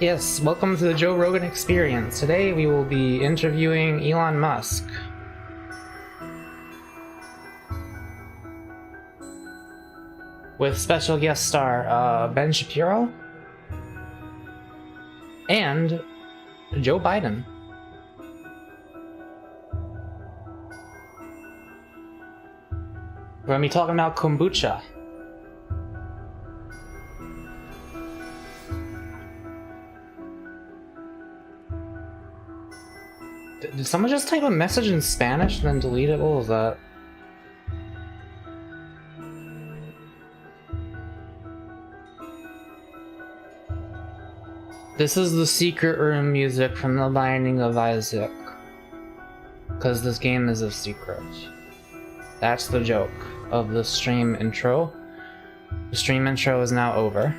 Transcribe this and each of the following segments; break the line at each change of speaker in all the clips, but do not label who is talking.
Yes, welcome to the Joe Rogan Experience. Today we will be interviewing Elon Musk. With special guest star Ben Shapiro and Joe Biden. We're going to be talking about kombucha. Did someone just type a message in Spanish and then delete it? What was that? This is the secret room music from The Binding of Isaac. Because this game is a secret. That's the joke of the stream intro. The stream intro is now over.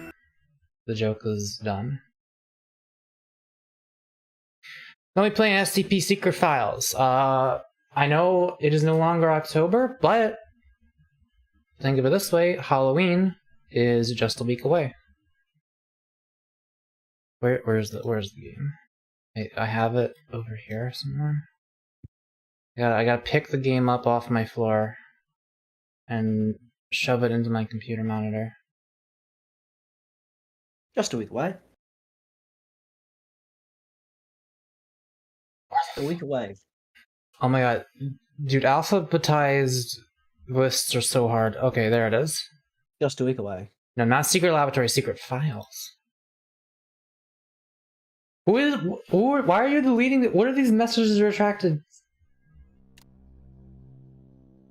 The joke is done. I'll be playing SCP Secret Files. I know it is no longer October, but think of it this way, Halloween is just a week away. Where's the game? I have it over here somewhere. I gotta pick the game up off my floor and shove it into my computer monitor.
Just a week away. A week away.
Oh my god. Dude, alphabetized lists are so hard. Okay, there it is.
Just a week away.
No, not Secret Laboratory, Secret Files. Why are you deleting what are these messages retracted?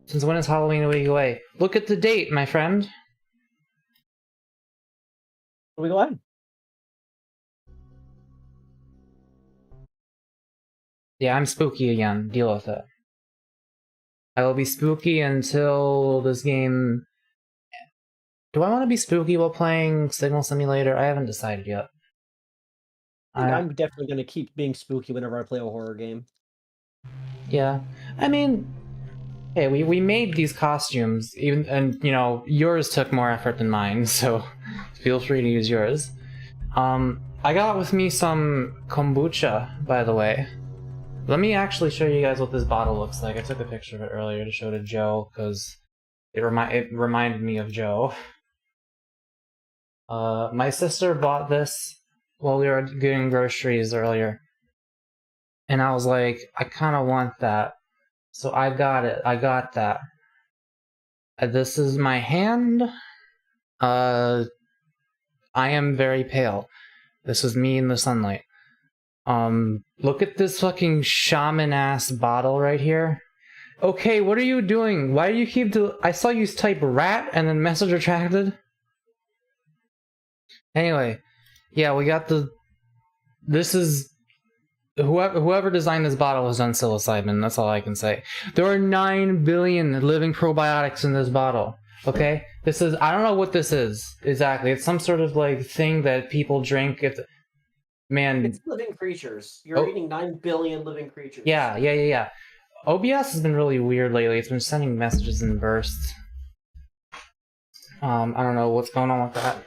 Since when is Halloween a week away? Look at the date, my friend.
A week away.
Yeah, I'm spooky again. Deal with it. I will be spooky until this game... Do I want to be spooky while playing Signal Simulator? I haven't decided yet.
I'm definitely going to keep being spooky whenever I play a horror game.
Yeah. I mean... Hey, we made these costumes, and, you know, yours took more effort than mine, so feel free to use yours. I got with me some kombucha, by the way. Let me actually show you guys what this bottle looks like. I took a picture of it earlier to show to Joe, because it reminded me of Joe. My sister bought this while we were getting groceries earlier. And I was like, I kind of want that. So I got it. I got that. This is my hand. I am very pale. This is me in the sunlight. Look at this fucking shaman-ass bottle right here. Okay, what are you doing? Why do you keep I saw you type rat and then message retracted. Anyway, yeah, we got this is... Whoever designed this bottle has done psilocybin, that's all I can say. There are 9 billion living probiotics in this bottle, okay? This is... I don't know what this is, exactly. It's some sort of, like, thing that people drink if... Man...
It's living creatures. You're eating 9 billion living creatures.
Yeah. OBS has been really weird lately. It's been sending messages in bursts. I don't know what's going on with that.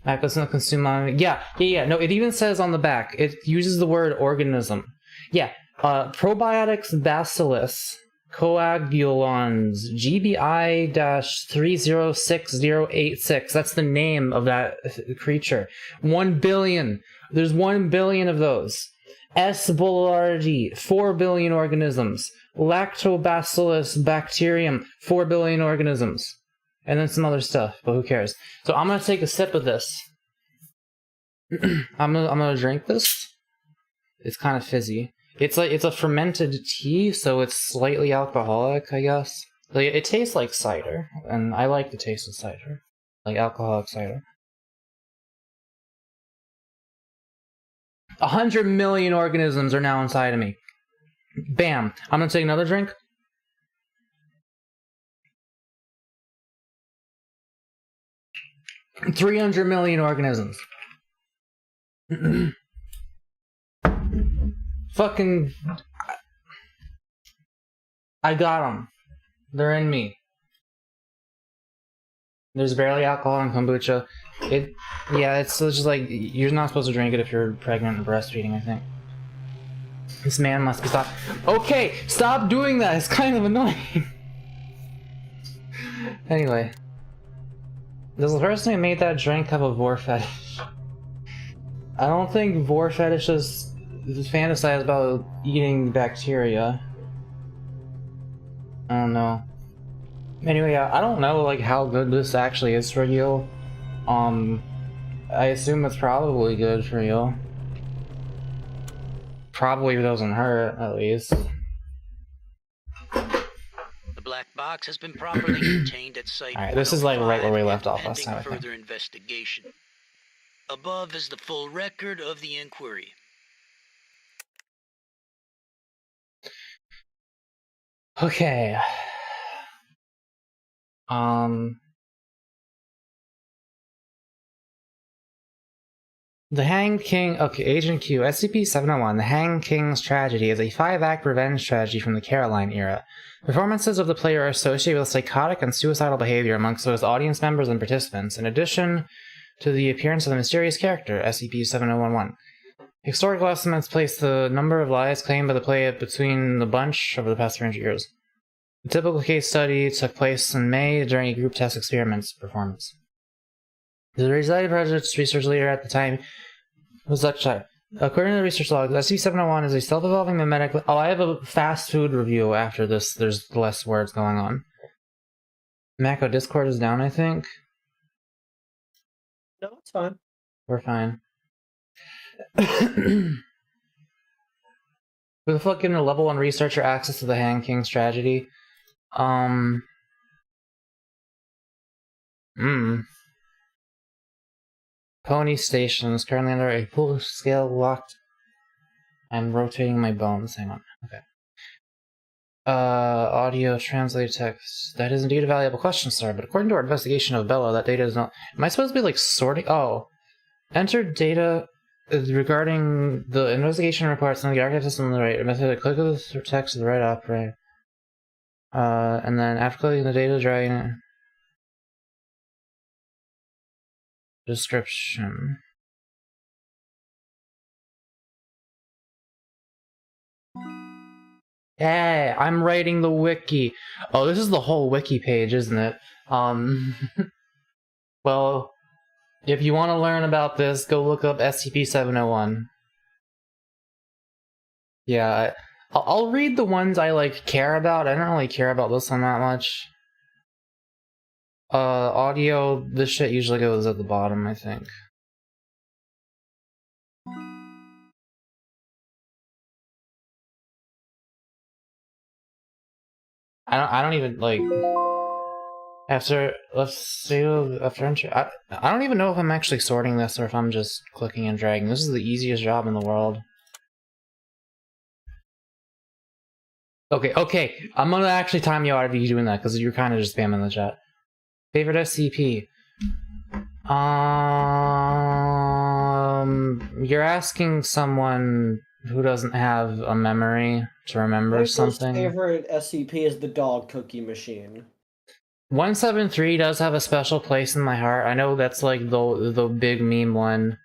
Mako's not consume on... Yeah. No, it even says on the back. It uses the word organism. Yeah. Probiotics bacillus coagulans GBI-306086. That's the name of that creature. 1 billion. There's 1 billion of those. S. boulardii, 4 billion organisms. Lactobacillus bacterium, 4 billion organisms. And then some other stuff, but who cares? So I'm gonna take a sip of this. I'm gonna drink this. It's kind of fizzy. It's a fermented tea, so it's slightly alcoholic, I guess. Like, it tastes like cider, and I like the taste of cider, like alcoholic cider. 100 million organisms are now inside of me. Bam! I'm gonna take another drink. $300 million organisms. Fucking... I got them. They're in me. There's barely alcohol in kombucha. Yeah, it's just like, you're not supposed to drink it if you're pregnant and breastfeeding, I think. This man must be stopped. Okay, stop doing that, it's kind of annoying. Anyway. Does the person who made that drink have a vor fetish? I don't think vor fetishes fantasize about eating bacteria. I don't know. Anyway, I don't know like how good this actually is for you. I assume it's probably good for you. Probably doesn't hurt, at least.
The black box has been properly contained at site.
Alright, this is like right where we left off last time.
Further investigation. Above is the full record of the inquiry.
Okay. The Hanged King. Okay, Agent Q. SCP-701. The Hanged King's Tragedy is a 5-act revenge tragedy from the Caroline era. Performances of the player are associated with psychotic and suicidal behavior amongst those audience members and participants, in addition to the appearance of a mysterious character, SCP-7011. Historical estimates place the number of lives claimed by the player between the bunch over the past 300 years. The typical case study took place in May during a group test experiments performance. The Resided Project's research leader at the time was Zuckshire. According to the research log, SCP-701 is a self-evolving mimetic. Oh, I have a fast food review after this. There's less words going on. Mako, Discord is down, I think.
No, it's fine.
We're fine. Who the fuck getting a level 1 researcher access to the Hanged King's Tragedy? Pony Station is currently under a full-scale locked. I'm rotating my bones. Hang on. Okay. Audio translate text. That is indeed a valuable question, sir, but according to our investigation of Bello, that data is not... Am I supposed to be, like, sorting... Oh. Enter data regarding the investigation reports on the archive system on the right. Method, click of the text to the right operator. And then after clicking the data, dragging... Description. Hey, I'm writing the wiki. Oh, this is the whole wiki page, isn't it? Well, if you want to learn about this, go look up SCP-701. Yeah, I'll read the ones I, like, care about. I don't really care about this one that much. Audio, this shit usually goes at the bottom, I think. I don't even, like... After, let's see, after entry... I don't even know if I'm actually sorting this or if I'm just clicking and dragging. This is the easiest job in the world. Okay, I'm gonna actually time you out of you doing that, because you're kind of just spamming the chat. Favorite SCP? You're asking someone who doesn't have a memory to remember something.
My favorite SCP is the dog cookie machine.
173 does have a special place in my heart. I know that's like the big meme one.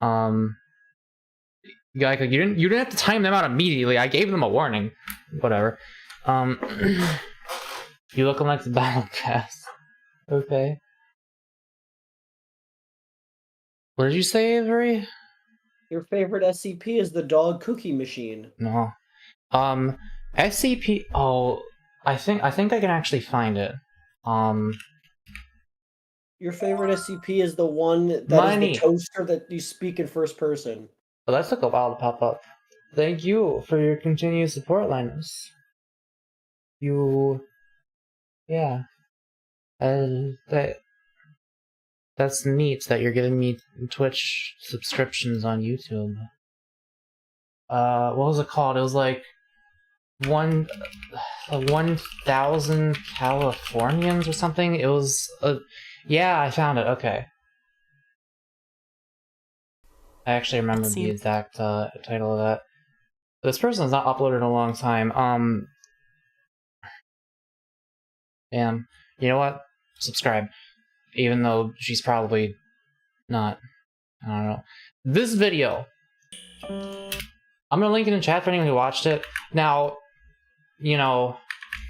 You didn't have to time them out immediately. I gave them a warning. Whatever. You looking like the battle cast. Okay. What did you say, Avery?
Your favorite SCP is the dog cookie machine.
No. SCP. Oh, I think I can actually find it.
Your favorite SCP is the one that is the toaster that you speak in first person.
Well, that took a while to pop up. Thank you for your continued support, Linus. Yeah. That's neat that you're giving me Twitch subscriptions on YouTube. What was it called? It was like 1,000 Californians or something. It was yeah, I found it. Okay. I actually remember the exact title of that. This person's not uploaded in a long time. Damn. You know what? Subscribe. Even though she's probably not. I don't know. This video, I'm gonna link it in chat for anyone who watched it. Now, you know,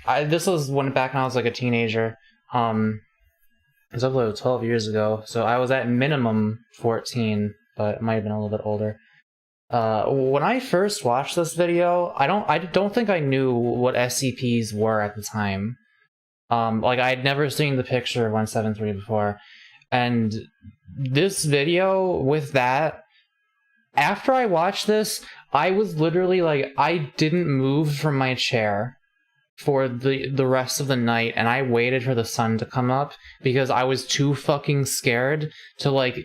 this was back when I was like a teenager. It was uploaded 12 years ago, so I was at minimum 14, but it might have been a little bit older. When I first watched this video, I don't think I knew what SCPs were at the time. Like I had never seen the picture of 173 before, and this video with that, after I watched this, I was literally like, I didn't move from my chair for the rest of the night, and I waited for the sun to come up because I was too fucking scared to like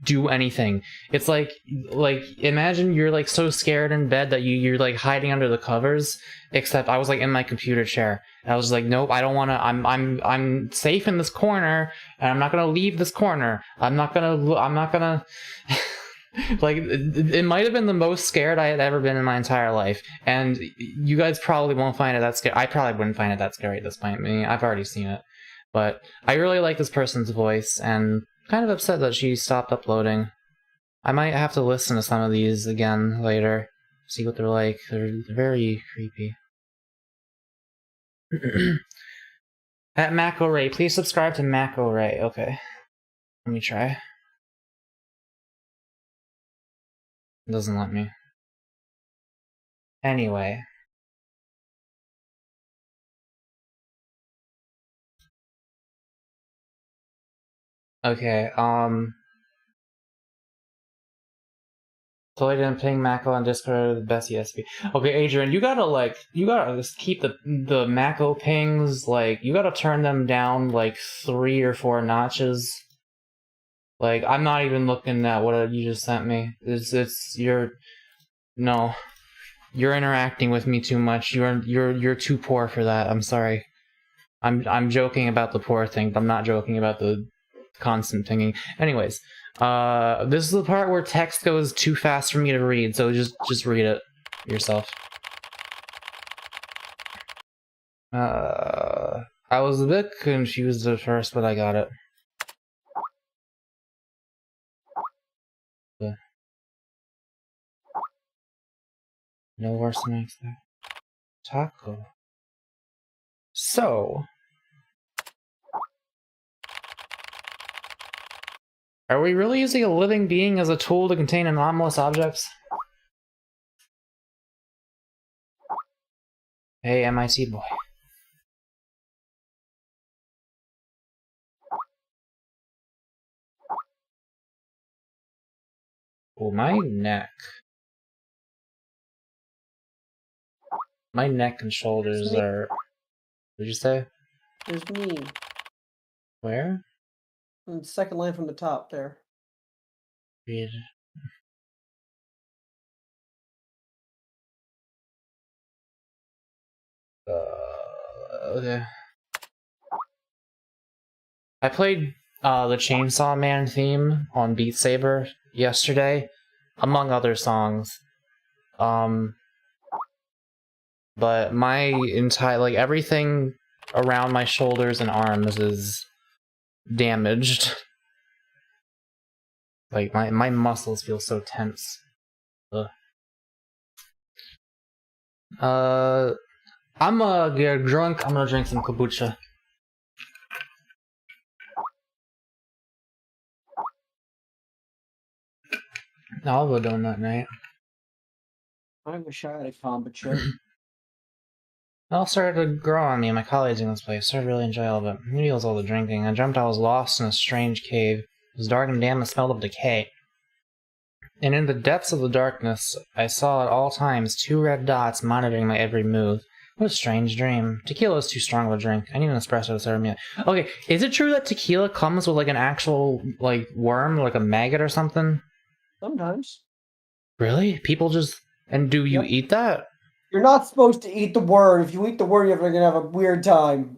do anything. It's like imagine you're like so scared in bed that you're like hiding under the covers, except I was like in my computer chair. And I was like, nope, I don't want to. I'm safe in this corner, and I'm not gonna leave this corner. I'm not gonna like, it might have been the most scared I had ever been in my entire life, and you guys probably won't find it that scary. I probably wouldn't find it that scary at this point. I mean, I've already seen it, but I really like this person's voice, and kind of upset that she stopped uploading. I might have to listen to some of these again later, see what they're like. They're very creepy. At Mako Ray, please subscribe to Mako Ray. Okay, let me try. It doesn't let me. Anyway. Okay, Totally didn't ping Mako on Discord, the best ESP. Okay, Adrian, you gotta just keep the Mako pings, like, you gotta turn them down, like, 3 or 4 notches. Like, I'm not even looking at what you just sent me. No. You're interacting with me too much. You're too poor for that. I'm sorry. I'm joking about the poor thing, but I'm not joking about the constant pinging. Anyways, this is the part where text goes too fast for me to read, so just read it yourself. I was a bit confused at first, but I got it. No worse than I expected. Taco. So, are we really using a living being as a tool to contain anomalous objects? Hey, MIT boy. Oh, my neck. My neck and shoulders are... What did you say?
There's me.
Where?
On the second line from the top there.
Read. Okay. I played the Chainsaw Man theme on Beat Saber yesterday, among other songs. But my entire, like, everything around my shoulders and arms is damaged. Like, my muscles feel so tense. Ugh. I'm gonna get drunk. I'm gonna drink some kombucha. I'll go donut night.
I wish I had a kombucha.
It all started to grow on me and my colleagues in this place. Started to really enjoy all of it. Maybe it was all the drinking. I dreamt I was lost in a strange cave. It was dark and damp and smelled of decay. And in the depths of the darkness, I saw at all times 2 red dots monitoring my every move. What a strange dream. Tequila is too strong of a drink. I need an espresso to serve me. Okay, is it true that tequila comes with like an actual like worm, like a maggot or something?
Sometimes.
Really? People just... And do you eat that?
You're not supposed to eat the worm. If you eat the worm, you're gonna have a weird time.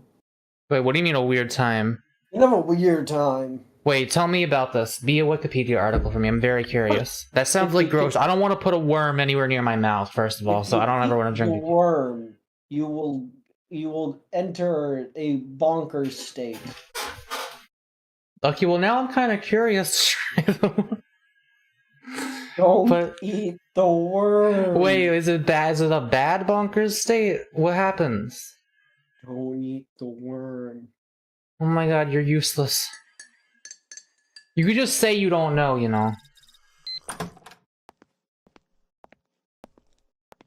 Wait, what do you mean a weird time?
You'll have a weird time.
Wait, tell me about this. Be a Wikipedia article for me. I'm very curious. That sounds like gross. I don't want to put a worm anywhere near my mouth, first of all, so I don't ever want to drink
a worm. You will enter a bonkers state.
Okay, well now I'm kind of curious.
Don't eat the worm.
Wait, is it bad? Is it a bad bonkers state? What happens?
Don't eat the worm.
Oh my god, you're useless. You could just say you don't know, you know.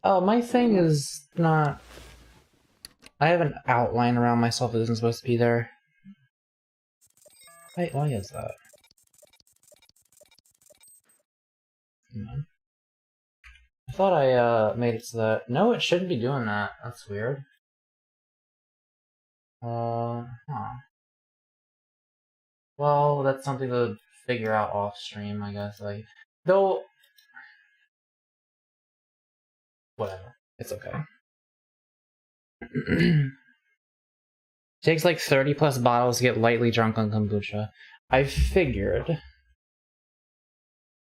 Oh, my thing is not... I have an outline around myself that isn't supposed to be there. Wait, why is that? I thought I made it so that... No, it shouldn't be doing that. That's weird. Huh. Well, that's something to figure out off stream, I guess. Like, though... Whatever. It's okay. Takes like 30 plus bottles to get lightly drunk on kombucha. I figured.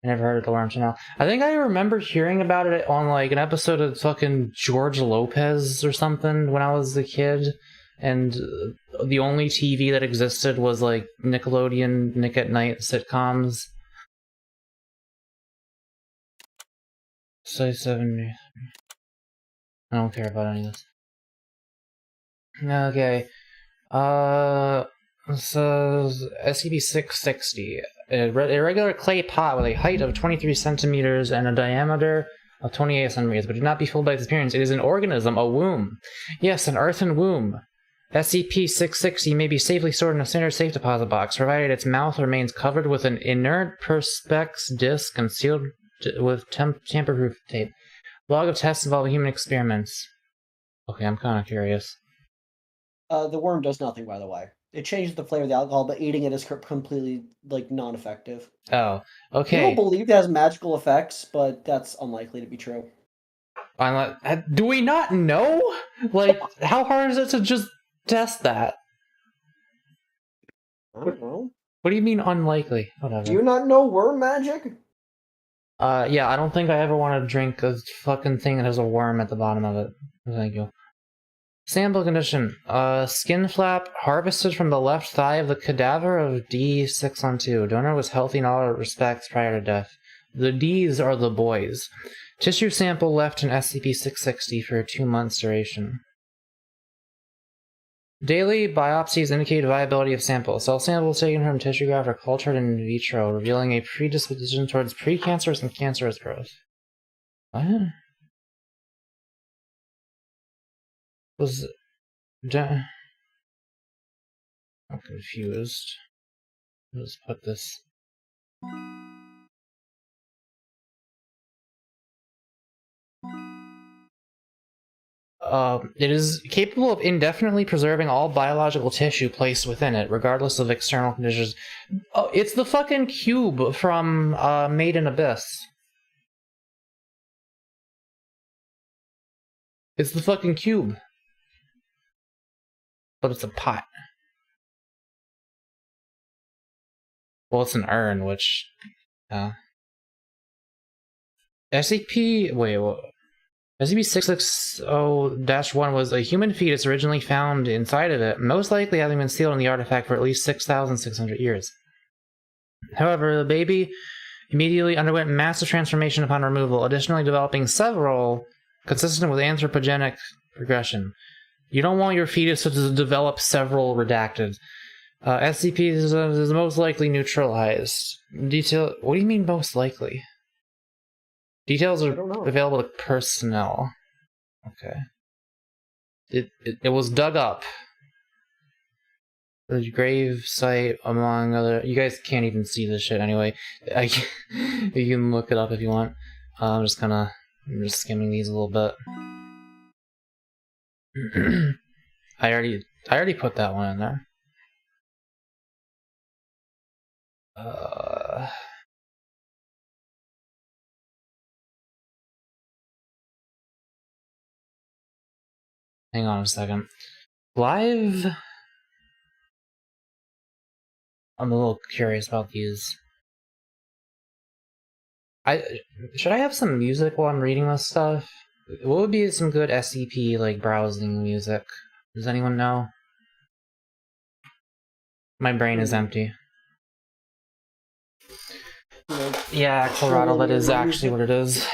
I never heard of the worm channel. I think I remember hearing about it on like an episode of fucking George Lopez or something when I was a kid. And the only TV that existed was like Nickelodeon, Nick at Night sitcoms. Say 70. I don't care about any of this. Okay. So SCP-660. A regular clay pot with a height of 23 centimeters and a diameter of 28 centimeters, but do not be fooled by its appearance. It is an organism, a womb. Yes, an earthen womb. SCP-660 may be safely stored in a standard safe deposit box, provided its mouth remains covered with an inert perspex disc and sealed with tamper-proof tape. Log of tests involving human experiments. Okay, I'm kind of curious.
The worm does nothing, by the way. It changes the flavor of the alcohol, but eating it is completely, like, non-effective.
Oh, okay.
People believe it has magical effects, but that's unlikely to be true.
Do we not know? Like, how hard is it to just test that?
I don't know.
What do you mean unlikely? Whatever.
Do you not know worm magic?
Yeah, I don't think I ever want to drink a fucking thing that has a worm at the bottom of it. Thank you. Sample condition. Skin flap harvested from the left thigh of the cadaver of D612. Donor was healthy in all respects prior to death. The Ds are the boys. Tissue sample left in SCP-660 for 2 months duration. Daily biopsies indicate viability of samples. Cell samples taken from tissue graft are cultured in vitro, revealing a predisposition towards precancerous and cancerous growth. What? I'm confused. Let's put this. It is capable of indefinitely preserving all biological tissue placed within it, regardless of external conditions. Oh, it's the fucking cube from Made in Abyss. It's the fucking cube. But it's a pot. Well, it's an urn, which... SCP... Wait, what? SCP-660-1 was a human fetus originally found inside of it, most likely having been sealed in the artifact for at least 6,600 years. However, the baby immediately underwent massive transformation upon removal, additionally developing several consistent with anthropogenic progression. You don't want your fetus to develop several redacted. SCP is most likely neutralized. What do you mean most likely? Details are available to personnel. Okay. It was dug up. The grave site, among other... You guys can't even see this shit anyway. You can look it up if you want. I'm just skimming these a little bit. I already put that one in there. Hang on a second. Live? I'm a little curious about these. Should I have some music while I'm reading this stuff? What would be some good SCP, like, browsing music? Does anyone know? My brain is empty. Yeah, Colorado, that is actually what it is.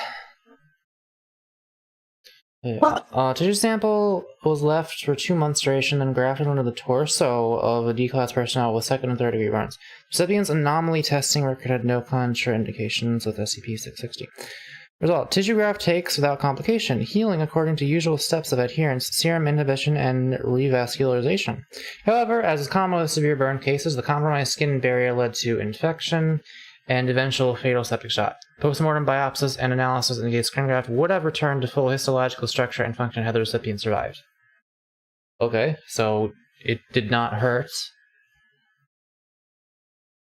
Yeah. Tissue sample was left for 2 months duration, then grafted onto the torso of a D-class personnel with second and third degree burns. Recipient's anomaly testing record had no contraindications with SCP-660. Result: tissue graft takes without complication, healing according to usual steps of adherence, serum inhibition, and revascularization. However, as is common with severe burn cases, the compromised skin barrier led to infection and eventual fatal septic shock. Postmortem biopsies and analysis indicate skin graft would have returned to full histological structure and function had the recipient survived. Okay, so it did not hurt.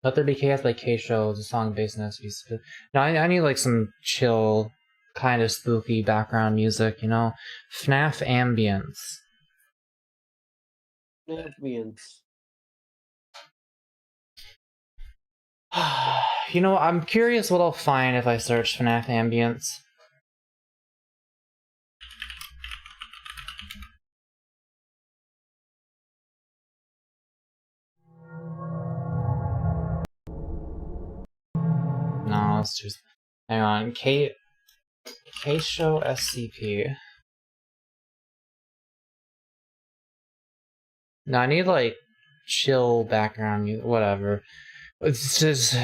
Let There Be Chaos by K-Show is a song based on SCP. Now, I need like some chill, kind of spooky background music, you know? FNAF ambience.
Ambience.
You know, I'm curious what I'll find if I search FNAF ambience. No, it's just... Hang on, K-Show SCP. No, I need like chill background music, whatever. It's just...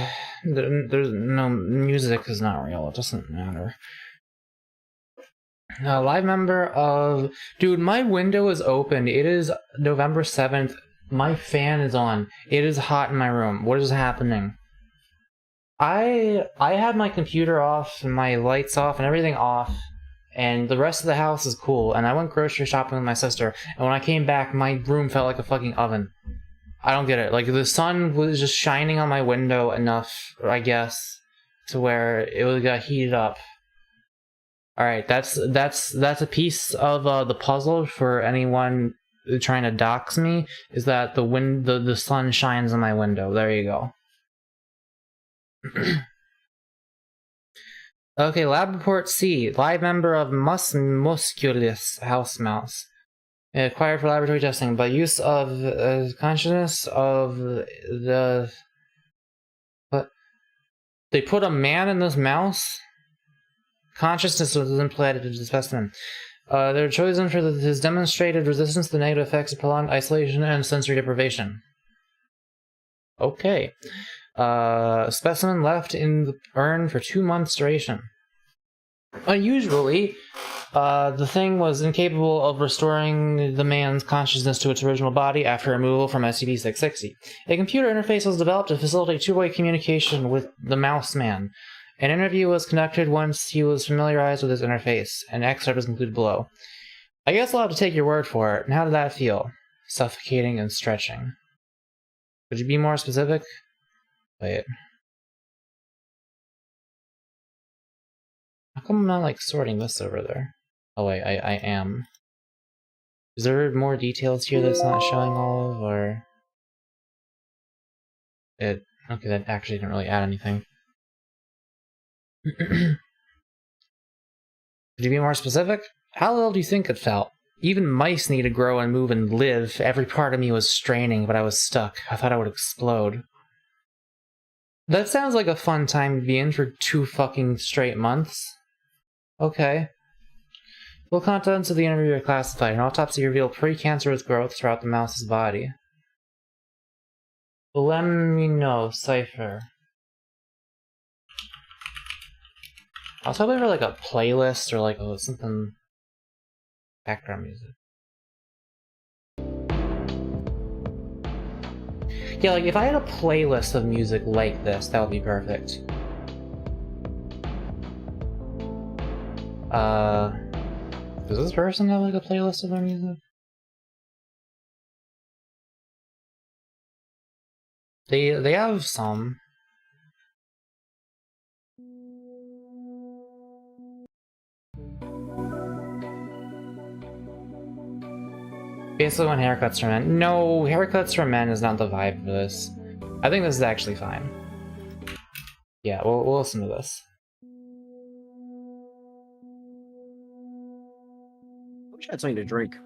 There's no... Music is not real, it doesn't matter. Live member of... Dude, my window is open. It is November 7th. My fan is on. It is hot in my room. What is happening? I had my computer off, and my lights off, and everything off, and the rest of the house is cool, and I went grocery shopping with my sister, and when I came back, my room felt like a fucking oven. I don't get it. Like, the sun was just shining on my window enough, I guess, to where it got heated up. Alright, that's a piece of the puzzle for anyone trying to dox me, is that the sun shines on my window. There you go. Okay, lab report C. Live member of musculus house mouse. Acquired for laboratory testing by use of consciousness of the... What? They put a man in this mouse? Consciousness was implanted into the specimen. They're chosen for his demonstrated resistance to the negative effects of prolonged isolation and sensory deprivation. Okay. Specimen left in the urn for 2 months duration. Unusually, the thing was incapable of restoring the man's consciousness to its original body after removal from SCP-660. A computer interface was developed to facilitate two-way communication with the mouse man. An interview was conducted once he was familiarized with his interface. An excerpt is included below. I guess I'll have to take your word for it. And how did that feel? Suffocating and stretching. Could you be more specific? Wait. How come I'm not, like, sorting this over there? Oh, wait, I am. Is there more details here that's not showing all of, or... Okay, that actually didn't really add anything. Could you be more specific? How little do you think it felt? Even mice need to grow and move and live. Every part of me was straining, but I was stuck. I thought I would explode. That sounds like a fun time to be in for 2 fucking straight months. Okay. Full contents of the interview are classified. An autopsy revealed precancerous growth throughout the mouse's body. Let me know, Cypher. I was hoping for like a playlist or like something... background music. Yeah, like if I had a playlist of music like this, that would be perfect. Does this person have like a playlist of their music? They have some. Basically on haircuts for men. No, haircuts for men is not the vibe for this. I think this is actually fine. Yeah, we'll listen to this.
I wish I had something to drink.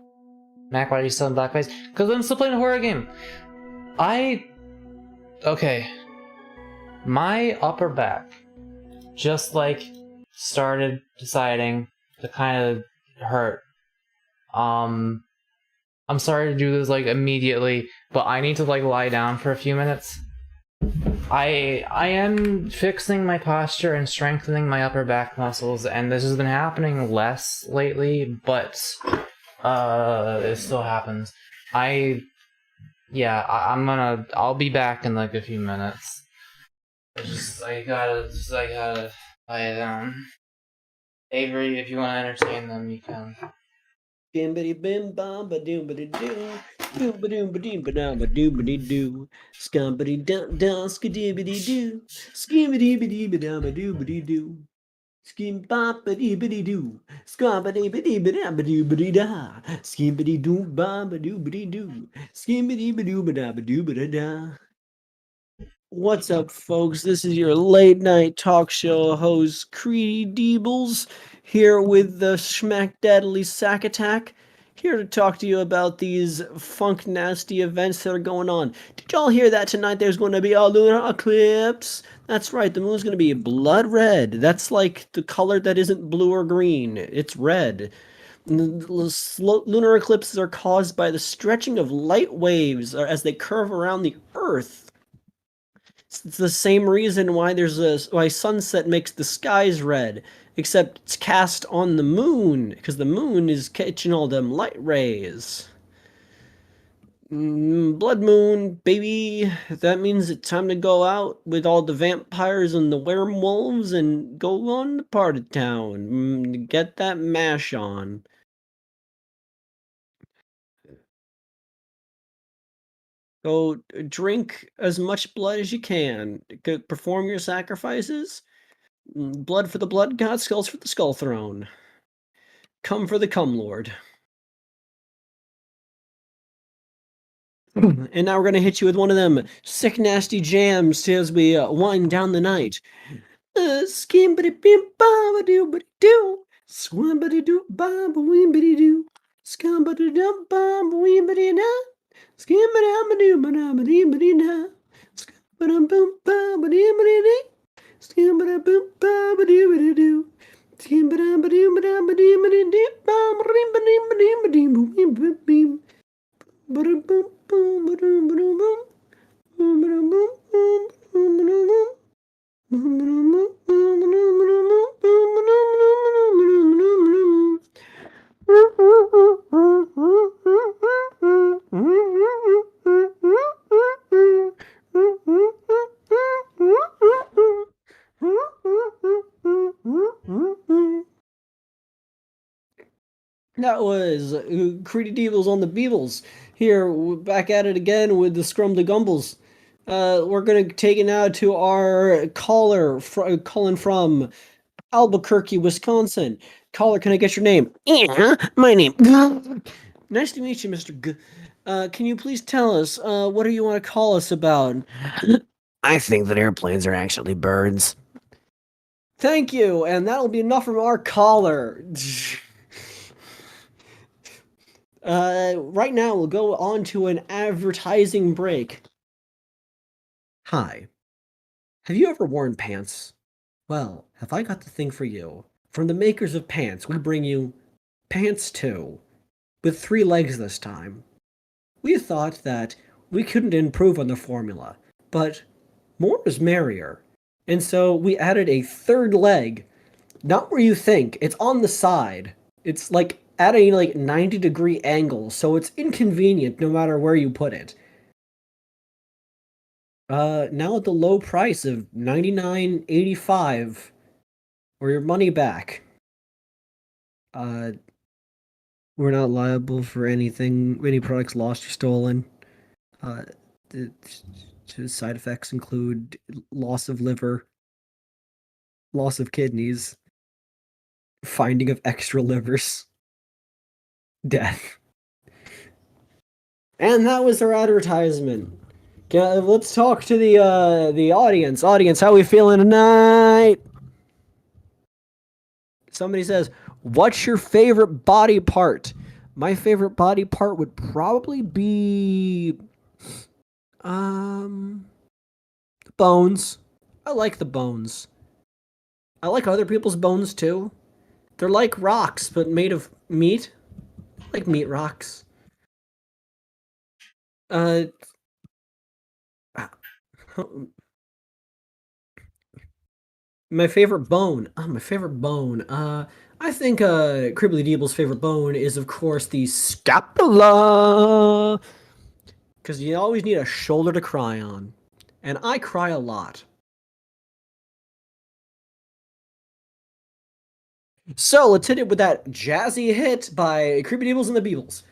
Mac, why are you still in blackface? Because I'm still playing a horror game! Okay. my upper back just like started deciding to kind of hurt. I'm sorry to do this like immediately, but I need to like lie down for a few minutes. I am fixing my posture and strengthening my upper back muscles, and this has been happening less lately, but it still happens. I'll be back in like a few minutes. I gotta lie down. Avery, if you want to entertain them, you can.
Bimbity bim bam ba doom ba doo doo ba doom ba dee ba da ba doo ba dee doo scumbity dun dun skidibity doo skimmity ba dee ba da ba doo ba dee doo skim bop ba dee ba dee doo scumbity ba dee ba da ba doo ba dee da skimbity doo ba ba doo ba dee doo skimbity ba doo ba da ba doo ba da da. What's up, folks? This is your late night talk show host, Creedy Deebles, here with the Schmack Deadly Sack Attack, here to talk to you about these funk nasty events that are going on. Did y'all hear that tonight there's going to be a lunar eclipse? That's right, the moon's going to be blood red. That's like the color that isn't blue or green. It's red. Lunar eclipses are caused by the stretching of light waves as they curve around the Earth. It's the same reason why why sunset makes the skies red, except it's cast on the moon, because the moon is catching all them light rays. Blood moon, baby. That means it's time to go out with all the vampires and the werewolves and go on the party town. Get that mash on. Go drink as much blood as you can. Go perform your sacrifices. Blood for the blood god, skulls for the skull throne. Come for the cum lord. And now we're going to hit you with one of them sick nasty jams as we wind down the night. Skimbity bim ba doo ba doo. Swimbity doo ba ba wimbity doo. Scumbity dum ba ba wimbity da. Skimbity ba doo ba da ba dee ba dee da. Skimbity boom ba ba dee ba dee dee. Skimbity boom ba ba doo ba doo doo. Skimbity ba doo ba da ba dee ba dee dee. Ba ba dee ba dee ba dee ba dee ba dee ba dee. Ba boom boom ba doo ba doo boom. Boom ba doo boom boom boom ba doo boom. That was Creedy Devils on the Beatles. Here, we're back at it again with the Scrum the Gumbles. We're going to take it now to our caller, calling from Albuquerque, Wisconsin. Caller, can I get your name? Yeah, my name. Nice to meet you, Mr. G. Can you please tell us, what do you want to call us about?
I think that airplanes are actually birds.
Thank you, and that'll be enough from our caller. Right now, we'll go on to an advertising break. Hi. Have you ever worn pants? Well, have I got the thing for you. From the makers of pants, we bring you Pants 2, with 3 legs this time. We thought that we couldn't improve on the formula, but more is merrier. And so we added a 3rd leg, not where you think, it's on the side. It's like at a 90-degree angle, so it's inconvenient no matter where you put it. Now at the low price of $99.85, or your money back. We're not liable for any products lost or stolen. The side effects include loss of liver, loss of kidneys, finding of extra livers, death. And that was our advertisement. Let's talk to the audience. Audience, how we feeling tonight? Somebody says, what's your favorite body part? My favorite body part would probably be bones. I like the bones. I like other people's bones too. They're like rocks, but made of meat. I like meat rocks. My favorite bone. My favorite bone. I think Cribbly Deeble's favorite bone is, of course, the scapula. Because you always need a shoulder to cry on. And I cry a lot. So, let's hit it with that jazzy hit by Creepy Deebles and the Beebles.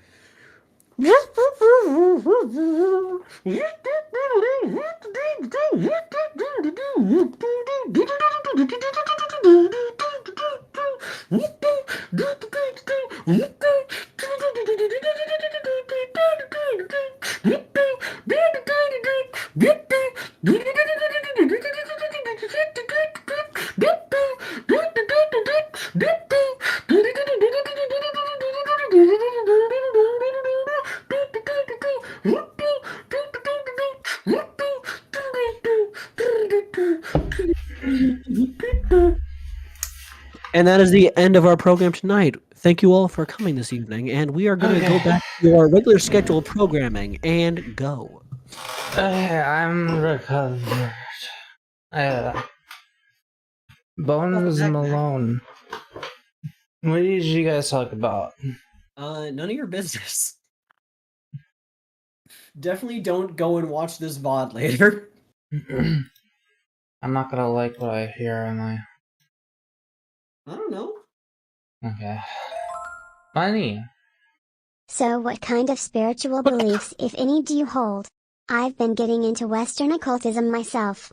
And that is the end of our program tonight. Thank you all for coming this evening, and we are going to go back to our regular scheduled programming and go.
I'm recovered. Bones Malone. What did you guys talk about?
None of your business. Definitely don't go and watch this VOD later.
I'm not gonna like what I hear, am I?
I don't know.
Okay. Funny.
So what kind of spiritual beliefs, if any, do you hold? I've been getting into Western occultism myself.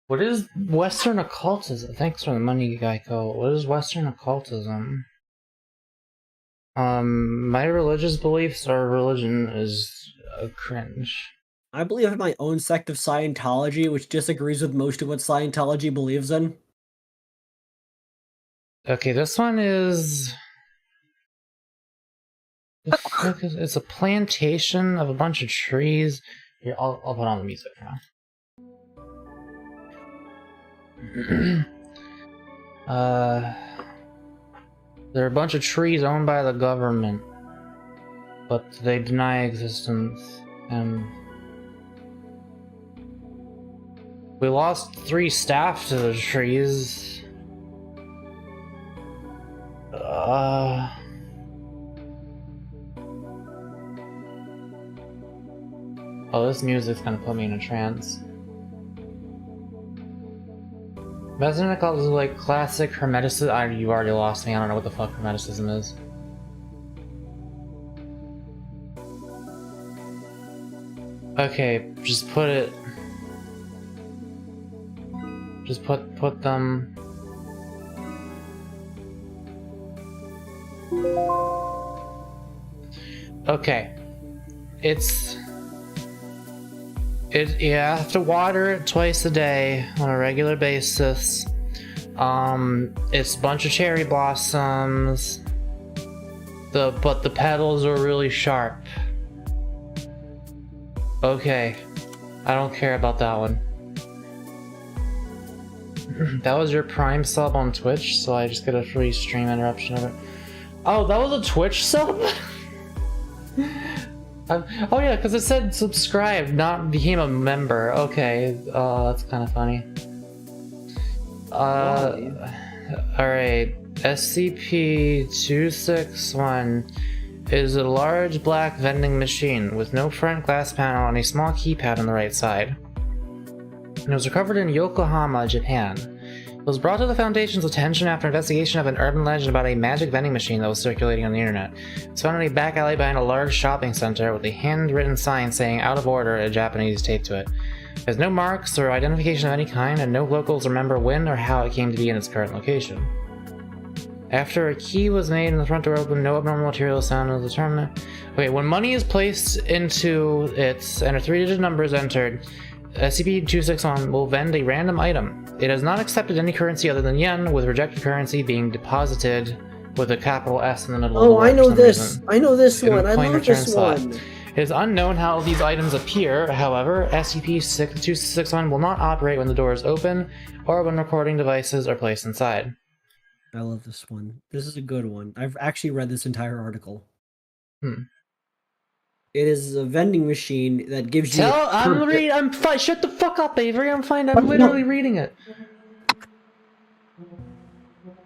What is Western occultism? Thanks for the money, Geico. What is Western occultism? My religious beliefs or religion is cringe.
I believe in my own sect of Scientology, which disagrees with most of what Scientology believes in.
Okay, this one is... It's a plantation of a bunch of trees. Here, I'll put on the music now. There are a bunch of trees owned by the government, but they deny existence, and we lost 3 staff to the trees. Oh, this music's gonna put me in a trance. Western occultism is like classic hermeticism. You already lost me. I don't know what the fuck hermeticism is. Okay, just put it. Just put them. Okay, you have to water it twice a day on a regular basis. It's a bunch of cherry blossoms. But the petals are really sharp. Okay, I don't care about that one. That was your Prime sub on Twitch, so I just get a free stream interruption of it. Oh, that was a Twitch sub? Oh yeah, because it said subscribe, not became a member. Okay, that's kind of funny. Alright, SCP-261 is a large black vending machine with no front glass panel and a small keypad on the right side. It was recovered in Yokohama, Japan. It was brought to the Foundation's attention after investigation of an urban legend about a magic vending machine that was circulating on the internet. It was found in a back alley behind a large shopping center with a handwritten sign saying "out of order" in Japanese taped to it. There's no marks or identification of any kind, and no locals remember when or how it came to be in its current location. After a key was made and the front door opened, no abnormal material sound was determined. Okay, when money is placed into it and a 3-digit number is entered, SCP-261 will vend a random item. It has not accepted any currency other than yen, with rejected currency being deposited with a capital S in the middle of the word.
I know this. I know this one. I love this one.
It is unknown how these items appear, however, SCP-261 will not operate when the door is open or when recording devices are placed inside.
I love this one. This is a good one. I've actually read this entire article. It is a vending machine that gives you...
Shut the fuck up, Avery. I'm literally reading it.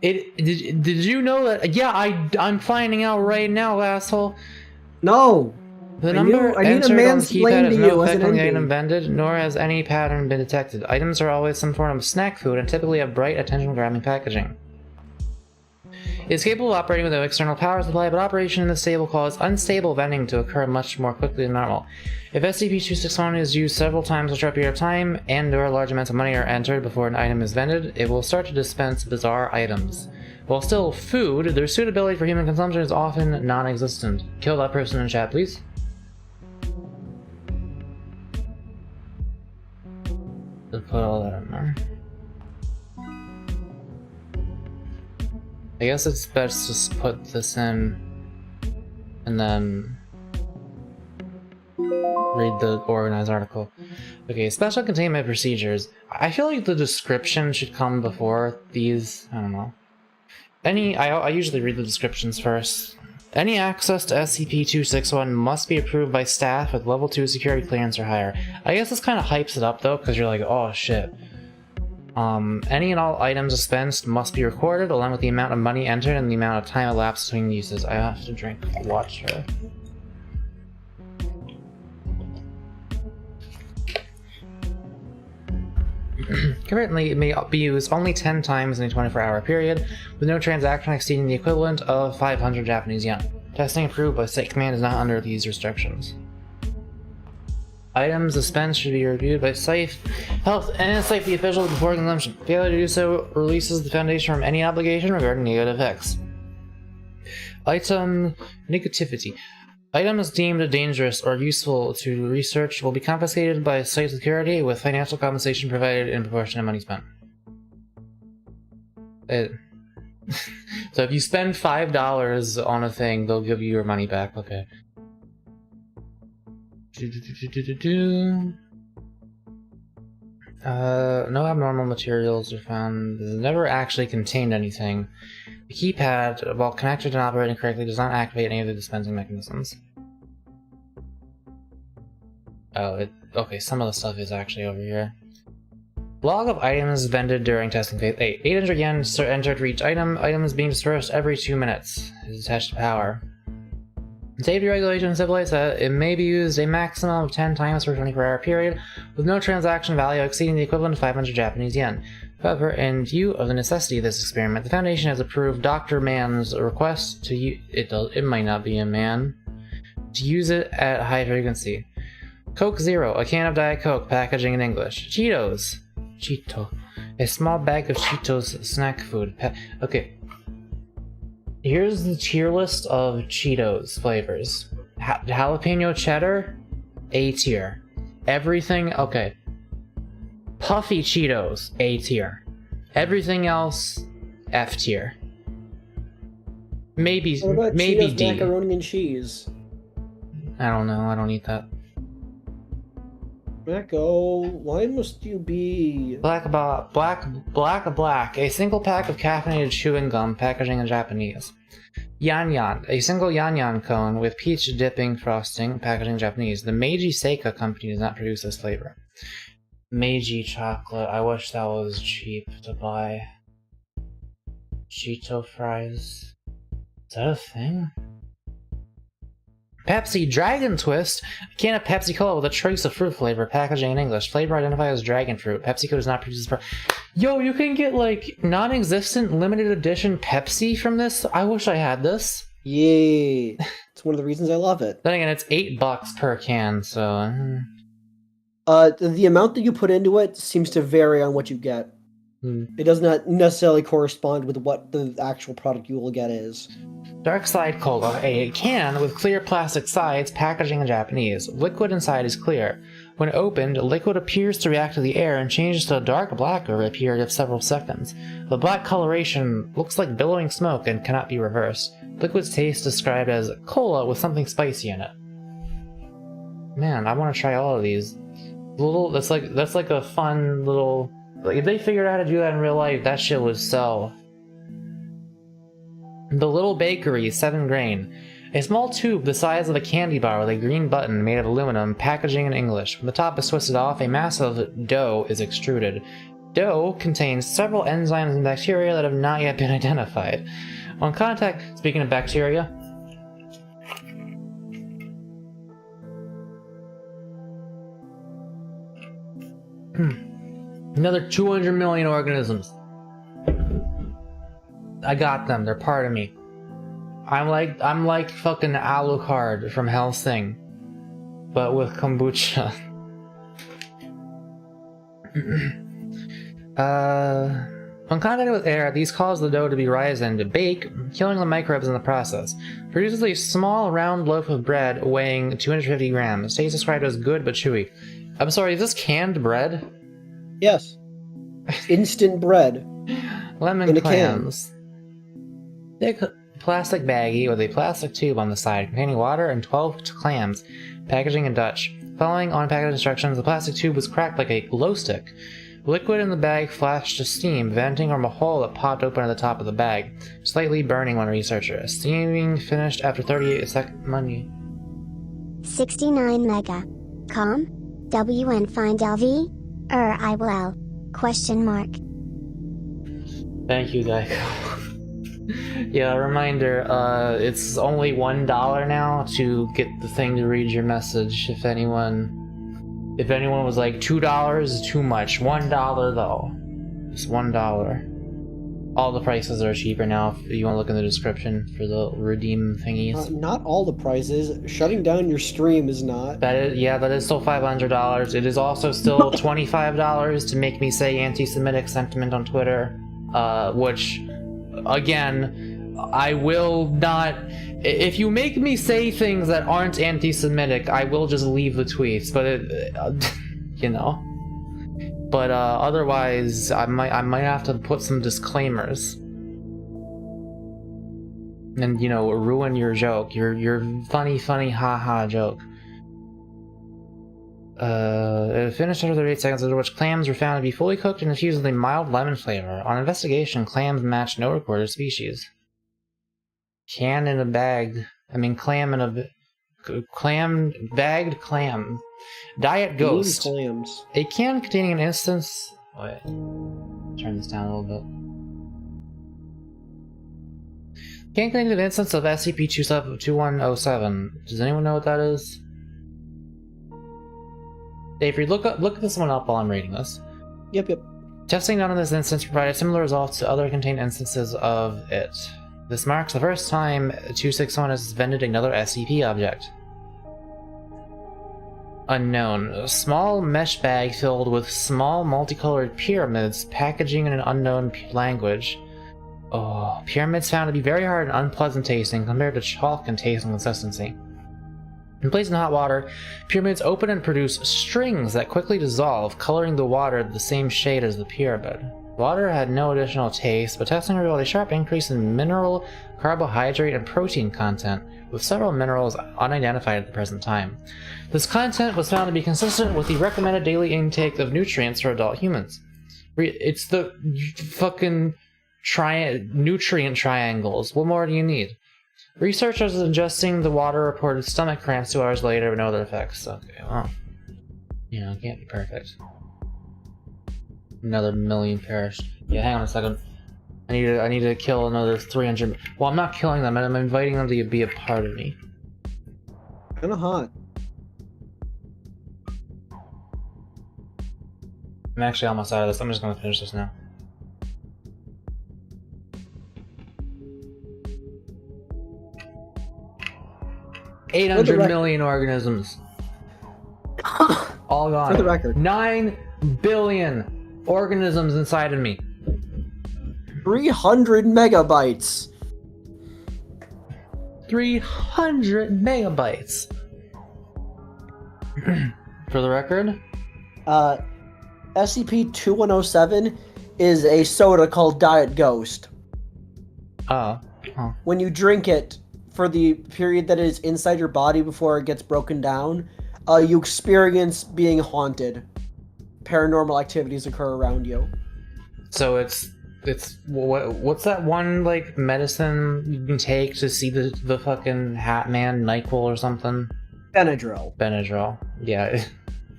Did you know that? Yeah, I'm finding out right now, asshole.
No!
The number
I need a
entered on the keypad
mansplain
has
to
no
you as
effect
an
on the
ending.
item vended, nor has any pattern been detected. Items are always some form of snack food and typically have bright, attention-grabbing packaging. It is capable of operating with no external power supply, but operation in this state will cause unstable vending to occur much more quickly than normal. If SCP-261 is used several times for a short period of time, and/or large amounts of money are entered before an item is vended, it will start to dispense bizarre items. While still food, their suitability for human consumption is often non-existent. Kill that person in chat, please. Just put all that in there. I guess it's best to just put this in and then read the organized article. Okay, special containment procedures. I feel like the description should come before these. I don't know. I usually read the descriptions first. Any access to SCP-261 must be approved by staff with level 2 security clearance or higher. I guess this kind of hypes it up though, because you're like, oh shit. Any and all items dispensed must be recorded along with the amount of money entered and the amount of time elapsed between uses. I have to drink water. Currently, it may be used only 10 times in a 24-hour period, with no transaction exceeding the equivalent of 500 Japanese yen. Testing approved by State Command is not under these restrictions. Items dispensed should be reviewed by Safe Health and Safety officials before consumption. Failure to do so releases the Foundation from any obligation regarding negative effects. Item negativity. Items deemed dangerous or useful to research will be confiscated by site security with financial compensation provided in proportion to money spent. So if you spend $5 on a thing, they'll give you your money back. Okay. No abnormal materials are found. It never actually contained anything. The keypad, while connected and operating correctly, does not activate any of the dispensing mechanisms. Oh, okay, some of the stuff is actually over here. Log of items vended during testing phase 8. 800 yen entered for each item. Items being dispersed every 2 minutes. Is attached to power. Safety regulations stipulates that it may be used a maximum of 10 times per 24-hour period, with no transaction value exceeding the equivalent of 500 Japanese yen. However, in view of the necessity of this experiment, the Foundation has approved Dr. Man's request to use it might not be a man, to use it at high frequency. Coke Zero, a can of Diet Coke, packaging in English. Cheetos. Cheeto. A small bag of Cheetos snack food. Okay. Here's the tier list of Cheetos flavors. Jalapeno cheddar, A tier. Everything, okay. Puffy Cheetos, A tier. Everything else, F tier. Maybe
Cheetos,
D.
macaroni and cheese.
I don't know, I don't eat that.
Mako, why must you be...
Black. A single pack of caffeinated chewing gum, packaging in Japanese. Yan Yan. A single Yan Yan cone with peach dipping frosting, packaging in Japanese. The Meiji Seika company does not produce this flavor. Meiji chocolate. I wish that was cheap to buy. Cheeto fries. Is that a thing? Pepsi Dragon Twist, a can of Pepsi Cola with a trace of fruit flavor, packaging in English. Flavor identified as dragon fruit. PepsiCo does not produce this. Yo, you can get like non-existent limited edition Pepsi from this. I wish I had this.
Yeah, it's one of the reasons I love it.
Then again, it's $8 per can, so.
The amount that you put into it seems to vary on what you get. It does not necessarily correspond with what the actual product you will get is.
Dark Side Cola, a can with clear plastic sides, packaging in Japanese. Liquid inside is clear. When opened, liquid appears to react to the air and changes to a dark black over a period of several seconds. The black coloration looks like billowing smoke and cannot be reversed. Liquid's taste described as cola with something spicy in it. Man, I want to try all of these. That's like a fun little. Like, if they figured out how to do that in real life, that shit would sell. The Little Bakery, 7 grain. A small tube the size of a candy bar with a green button made of aluminum, packaging in English. When the top is twisted off, a mass of dough is extruded. Dough contains several enzymes and bacteria that have not yet been identified. On contact, speaking of bacteria, another 200 million organisms. I got them, they're part of me. I'm like fucking Alucard from Hellsing, but with kombucha. When contacted with air, these cause the dough to be rise and to bake, killing the microbes in the process. Produces a small round loaf of bread weighing 250 grams. Taste described as good but chewy. I'm sorry, is this canned bread?
Yes. Instant bread.
Lemon
in a
clams. Thick plastic baggie with a plastic tube on the side containing water and 12 clams. Packaging in Dutch. Following on package instructions, the plastic tube was cracked like a glow stick. Liquid in the bag flashed to steam, venting from a hole that popped open at the top of the bag, slightly burning one researcher. Steaming finished after 38 seconds. Money.
69 mega. Com? WN find LV? I will L. Question mark.
Thank you, Geico. Yeah, reminder, it's only $1 now to get the thing to read your message. If anyone was like $2 is too much, $1 though. It's $1. All the prices are cheaper now if you want to look in the description for the redeem thingies.
Not all the prices. Shutting down your stream is not.
That is still $500. It is also still $25 to make me say anti-Semitic sentiment on Twitter, which, again, I will not. If you make me say things that aren't anti-Semitic, I will just leave the tweets. But you know. But otherwise, I might have to put some disclaimers, and ruin your joke, your funny haha joke. It finished after 38 seconds, after which clams were found to be fully cooked and infused with a mild lemon flavor. On investigation, clams matched no recorded species. Clam in a bag. Bagged clam. Diet Ghost.
Clams.
A can containing an instance. Wait. Turn this down a little bit. Can containing an instance of SCP-2107. Does anyone know what that is? Dave, look this one up while I'm reading this.
Yep.
Testing done on this instance provided similar results to other contained instances of it. This marks the first time 261 has vended another SCP object. Unknown. A small mesh bag filled with small multicolored pyramids, packaging in an unknown language. Oh, pyramids found to be very hard and unpleasant tasting compared to chalk in taste and consistency. When placed in hot water, pyramids open and produce strings that quickly dissolve, coloring the water the same shade as the pyramid. Water had no additional taste, but testing revealed a sharp increase in mineral, carbohydrate, and protein content, with several minerals unidentified at the present time. This content was found to be consistent with the recommended daily intake of nutrients for adult humans. It's the fucking nutrient triangles. What more do you need? Researchers ingesting the water reported stomach cramps 2 hours later, but no other effects. Okay, well, it can't be perfect. Another million perished. Yeah, hang on a second. I need to kill another 300. Well, I'm not killing them, I'm inviting them to be a part of me.
Kinda hot.
I'm actually almost out of this. I'm just gonna finish this now. $800 million organisms. All gone.
For the record.
9 billion organisms inside of me.
300 megabytes.
300 megabytes. For the record,
SCP-2107 is a soda called Diet Ghost. When you drink it for the period that it is inside your body before it gets broken down, you experience being haunted. Paranormal activities occur around you.
So it's what's that one like medicine you can take to see the fucking Hat Man, NyQuil or something?
Benadryl.
Benadryl. Yeah.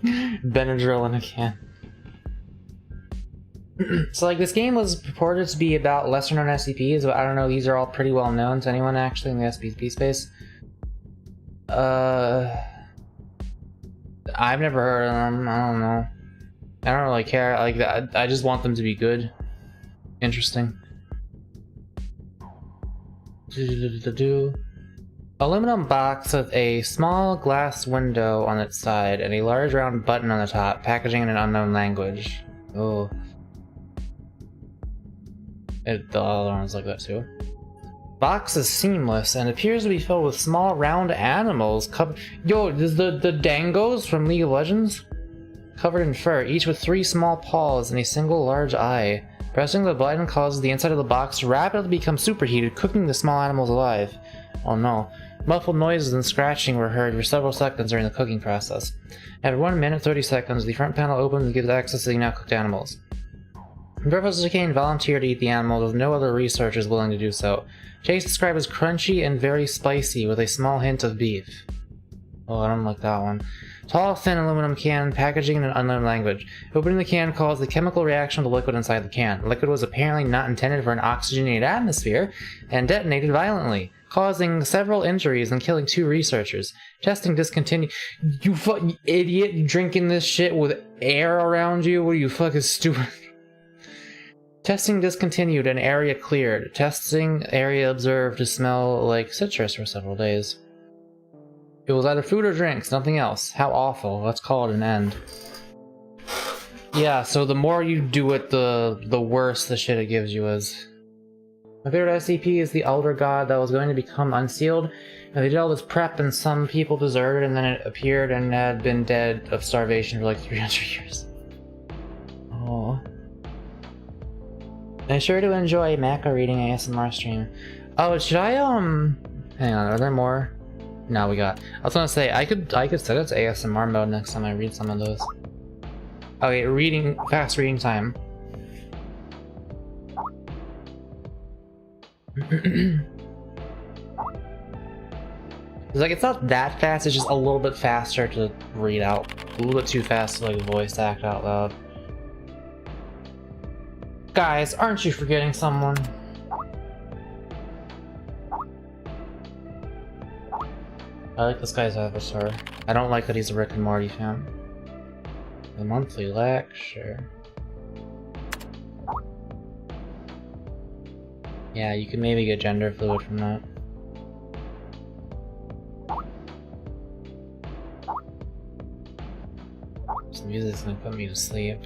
Benadryl in a can. So like this game was purported to be about lesser known SCPs, but I don't know, these are all pretty well known to anyone actually in the SCP space. I've never heard of them. I don't know. I don't really care. Like I just want them to be good. Interesting. Aluminum box with a small glass window on its side and a large round button on the top, packaging in an unknown language. Oh. The other one's like that too. Box is seamless and appears to be filled with small round animals covered. Yo, this is the dangos from League of Legends? Covered in fur, each with 3 small paws and a single large eye. Pressing the button causes the inside of the box to rapidly become superheated, cooking the small animals alive. Oh no. Muffled noises and scratching were heard for several seconds during the cooking process. At 1 minute 30 seconds, the front panel opens and gives access to the now cooked animals. Professor Kane volunteered to eat the animals with no other researchers willing to do so. Taste described as crunchy and very spicy with a small hint of beef. Oh, I don't like that one. Tall, thin aluminum can, packaging in an unknown language. Opening the can caused the chemical reaction of the liquid inside the can. The liquid was apparently not intended for an oxygenated atmosphere and detonated violently, causing several injuries and killing 2 researchers. Testing discontinued. You fucking idiot! You drinking this shit with air around you? What are you fucking stupid? Testing discontinued and area cleared. Testing area observed to smell like citrus for several days. It was either food or drinks, nothing else. How awful. Let's call it an end. Yeah, so the more you do it, the worse the shit it gives you is. My favorite SCP is the Elder God that was going to become unsealed. And they did all this prep and some people deserted and then it appeared and had been dead of starvation for like 300 years. Oh. I'm sure to enjoy Mako reading ASMR stream. Oh, should I, hang on, are there more? No, we got. I was gonna say, I could set it to ASMR mode next time I read some of those. Okay, fast reading time. It's like, it's not that fast, it's just a little bit faster to read out. A little bit too fast to like voice act out loud. Guys, aren't you forgetting someone? I like this guy's avatar. I don't like that he's a Rick and Morty fan. The monthly lecture. Yeah, you could maybe get gender fluid from that. This music's gonna put me to sleep.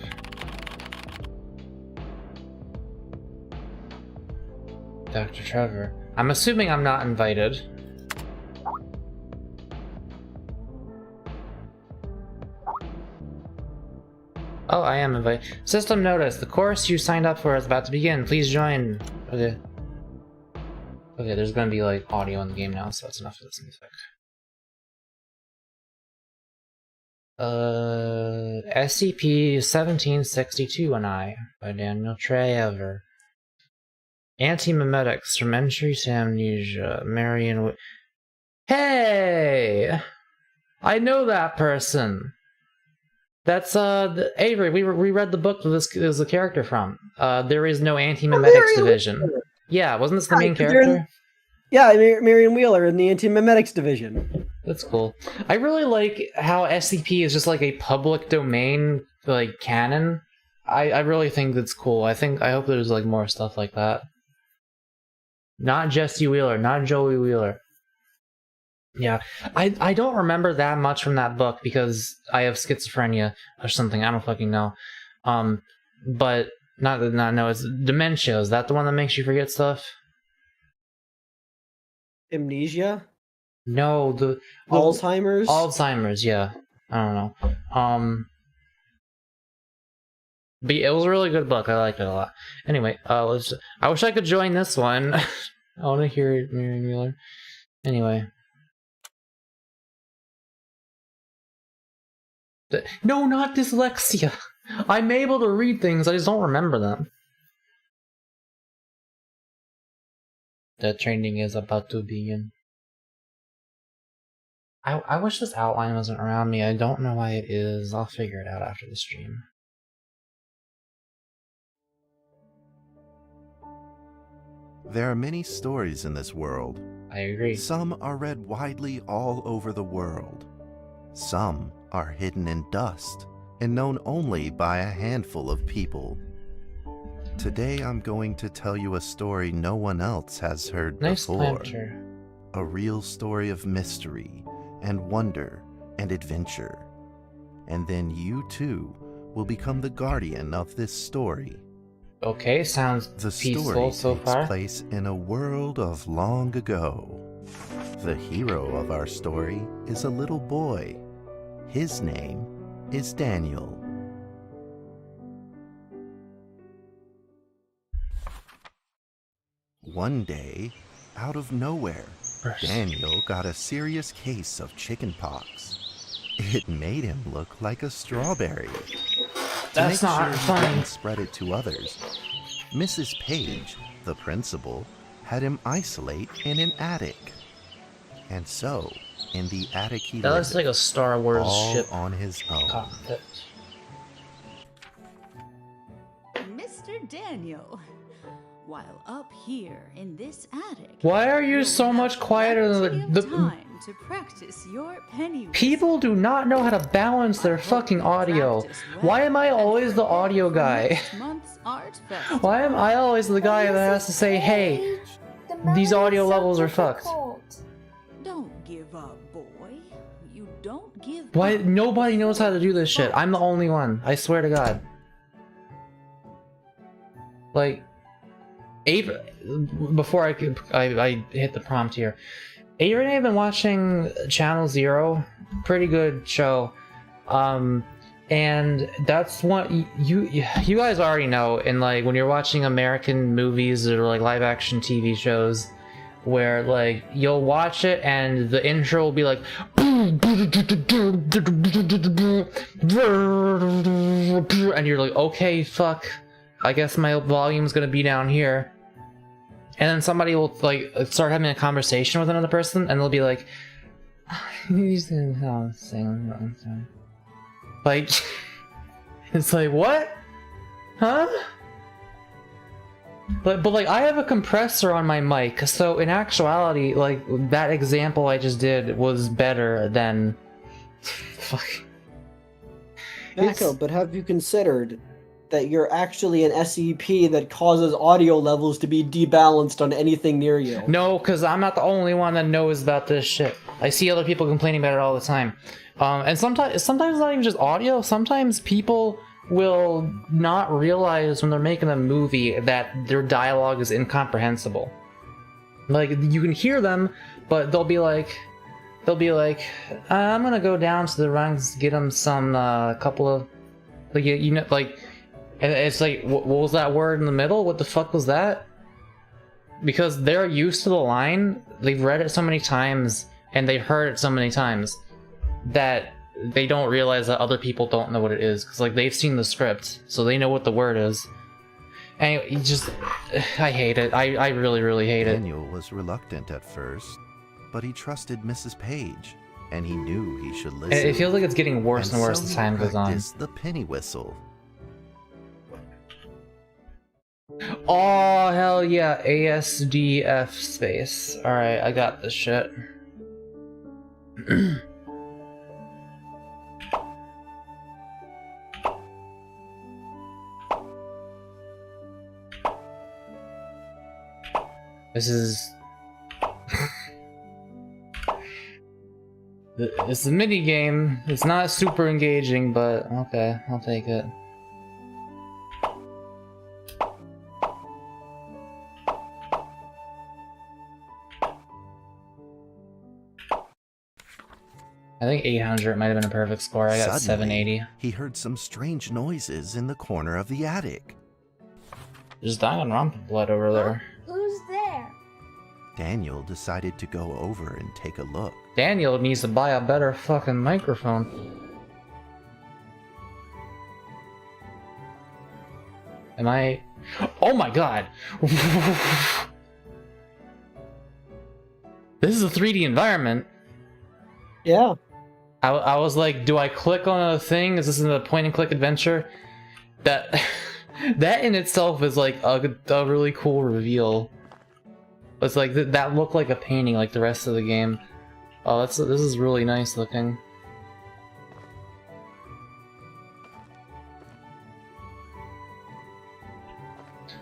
Dr. Trevor. I'm assuming I'm not invited. Oh, I am invited. System notice. The course you signed up for is about to begin. Please join. Okay. Okay, there's gonna be like audio in the game now, so that's enough of this music. SCP-1762 and I by Daniel Trevor. Anti-memetics from entry to amnesia. Marion. Hey! I know that person! That's, Avery, we read the book that this is a character from. There is no anti-memetics division. Wheeler. Yeah, wasn't this the main character?
Yeah, Marion Wheeler in the anti-memetics division.
That's cool. I really like how SCP is just like a public domain, like, canon. I really think that's cool. I hope there's, like, more stuff like that. Not Jesse Wheeler, not Joey Wheeler. Yeah, I don't remember that much from that book because I have schizophrenia or something. I don't fucking know. But it's dementia. Is that the one that makes you forget stuff?
Amnesia?
No, the
Alzheimer's?
Alzheimer's, yeah. I don't know. But it was a really good book. I liked it a lot. Anyway, I wish I could join this one. I want to hear Marion Wheeler. Anyway. No, not dyslexia. I'm able to read things, I just don't remember them. The training is about to begin. I wish this outline wasn't around me. I don't know why it is. I'll figure it out after the stream.
There are many stories in this world.
I agree.
Some are read widely all over the world. Some are hidden in dust and known only by a handful of people. Today I'm going to tell you a story no one else has heard before.
Planter.
A real story of mystery and wonder and adventure. And then you too will become the guardian of this story.
Okay, sounds
The
peaceful
story
so
takes
far.
place in a world of long ago. The hero of our story is a little boy. His name is Daniel. One day, out of nowhere, Daniel got a serious case of chickenpox. It made him look like a strawberry.
That's
To make
not
sure
funny.
he didn't spread it to others, Mrs. Page, the principal, had him isolate in an attic. And so, in the attic he
That looks
lived,
like a Star Wars
all
ship
on his own.
cockpit.
Mr. Daniel, while up here in this attic,
Why are you
you'll
so
have
much quieter
plenty
than
of
the
time to practice your penny
people do not know how to balance their fucking audio. Why am I always the audio guy? Why am I always the guy that has to say, hey, these audio levels are fucked?
Don't give up, boy. You don't give
Why
up.
nobody knows how to do this shit? I'm the only one. I swear to God. Like, before I hit the prompt here, Avery and I have been watching Channel Zero, pretty good show, and that's what you guys already know. And like when you're watching American movies or like live action TV shows, where like you'll watch it and the intro will be like, and you're like, okay, fuck, I guess my volume's gonna be down here. And then somebody will like start having a conversation with another person, and they'll be like, like, it's like, what? Huh? But like I have a compressor on my mic, so in actuality, like that example I just did was better than fuck.
Mako, but have you considered that you're actually an SCP that causes audio levels to be debalanced on anything near you?
No, because I'm not the only one that knows about this shit. I see other people complaining about it all the time. And sometimes not even just audio. Sometimes people will not realize when they're making a movie that their dialogue is incomprehensible. Like, you can hear them, but they'll be like, I'm gonna go down to the rungs, get them some, couple of, like, you know, like, and it's like, what was that word in the middle? What the fuck was that? Because they're used to the line, they've read it so many times, and they've heard it so many times, that they don't realize that other people don't know what it is. Because, like, they've seen the script, so they know what the word is. Anyway, you just, I hate it. I really, really hate it.
Daniel was reluctant at first, but he trusted Mrs. Page, and he knew he should listen.
It feels like it's getting worse and worse
so
as
he
time goes on.
practiced the penny whistle.
Oh, hell yeah. ASDF space. Alright, I got this shit. This is... It's a mini game. It's not super engaging, but okay, I'll take it. I think 800 might have been a perfect score. I got
Suddenly,
780.
he heard some strange noises in the corner of the attic.
There's Danganronpa blood over there.
Who's there?
Daniel decided to go over and take a look.
Daniel needs to buy a better fucking microphone. Am I? Oh my god! This is a 3D environment.
Yeah.
I was like, do I click on a thing? Is this a point-and-click adventure? That that in itself is like a really cool reveal. It's like that looked like a painting, like the rest of the game. Oh, this is really nice looking.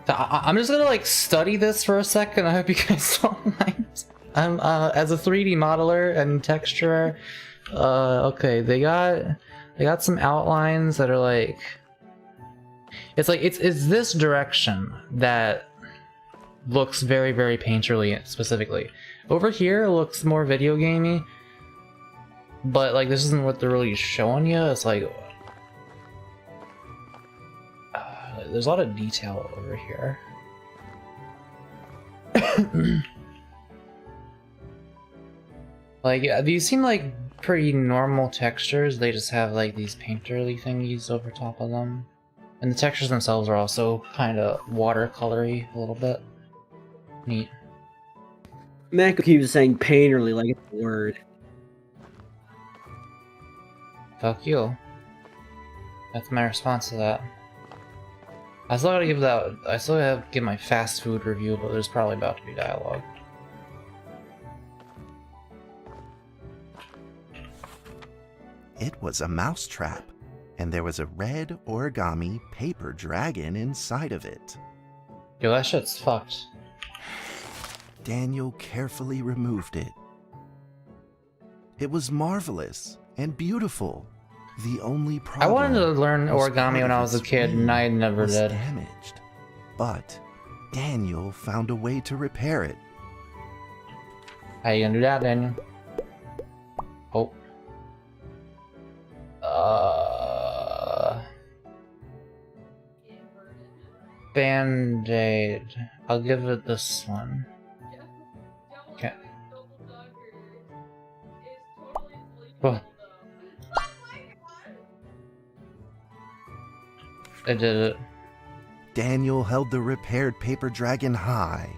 I'm just gonna like study this for a second. I hope you guys don't mind. I'm as a 3D modeler and texturer. Okay, they got some outlines that are like. It's like it's this direction that looks very, very painterly specifically. Over here it looks more video gamey, but like this isn't what they're really showing you. It's like there's a lot of detail over here. Like these seem like pretty normal textures. They just have like these painterly thingies over top of them, and the textures themselves are also kind of watercolory a little bit. Neat.
Mako keeps saying painterly like it's a word.
Fuck you. That's my response to that. I still gotta give that. I still have to give my fast food review, but there's probably about to be dialogue.
It was a mousetrap, and there was a red origami paper dragon inside of it.
Yo, that shit's fucked.
Daniel carefully removed it. It was marvelous and beautiful. The only problem
I wanted to learn
was
origami
part
when
of
I was a
its
kid, and I
wing
never
was
did.
damaged. But Daniel found a way to repair it.
How you gonna do that, Daniel? Oh. Band-Aid. I'll give it this one. Okay. Oh. I did it.
Daniel held the repaired paper dragon high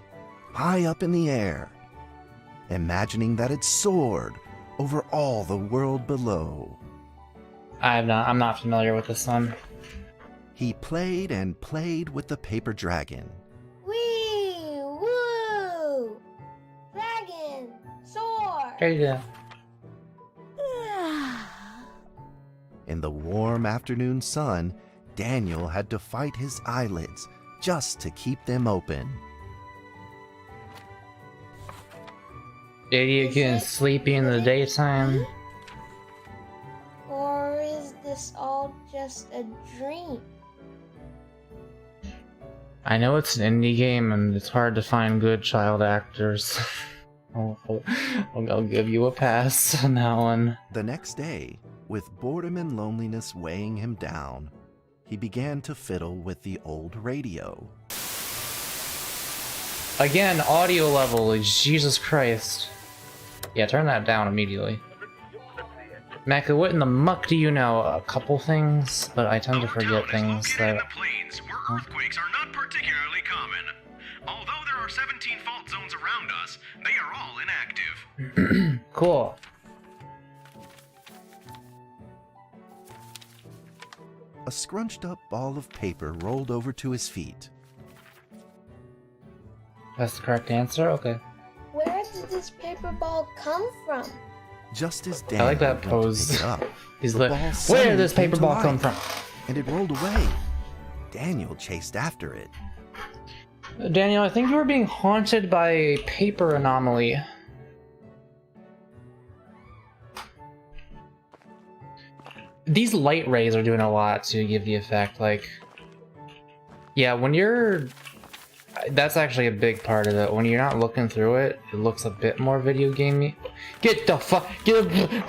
up in the air, imagining that it soared over all the world below.
I'm not familiar with this one.
He played and played with the paper dragon.
Wee! Woo! Dragon! Soar!
There you go.
In the warm afternoon sun, Daniel had to fight his eyelids just to keep them open.
Idiot getting sleepy in the daytime.
Or is this all just a dream?
I know it's an indie game and it's hard to find good child actors. I'll give you a pass on that one.
The next day, with boredom and loneliness weighing him down, he began to fiddle with the old radio.
Again, audio level, Jesus Christ. Yeah, turn that down immediately. Mako, what in the muck do you know? A couple things, but I tend to forget things that...
In the plains where earthquakes are not particularly common. Although there are 17 fault zones around us, they are all inactive.
Cool.
A scrunched up ball of paper rolled over to his feet.
That's the correct answer? Okay.
Where did this paper ball come from?
Just as
I
Daniel
like that
went to
pose.
pick it up,
He's
the
like,
ball
where
suddenly
did this
came
paper
to
ball come
life,
from?
and it rolled away. Daniel chased after it.
Daniel, I think you were being haunted by a paper anomaly. These light rays are doing a lot to give the effect, like... Yeah, when you're... That's actually a big part of it. When you're not looking through it, it looks a bit more video gamey. Get the fuck... Get the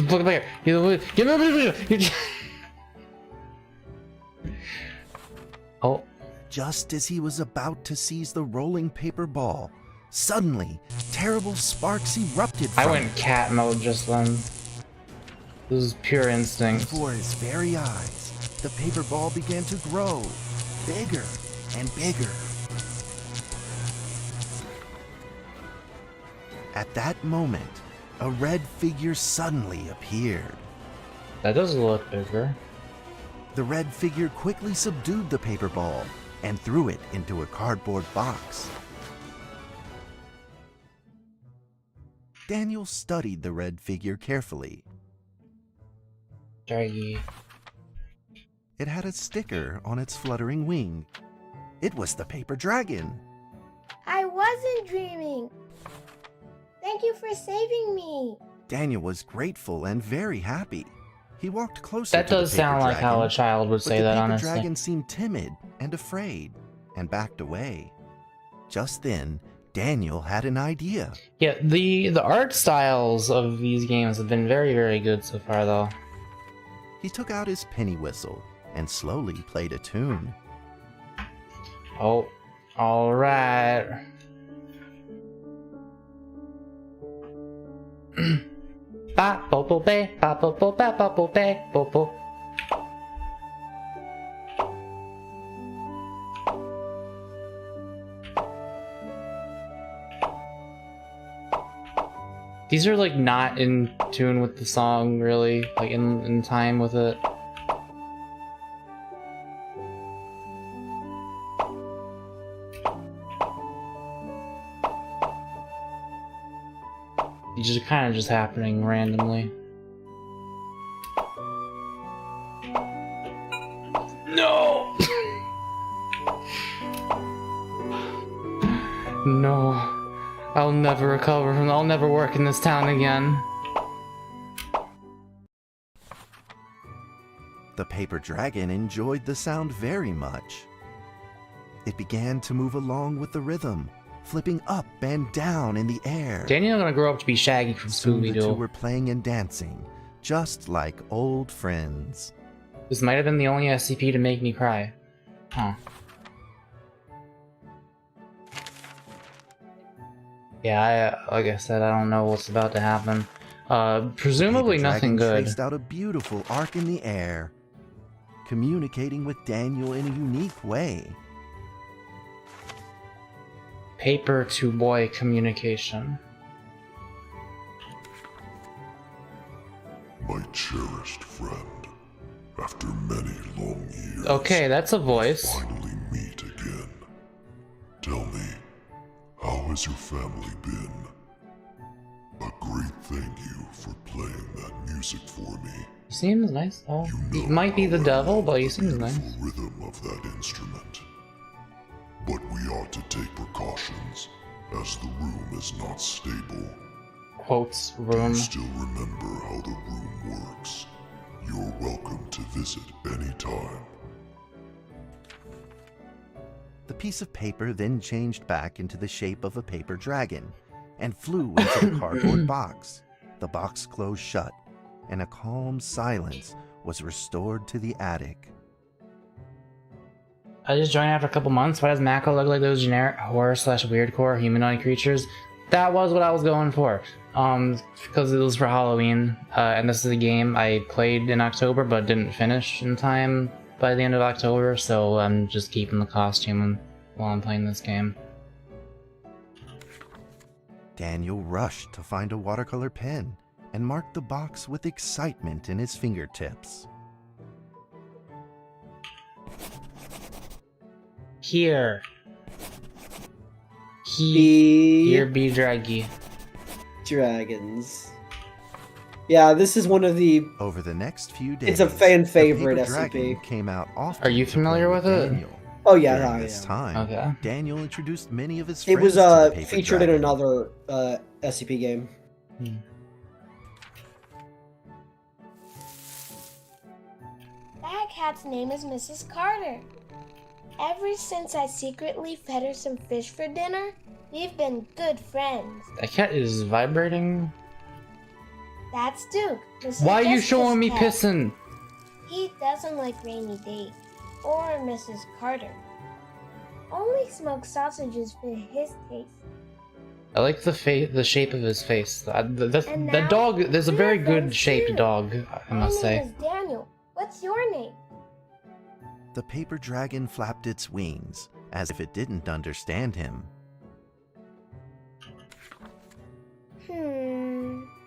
fuck back here. Oh.
Just as he was about to seize the rolling paper ball, suddenly, terrible sparks erupted from
I went cat mode just then. This is pure instinct.
Before his very eyes, the paper ball began to grow, bigger and bigger. At that moment, a red figure suddenly appeared.
That does look bigger.
The red figure quickly subdued the paper ball and threw it into a cardboard box. Daniel studied the red figure carefully.
Draggy.
It had a sticker on its fluttering wing. It was the paper dragon.
I wasn't dreaming. Thank you for saving me.
Daniel was grateful and very happy. He walked closer
That
to the
does
paper
sound like how a
dragon,
child would
but
say
the
that,
paper
honestly.
dragon seemed timid and afraid and backed away. Just then, Daniel had an idea.
Yeah, the art styles of these games have been very, very good so far, though.
He took out his penny whistle and slowly played a tune.
Oh, alright. Ba bo bo be, ba bo bo ba ba bo be, bo bo. These are like not in tune with the song, really, like in time with it. These are kind of just happening randomly. No! No. I'll never recover from. I'll never work in this town again.
The paper dragon enjoyed the sound very much. It began to move along with the rhythm, flipping up and down in the air.
Daniel's gonna grow up to be Shaggy from
Soon the two
Scooby-Doo.
were playing and dancing, just like old friends.
This might have been the only SCP to make me cry. Huh. Yeah, like I said, I don't know what's about to happen. Presumably
The paper
nothing
dragon
good.
traced out a beautiful arc in the air, communicating with Daniel in a unique way.
Paper to boy communication.
My cherished friend, after many long years,
Okay, that's a voice.
finally meet again. Tell me, how has your family been? A great thank you for playing that music for me.
He seems nice. Oh,
You
he
know
might be the
how I
devil,
love
but he
the
seems nice.
beautiful rhythm of that instrument. But we ought to take precautions, as the room is not stable.
Quotes
Do
room.
you still remember how the room works? You're welcome to visit anytime.
The piece of paper then changed back into the shape of a paper dragon and flew into the cardboard box. The box closed shut, and a calm silence was restored to the attic.
I just joined after a couple months. Why does Mako look like those generic horror/weirdcore humanoid creatures? That was what I was going for. Because it was for Halloween, and this is a game I played in October but didn't finish in time by the end of October, so I'm just keeping the costume while I'm playing this game.
Daniel rushed to find a watercolor pen and marked the box with excitement in his fingertips.
Here be draggy.
Dragons. Yeah, this is one of the.
Over the next few days,
It's a fan favorite
the paper
SCP.
dragon came out often.
Are you
to
familiar
play
with it?
Daniel.
Oh yeah,
During
I
this
am.
time,
Okay.
Daniel introduced many of his
It
friends
was
to the paper
featured in
dragon.
another SCP game.
That cat's name is Mrs. Carter. Ever since I secretly fed her some fish for dinner, we've been good friends.
That cat is vibrating.
That's Duke. Mrs.
Why are you
Jessica's
showing me
cat.
pissing?
He doesn't like rainy days or Mrs. Carter. Only smoked sausages fit his taste.
I like the shape of his face. The
now,
dog, there's a
we
very
are
good
friends
shaped
too.
dog, I must
My name
say.
is Daniel. What's your name?
The paper dragon flapped its wings, as if it didn't understand him.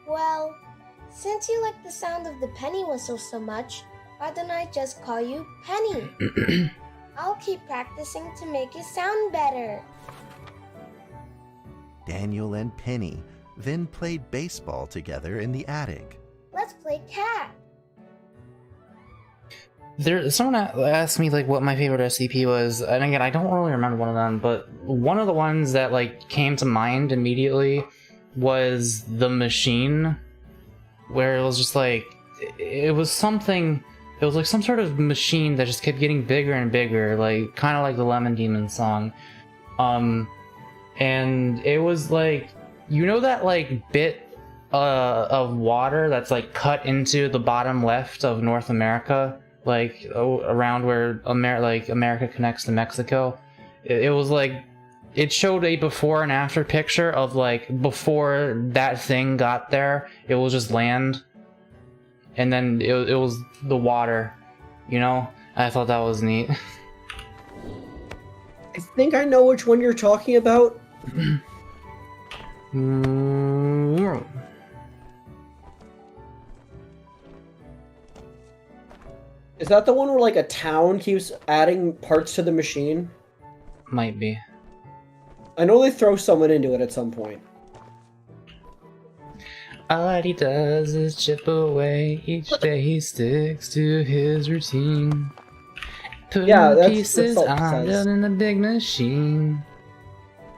Well, since you like the sound of the penny whistle so much, why don't I just call you Penny? I'll keep practicing to make it sound better.
Daniel and Penny then played baseball together in the attic.
Let's play cat.
Someone asked me like what my favorite SCP was, and again, I don't really remember one of them, but one of the ones that like came to mind immediately was the machine, where it was just like it was something. It was like some sort of machine that just kept getting bigger and bigger, like kind of like the Lemon Demon song. And it was like, you know that like bit of water that's like cut into the bottom left of North America, like around where America connects to Mexico. It was like, it showed a before and after picture of like before that thing got there, it was just land. And then it was the water, you know? I thought that was neat.
I think I know which one you're talking about. Is that the one where like a town keeps adding parts to the machine?
Might be.
I know they throw someone into it at some point.
All he does is chip away. Each day he sticks to his routine. Putting pieces on, building a big machine.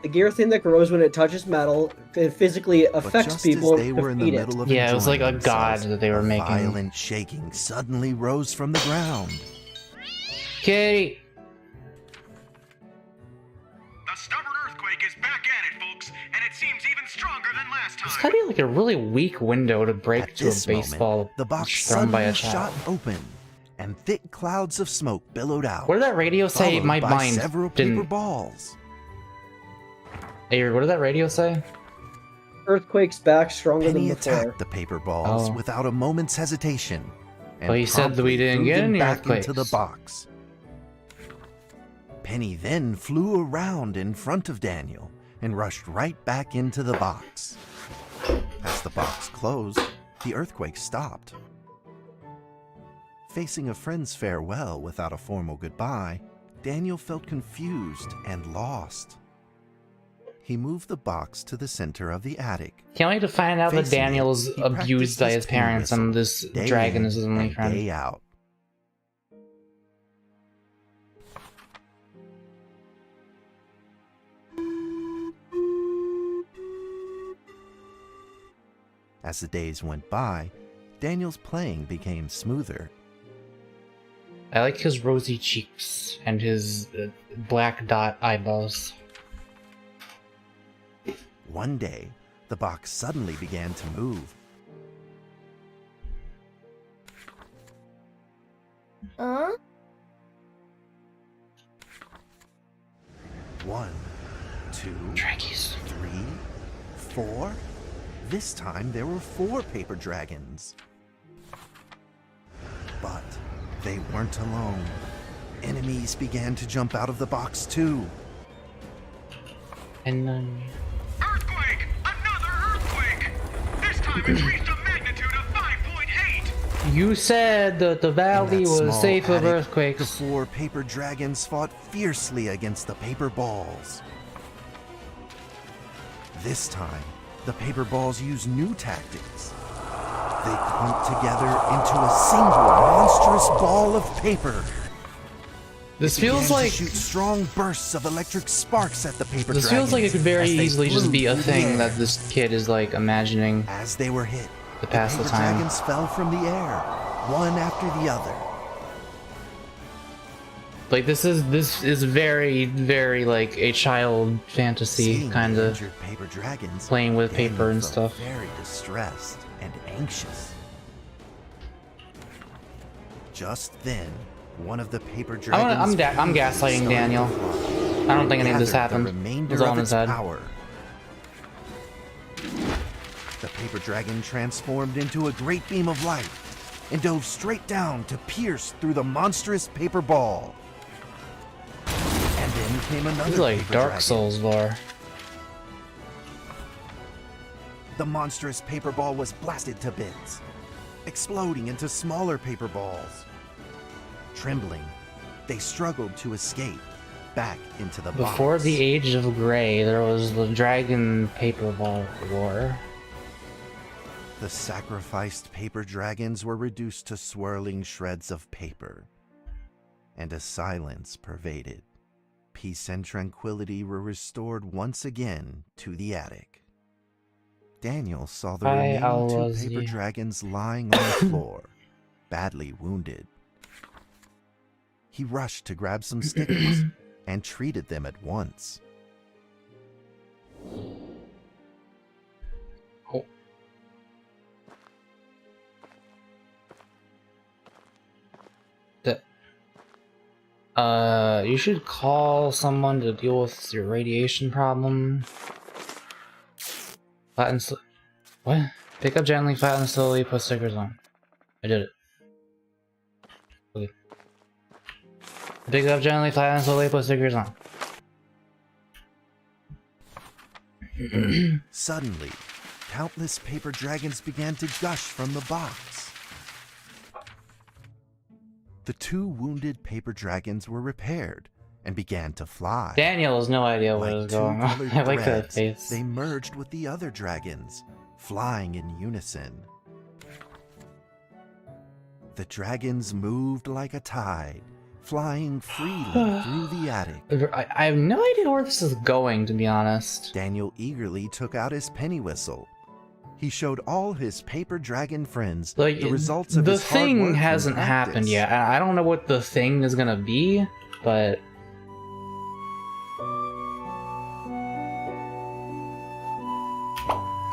The gear thing that grows when it touches metal, it physically affects people
they were in the middle of
it was like a
enjoying
god
themselves,
that they were making.
Violent shaking suddenly rose from the ground.
Kitty!
The stubborn earthquake is back at it, folks, and it seems even stronger than last time.
It's gotta be like a really weak window to break to a baseball
Moment, the box
thrown by a
suddenly
child.
shot open, and thick clouds of smoke billowed out.
What did that radio say?
followed
My
by
mind
several paper
didn't.
balls.
Hey, what did that radio say?
Earthquake's back stronger
Penny
than before.
attacked the paper balls
Oh.
without a moment's hesitation.
Well, he said that we
promptly
didn't
threw
get
them
any
back into the
earthquakes.
box. Penny then flew around in front of Daniel and rushed right back into the box. As the box closed, the earthquake stopped. Facing a friend's farewell without a formal goodbye, Daniel felt confused and lost. He moved the box to the center of the attic.
Can't wait to find out that
Facing it,
Daniel's
he
abused by
practiced
his
penny
parents and this
whistle, day
dragon
in
is his only
and
friend.
Day out. As the days went by, Daniel's playing became smoother.
I like his rosy cheeks and his black dot eyeballs.
One day, the box suddenly began to move.
Huh?
1, 2,
Draggies.
3, 4. This time there were 4 paper dragons. But they weren't alone. Enemies began to jump out of the box too.
And then...
Earthquake! Another earthquake! This time it's reached a magnitude of 5.8!
You said that the
In
valley
that
was
small
safe of
attic, The
earthquakes.
4 paper dragons fought fiercely against the paper balls. This time, the paper balls used new tactics. They clumped together into a single monstrous ball of paper.
This
It began
feels
to
like...
shoot strong bursts of electric sparks at the paper
This feels like it could very
as they
easily just
flew
be a
through the
thing
air.
that this kid is like imagining
As they were hit,
to pass the
paper
time.
dragons fell from the air, one after the other.
Like this is very, very like a child fantasy
Seeing
kind
the
of
injured paper dragons,
playing with
Daniel
paper and
felt
stuff.
Very distressed and anxious. Just then, one of the paper dragons.
I'm gaslighting Daniel. I don't think any of this happened. It was all in his head.
The paper dragon transformed into a great beam of light and dove straight down to pierce through the monstrous paper ball. And then came another
It's like
paper
Dark
dragon.
Souls lore.
The monstrous paper ball was blasted to bits, exploding into smaller paper balls. Trembling, they struggled to escape back into the box.
Before the Age of Grey, there was the Dragon Paper Ball War.
The sacrificed paper dragons were reduced to swirling shreds of paper, and a silence pervaded. Peace and tranquility were restored once again to the attic. Daniel saw the remaining two paper dragons lying on the floor, badly wounded. He rushed to grab some stickers and treated them at once.
You should call someone to deal with your radiation problem. Flatten what? Pick up gently, flatten slowly, put stickers on. I did it. Okay. Pick up gently, flatten slowly, put stickers on.
Suddenly, countless paper dragons began to gush from the box. The two wounded paper dragons were repaired and began to fly.
Daniel has no idea what is going on. I like that face.
They merged with the other dragons, flying in unison. The dragons moved like a tide, flying freely through the attic.
I have no idea where this is going, to be honest.
Daniel eagerly took out his penny whistle. He showed all his paper dragon friends the results of his hard work.
The thing hasn't happened yet. I don't know what the thing is gonna be, but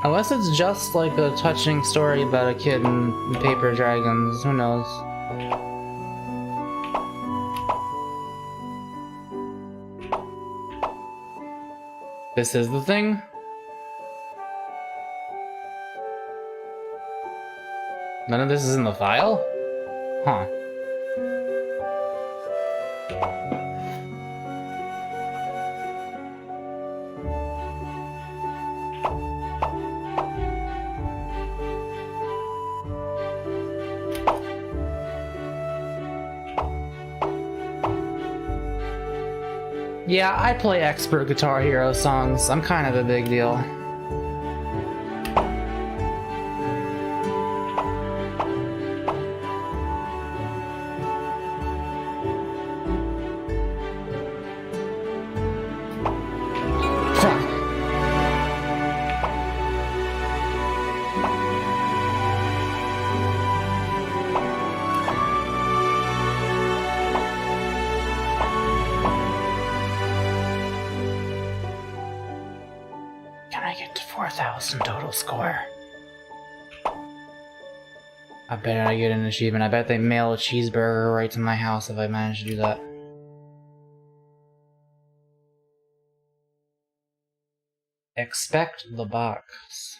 unless it's just like a touching story about a kid and paper dragons, who knows? This is the thing? None of this is in the file? Huh. Yeah, I play expert Guitar Hero songs. I'm kind of a big deal. Can I get to 4,000 total score? I bet I get an achievement. I bet they mail a cheeseburger right to my house if I manage to do that. Expect the box.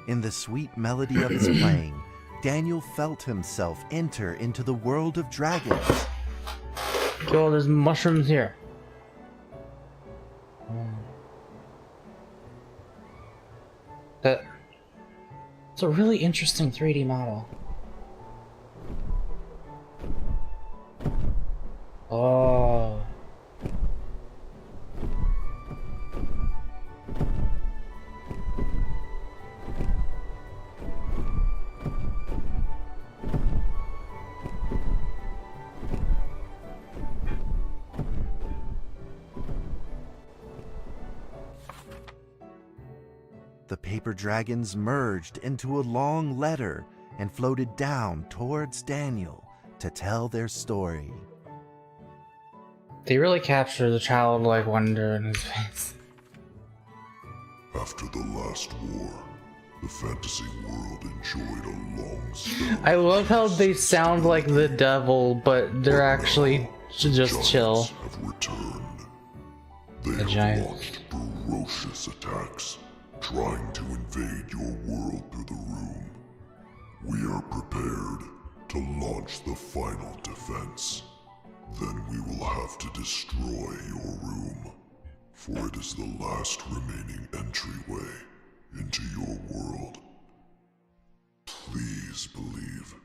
In the sweet melody of his playing, Daniel felt himself enter into the world of dragons.
Oh, there's mushrooms here. It's a really interesting 3D model. Oh.
The paper dragons merged into a long letter and floated down towards Daniel to tell their story.
They really capture the childlike wonder in his face.
After the last war, the fantasy world enjoyed a long spell.
I love how they sound like the devil, but they're actually just chill.
Have returned. They
The
have
giants.
launched ferocious attacks trying to invade your world through the room. We are prepared to launch the final defense. Then we will have to destroy your room, for it is the last remaining entryway into your world. Please believe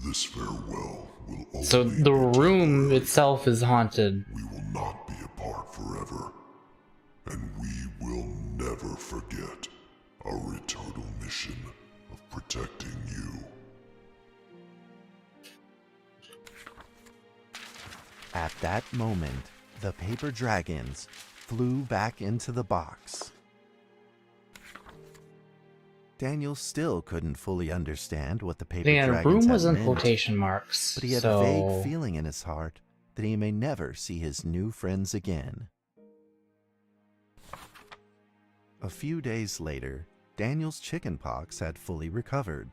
this farewell will only
So the room
temporary.
itself is haunted.
We will not be apart forever, and we will never forget our eternal mission of protecting you.
At that moment, the paper dragons flew back into the box. Daniel still couldn't fully understand what the paper
The
dragons
room
had
was in
meant,
quotation marks.
but he had a vague feeling in his heart that he may never see his new friends again. A few days later, Daniel's chickenpox had fully recovered.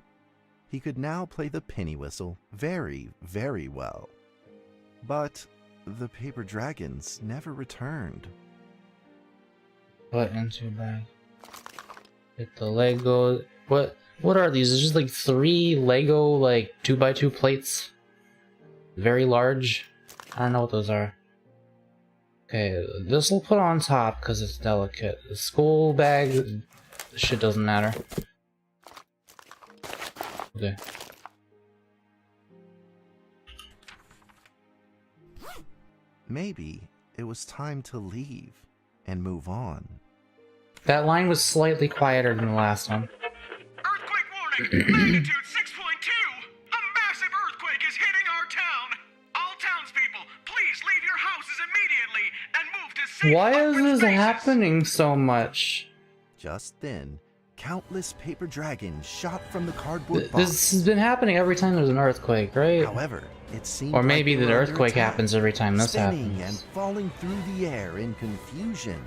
He could now play the penny whistle very, very well. But the paper dragons never returned.
Put into bag. Get the Lego. What are these? It's just like 3 Lego like 2x2 plates. Very large. I don't know what those are. Okay, this will put on top because it's delicate. The school bag, this shit doesn't matter. Okay.
Maybe it was time to leave and move on.
That line was slightly quieter than the last one.
Earthquake warning! Magnitude 6.2! A massive earthquake is hitting our town! All townspeople, please leave your houses immediately and move to safe
Why is
upward
this
spaces.
happening so much?
Just then, countless paper dragons shot from the cardboard box.
This has been happening every time there's an earthquake, right?
However, it seemed
Or maybe
like they
the
were under
earthquake
attack,
happens every time this
spinning
happens.
and falling through the air in confusion.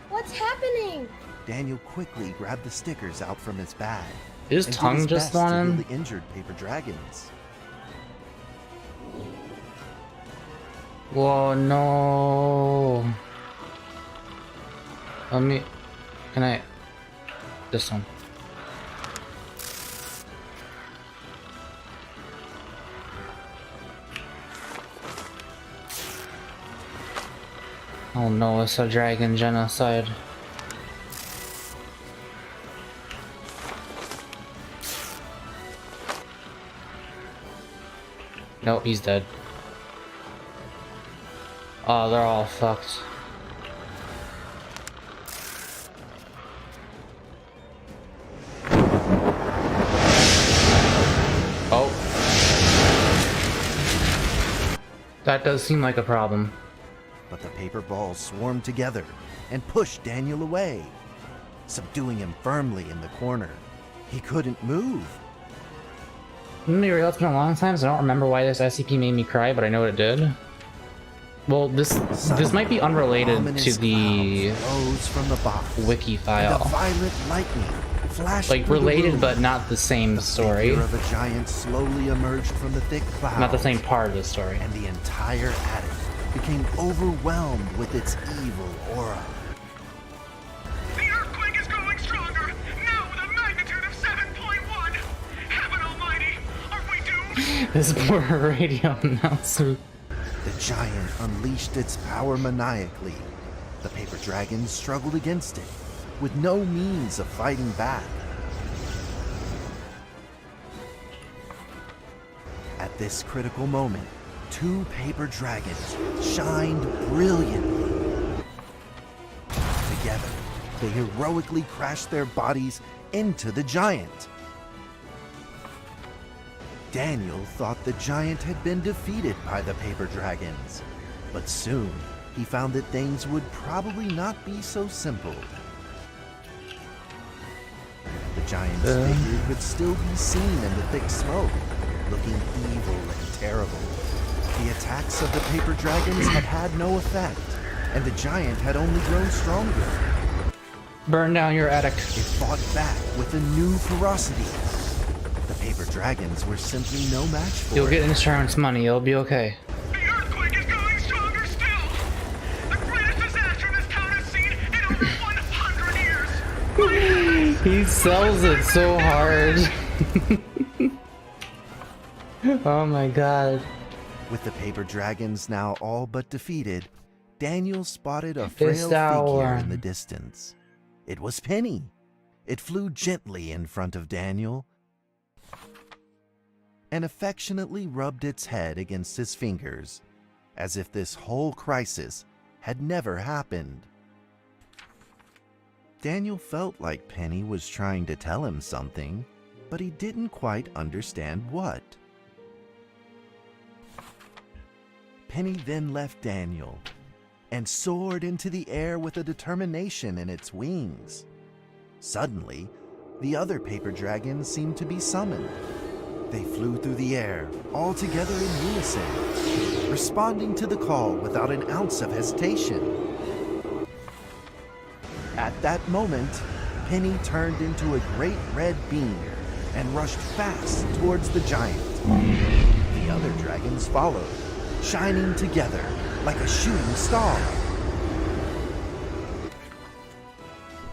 What's happening?
Daniel quickly grabbed the stickers out from his bag.
His
and did
tongue
his
just
best to
on
heal
him?
the injured paper dragons.
Whoa, no. Let me... Can I... This one. Oh no, it's a dragon genocide. Nope, he's dead. Oh, they're all fucked. Oh. That does seem like a problem.
But the paper balls swarmed together and pushed Daniel away, subduing him firmly in the corner. He couldn't move.
Maybe it's been a long time, so I don't remember why this SCP made me cry, but I know it did. Well, this might be unrelated to the
rose from the box,
wiki
and
file.
a violet lightning flashed
Like
through the
related,
room.
but not the same
The
story.
figure of a giant slowly emerged from the thick clouds.
Not the same part of the story.
And the entire attic became overwhelmed with its evil aura.
The earthquake is growing stronger, now with a magnitude of 7.1! Heaven almighty, are we doomed?
This poor radio announcer.
The giant unleashed its power maniacally. The paper dragons struggled against it, with no means of fighting back. At this critical moment, 2 paper dragons shined brilliantly. Together, they heroically crashed their bodies into the giant. Daniel thought the giant had been defeated by the paper dragons, but soon he found that things would probably not be so simple. The giant's figure could still be seen in the thick smoke, looking evil and terrible. The attacks of the paper dragons had had no effect, and the giant had only grown stronger.
Burn down your attic.
It fought back with a new ferocity. The paper dragons were simply no match for
You'll
it.
get insurance money, it'll be okay.
The earthquake is growing stronger still! The greatest disaster this town has seen in over 100
He sells it so hard. Oh my god.
With the paper dragons now all but defeated, Daniel spotted a frail figure in the distance. It was Penny. It flew gently in front of Daniel and affectionately rubbed its head against his fingers, as if this whole crisis had never happened. Daniel felt like Penny was trying to tell him something, but he didn't quite understand what. Penny then left Daniel and soared into the air with a determination in its wings. Suddenly, the other paper dragons seemed to be summoned. They flew through the air, all together in unison, responding to the call without an ounce of hesitation. At that moment, Penny turned into a great red beam and rushed fast towards the giant. The other dragons followed, shining together like a shooting star.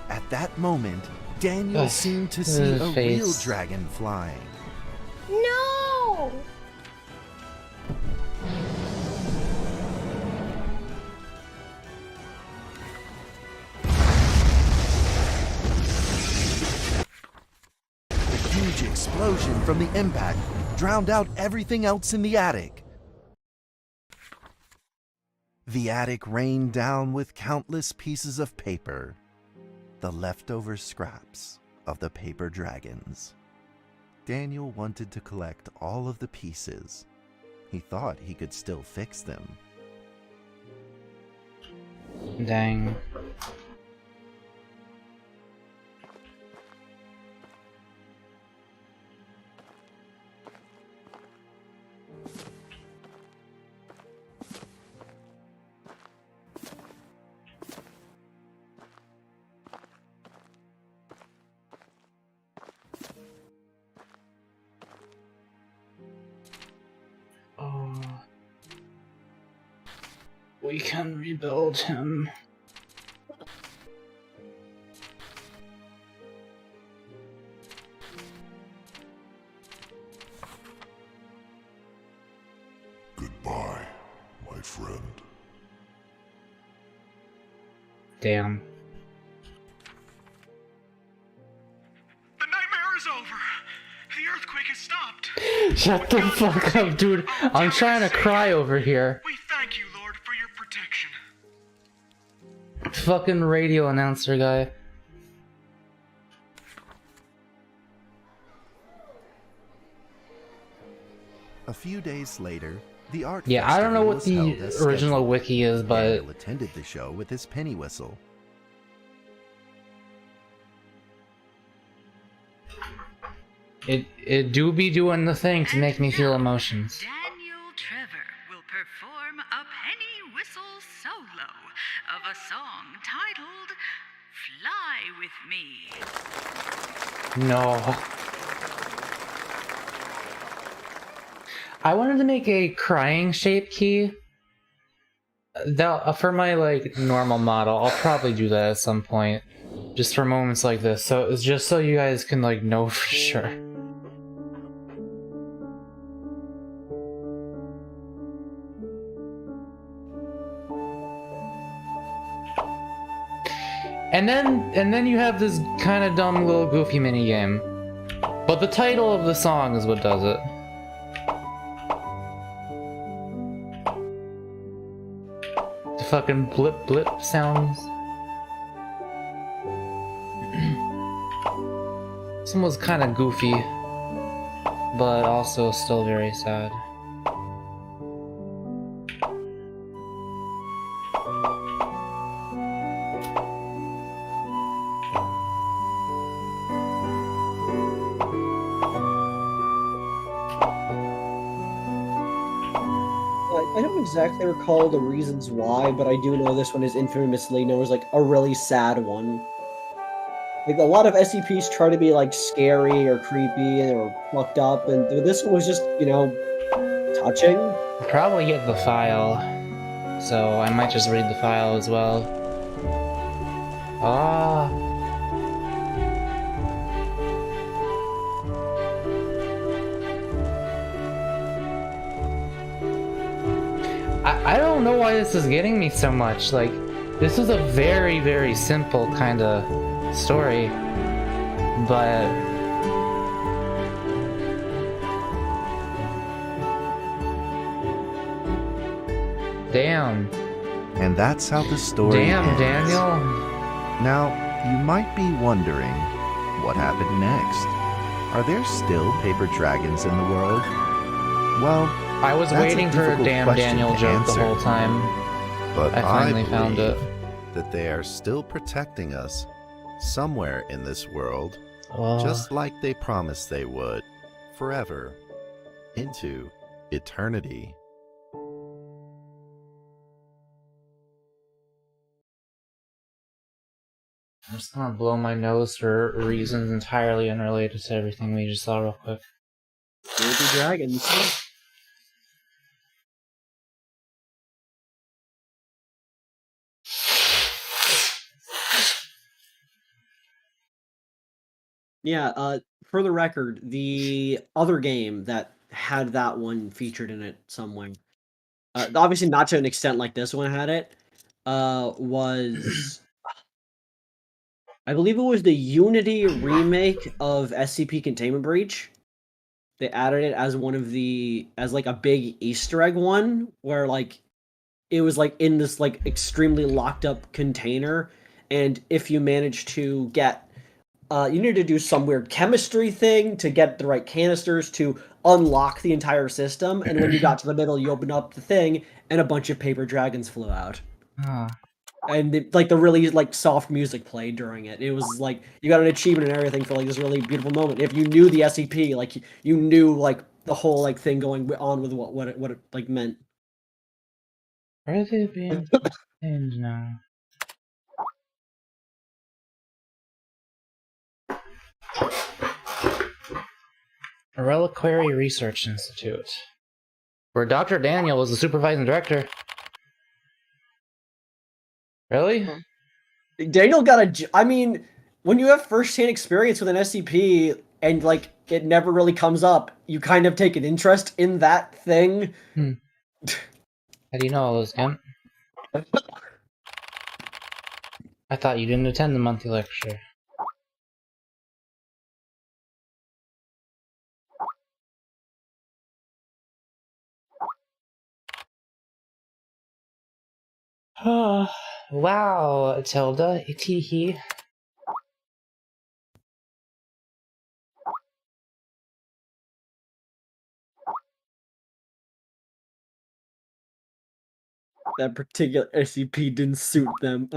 At that moment, Daniel seemed to see a real dragon flying.
No!
A huge explosion from the impact drowned out everything else in the attic. The attic rained down with countless pieces of paper, the leftover scraps of the paper dragons. Daniel wanted to collect all of the pieces. He thought he could still fix them.
Dang. We can rebuild him.
Goodbye, my friend.
Damn.
The nightmare is over. The earthquake has stopped.
Shut the fuck up, dude. I'm trying to cry over here.
We thank you, Lord, for your protection.
Fucking radio announcer guy.
A few days later, the art
Yeah, I don't know what
festival was
the
held as
original
scheduled.
wiki is, but
Daniel attended the show with his penny whistle.
it do be doing the thing to make me feel emotions.
Daniel Trevor will perform a penny whistle solo of a song titled Fly With Me.
No. I wanted to make a crying shape key. That for my like normal model, I'll probably do that at some point, just for moments like this. So it's just so you guys can like know for sure. And then you have this kind of dumb little goofy mini game, but the title of the song is what does it. The fucking blip blip sounds. This one was kind of goofy, but also still very sad.
I don't exactly recall the reasons why, but I do know this one is infamously known as like a really sad one. Like a lot of SCPs try to be like scary or creepy or fucked up, and this one was just, you know, touching.
I'll probably get the file, so I might just read the file as well. Ah. I don't know why this is getting me so much. Like, this is a very, very simple kind of story, but damn.
And that's how the story
Damn,
ends.
Daniel.
Now, you might be wondering, what happened next? Are there still paper dragons in the world? Well,
I was
that's
waiting for a
difficult
damn
question
Daniel
to
joke the
answer.
whole time.
But
I finally found it.
that they are still protecting us somewhere in this world,
Oh.
just like they promised they would, forever, into eternity.
I'm just gonna blow my nose for reasons entirely unrelated to everything we just saw real quick.
Baby dragons. Yeah, for the record, the other game that had that one featured in it somewhere, obviously not to an extent like this one had it, was I believe it was the Unity remake of SCP Containment Breach. They added it as one of the as like a big Easter egg one where like it was like in this like extremely locked up container, and if you manage to get you need to do some weird chemistry thing to get the right canisters to unlock the entire system, and when you got to the middle, you open up the thing, and a bunch of paper dragons flew out.
Ah.
And like the really like soft music played during it. It was like you got an achievement and everything for like this really beautiful moment. If you knew the SCP, like you knew like the whole like thing going on with what it like meant.
Where are they being named now? A Reliquary Research Institute, where Dr. Daniel was the supervising director. Really?
Daniel got I mean, when you have first-hand experience with an SCP and like it never really comes up, you kind of take an interest in that thing.
How do you know all those, Kent? I thought you didn't attend the monthly lecture. Wow, Tilda. Teehee.
That particular SCP didn't suit them.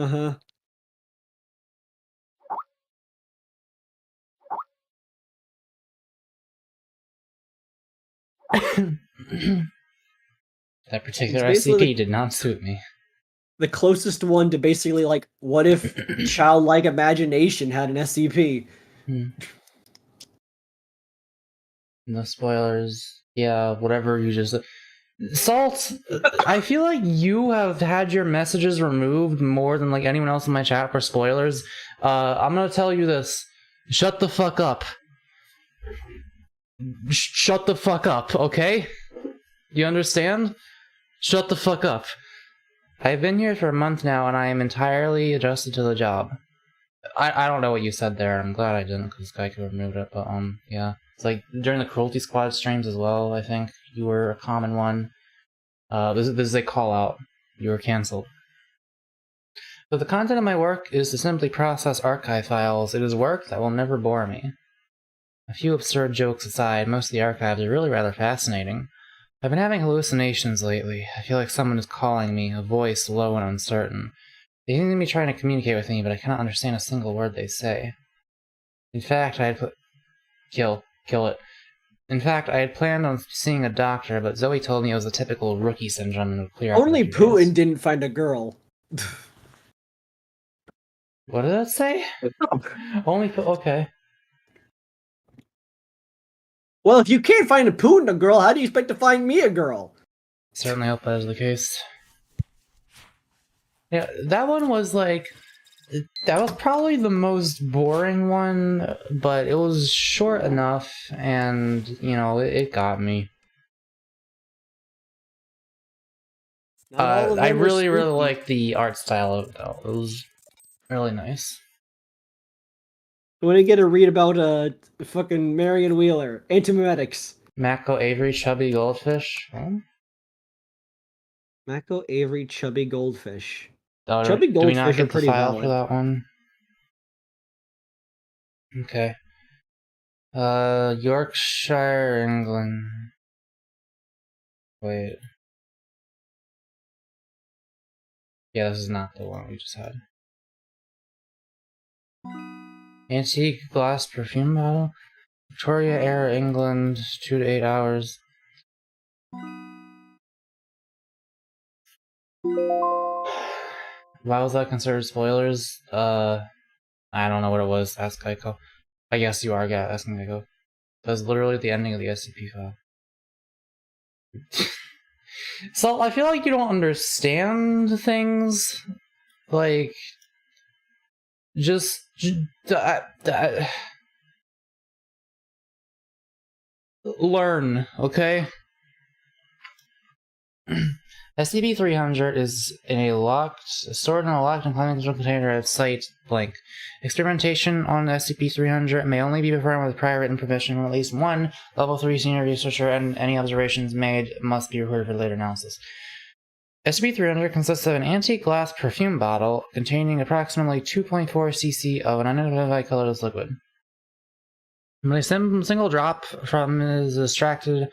That particular
It's basically
SCP did not suit me.
the closest one to basically like what if childlike imagination had an SCP.
No spoilers. Yeah, whatever you just... Salt, I feel like you have had your messages removed more than like anyone else in my chat for spoilers. I'm gonna tell you this. Shut the fuck up. Shut the fuck up, okay? You understand? Shut the fuck up. I've been here for a month now and I am entirely adjusted to the job. I don't know what you said there. I'm glad I didn't, because Guy could have removed it, but yeah. It's like during the Cruelty Squad streams as well, I think. You were a common one. This is a call out. You were cancelled. But the content of my work is to simply process archive files. It is work that will never bore me. A few absurd jokes aside, most of the archives are really rather fascinating. I've been having hallucinations lately. I feel like someone is calling me, a voice low and uncertain. They seem to be trying to communicate with me, but I cannot understand a single word they say. In fact, I had put... Kill it. In fact, I had planned on seeing a doctor, but Zoe told me it was the typical rookie syndrome and would clear up.
Only Putin didn't find a girl.
What did that say? Only okay.
Well, if you can't find a Putin a girl, how do you expect to find me a girl?
Certainly hope that is the case. Yeah, that one was like... That was probably the most boring one, but it was short enough, and, you know, it got me.
Not all of
I
them were
really
spooky.
like the art style of it, though. It was really nice.
When I get to read about fucking Marion Wheeler, antimemetics.
Mako, Avery, Chubby Goldfish. Oh?
Mako, Avery, Chubby Goldfish.
Oh,
Chubby
do we not
Goldfish are
get the
pretty
file
valid.
for that one? Okay. Yorkshire, England. Wait. Yeah, this is not the one we just had. Antique glass perfume bottle. Victoria era, England, 2 to 8 hours. Why was that considered spoilers? I don't know what it was. Ask Geico. I guess you are asking Geico. That's literally the ending of the SCP file. So I feel like you don't understand things. Like, just learn, okay? SCP-300 is stored in a locked and climate control container at site blank. Experimentation on SCP-300 may only be performed with prior written permission from at least one Level 3 senior researcher, and any observations made must be recorded for later analysis. SCP-300 consists of an antique glass perfume bottle containing approximately 2.4 cc of an unidentified colorless liquid. When a single drop from it is extracted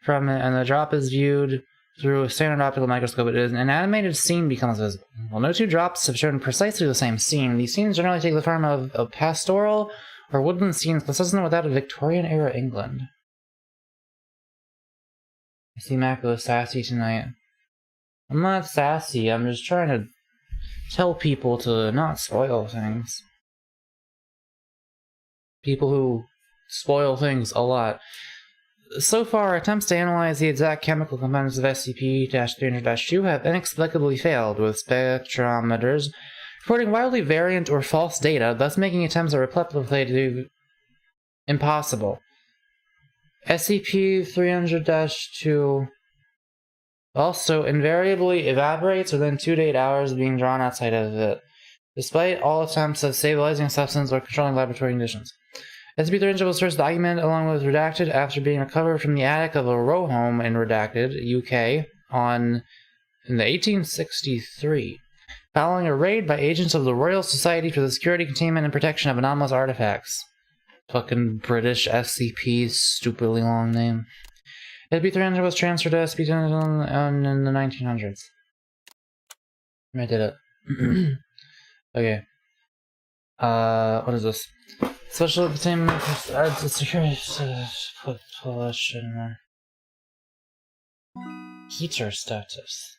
from it and the drop is viewed through a standard optical microscope, an animated scene becomes visible. While no two drops have shown precisely the same scene, these scenes generally take the form of pastoral or woodland scenes consistent with that of Victorian-era England. I see Mako is sassy tonight. I'm not sassy, I'm just trying to tell people to not spoil things. People who spoil things a lot. So far, attempts to analyze the exact chemical components of SCP-300-2 have inexplicably failed, with spectrometers reporting wildly variant or false data, thus making attempts at replicating impossible. SCP-300-2 also invariably evaporates within 2 to 8 hours of being drawn outside of it, despite all attempts at stabilizing a substance or controlling laboratory conditions. SCP-300 was first documented along with Redacted after being recovered from the attic of a row home in Redacted, UK, in 1863, following a raid by agents of the Royal Society for the Security, Containment, and Protection of Anomalous Artifacts. Fucking British SCP, stupidly long name. SCP-300 was transferred to SCP-300 in the 1900s. I did it. Okay. What is this? Special containment security population. Heater status.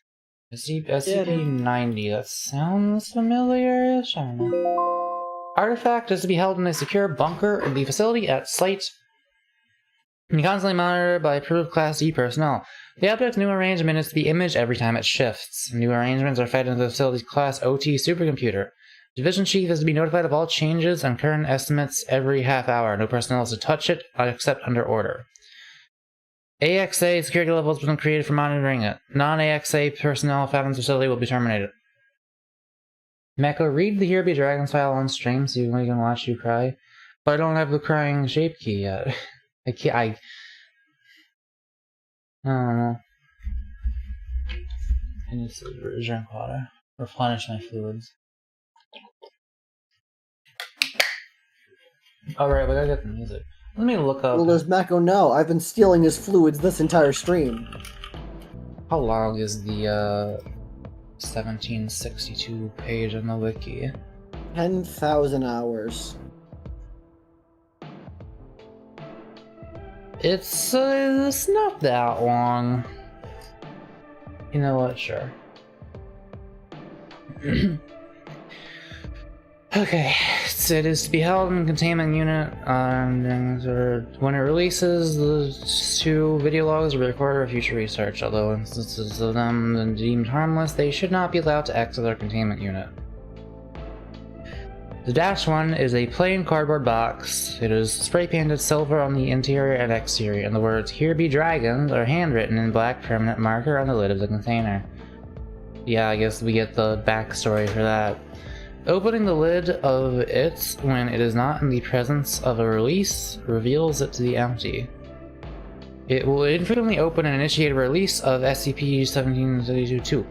SCP-90. That sounds familiar-ish. I don't know. Artifact is to be held in a secure bunker in the facility at site and constantly monitored by approved Class E personnel. The object's new arrangement is to be imaged every time it shifts. New arrangements are fed into the facility's Class OT supercomputer. Division Chief is to be notified of all changes and current estimates every half hour. No personnel is to touch it except under order. AXA security level has been created for monitoring it. Non-AXA personnel found in the facility will be terminated. Mako, read the Here Be Dragons file on stream so we can watch you cry. But I don't have the crying shape key yet. I don't know. I need to drink water. Replenish my fluids. Alright, we gotta get the music. Let me look up.
Well, does Mako know? I've been stealing his fluids this entire stream.
How long is the 1762 page on the wiki?
10,000 hours.
It's not that long. You know what? Sure. Okay, so it is to be held in a containment unit, and when it releases, the 2 video logs will be recorded for future research. Although instances of them deemed harmless, they should not be allowed to exit their containment unit. The -1 is a plain cardboard box. It is spray-painted silver on the interior and exterior, and the words "Here Be Dragons" are handwritten in black permanent marker on the lid of the container. Yeah, I guess we get the backstory for that. Opening the lid of it when it is not in the presence of a release reveals it to be empty. It will infrequently open and initiate a release of SCP-1732-2.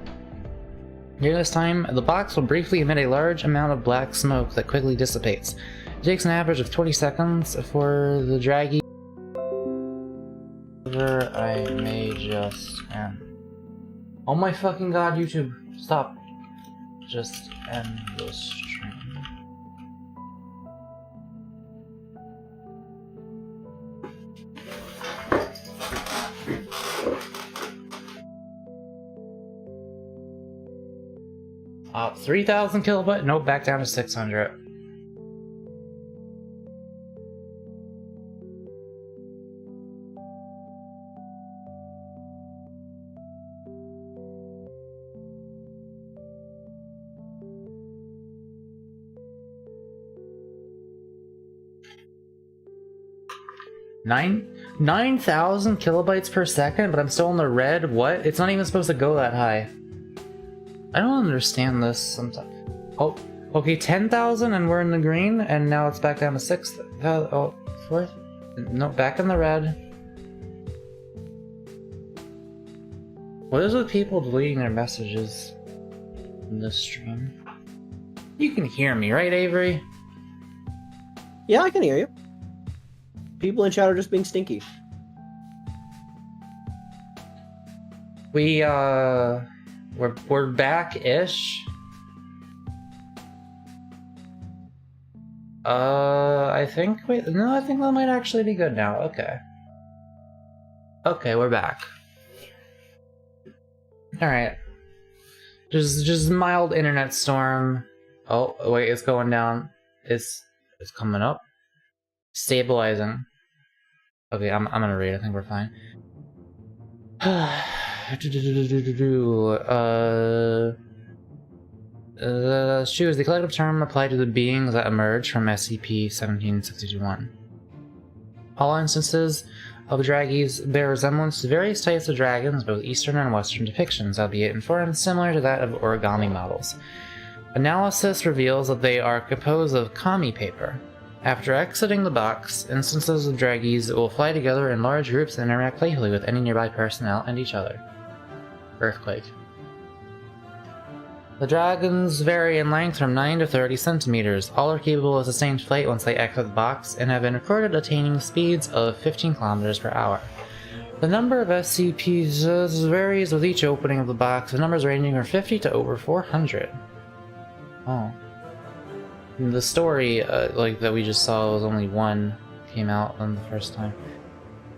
During this time, the box will briefly emit a large amount of black smoke that quickly dissipates. It takes an average of 20 seconds for the draggy. I may just end. Oh my fucking god, YouTube, stop. Just end the stream. Up 3,000 kilobyte? Nope, back down to 600. Nine thousand kilobytes per second, but I'm still in the red? What? It's not even supposed to go that high. I don't understand this sometimes. Oh, okay, 10,000 and we're in the green, and now it's back down to 6,000. Oh, 4? No, back in the red. What is with people deleting their messages in this stream? You can hear me, right, Avery?
Yeah, I can hear you. People in chat are just being stinky.
We're back-ish. I think that might actually be good now. Okay. Okay, we're back. Alright. Just mild internet storm. Oh, wait, it's going down. It's coming up. Stabilizing. Okay, I'm gonna read. I think we're fine. She was the collective term applied to the beings that emerged from SCP-1762-1. All instances of draggies bear resemblance to various types of dragons, both Eastern and Western depictions, albeit in forms similar to that of origami models. Analysis reveals that they are composed of kami paper. After exiting the box, instances of draggies will fly together in large groups and interact playfully with any nearby personnel and each other. Earthquake. The dragons vary in length from 9 to 30 centimeters. All are capable of sustained flight once they exit the box, and have been recorded attaining speeds of 15 kilometers per hour. The number of SCPs varies with each opening of the box, with numbers ranging from 50 to over 400. Oh. The story, like that we just saw, was only one came out on the first time.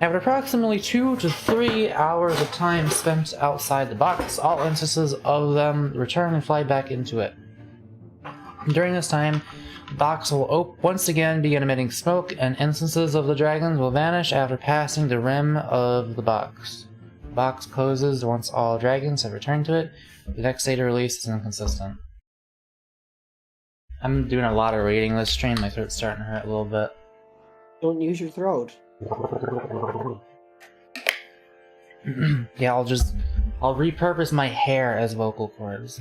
After approximately 2 to 3 hours of time spent outside the box, all instances of them return and fly back into it. During this time, the box will once again begin emitting smoke, and instances of the dragons will vanish after passing the rim of the box. The box closes once all dragons have returned to it. The next data release is inconsistent. I'm doing a lot of reading this stream, my throat's starting to hurt a little bit.
Don't use your throat.
Yeah, I'll repurpose my hair as vocal cords.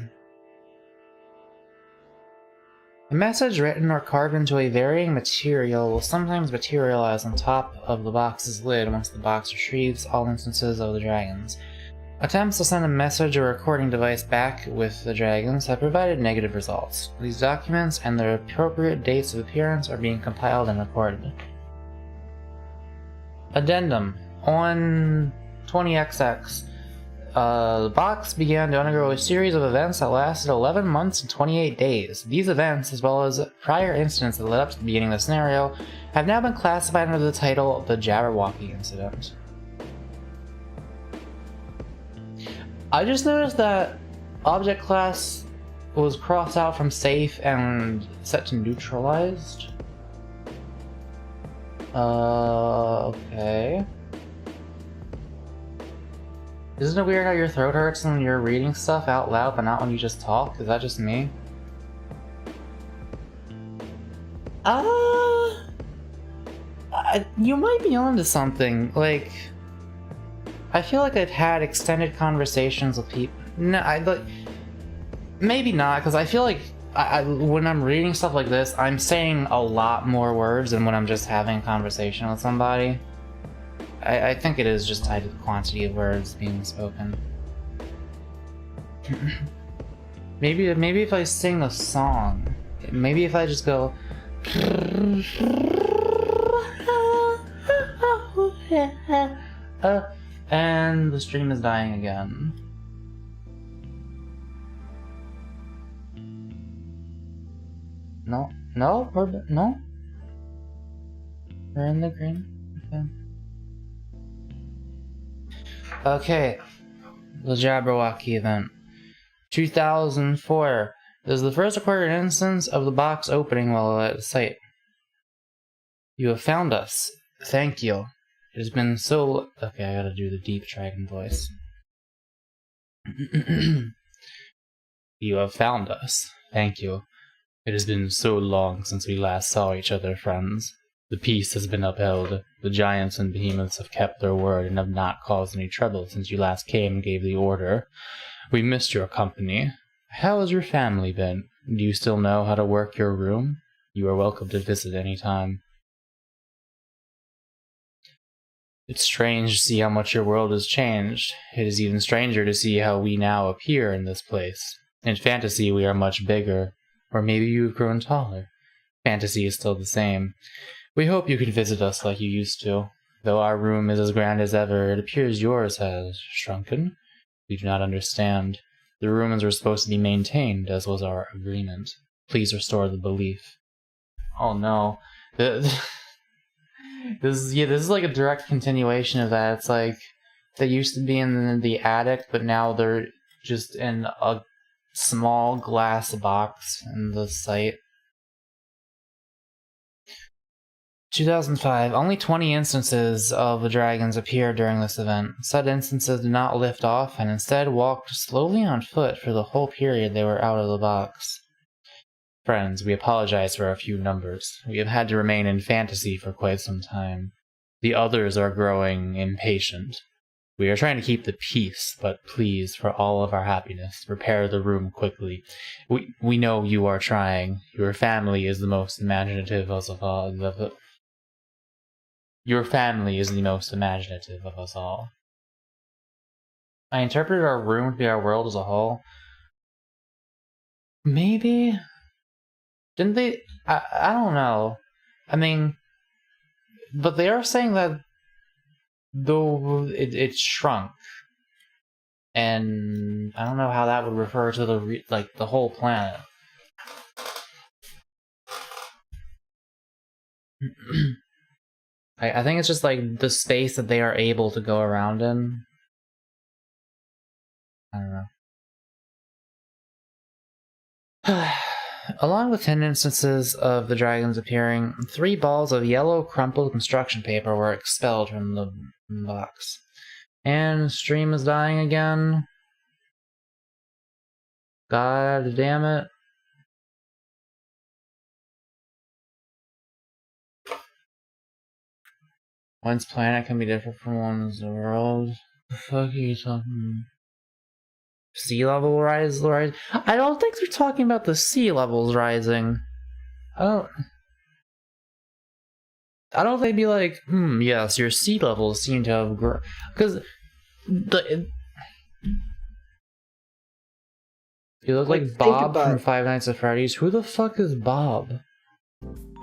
A message written or carved into a varying material will sometimes materialize on top of the box's lid once the box retrieves all instances of the dragons. Attempts to send a message or recording device back with the dragons have provided negative results. These documents and their appropriate dates of appearance are being compiled and recorded. Addendum. On 20XX, the box began to undergo a series of events that lasted 11 months and 28 days. These events, as well as prior incidents that led up to the beginning of the scenario, have now been classified under the title the Jabberwocky Incident. I just noticed that object class was crossed out from safe and set to neutralized. Okay. Isn't it weird how your throat hurts when you're reading stuff out loud but not when you just talk? Is that just me? You might be onto something. Like, I feel like I've had extended conversations with people. No, Maybe not, because I feel like when I'm reading stuff like this, I'm saying a lot more words than when I'm just having a conversation with somebody. I think it is just tied to the quantity of words being spoken. Maybe if I sing a song, maybe if I just go. And the stream is dying again. No, no. We're in the green. Okay. The Jabberwocky event. 2004. This is the first recorded instance of the box opening while at the site. You have found us. Thank you. It has been so... Okay, I gotta do the deep dragon voice. You have found us. Thank you. It has been so long since we last saw each other, friends. The peace has been upheld. The giants and behemoths have kept their word and have not caused any trouble since you last came and gave the order. We missed your company. How has your family been? Do you still know how to work your room? You are welcome to visit any time. It's strange to see how much your world has changed. It is even stranger to see how we now appear in this place. In fantasy, we are much bigger. Or maybe you've grown taller. Fantasy is still the same. We hope you can visit us like you used to. Though our room is as grand as ever, it appears yours has shrunken. We do not understand. The rooms were supposed to be maintained, as was our agreement. Please restore the belief. Oh no. This is like a direct continuation of that. It's like, they used to be in the attic, but now they're just in a small glass box in the site. 2005. Only 20 instances of the dragons appeared during this event. Said instances did not lift off and instead walked slowly on foot for the whole period they were out of the box. Friends, we apologize for our few numbers. We have had to remain in fantasy for quite some time. The others are growing impatient. We are trying to keep the peace, but please, for all of our happiness, repair the room quickly. We know you are trying. Your family is the most imaginative of us all. Your family is the most imaginative of us all. I interpreted our room to be our world as a whole. Maybe? Didn't they? I don't know. I mean, but they are saying that though it shrunk, and I don't know how that would refer to the whole planet. I think it's just like the space that they are able to go around in. I don't know. Along with 10 instances of the dragons appearing, 3 balls of yellow crumpled construction paper were expelled from the box. And stream is dying again. God damn it. One's planet can be different from one's world. The fuck are you talking? Sea level rise? I don't think they're talking about the sea levels rising. I don't think they'd be like, yes, your sea levels seem to have grown. Because you look like Bob from Five Nights at Freddy's. Who the fuck is Bob?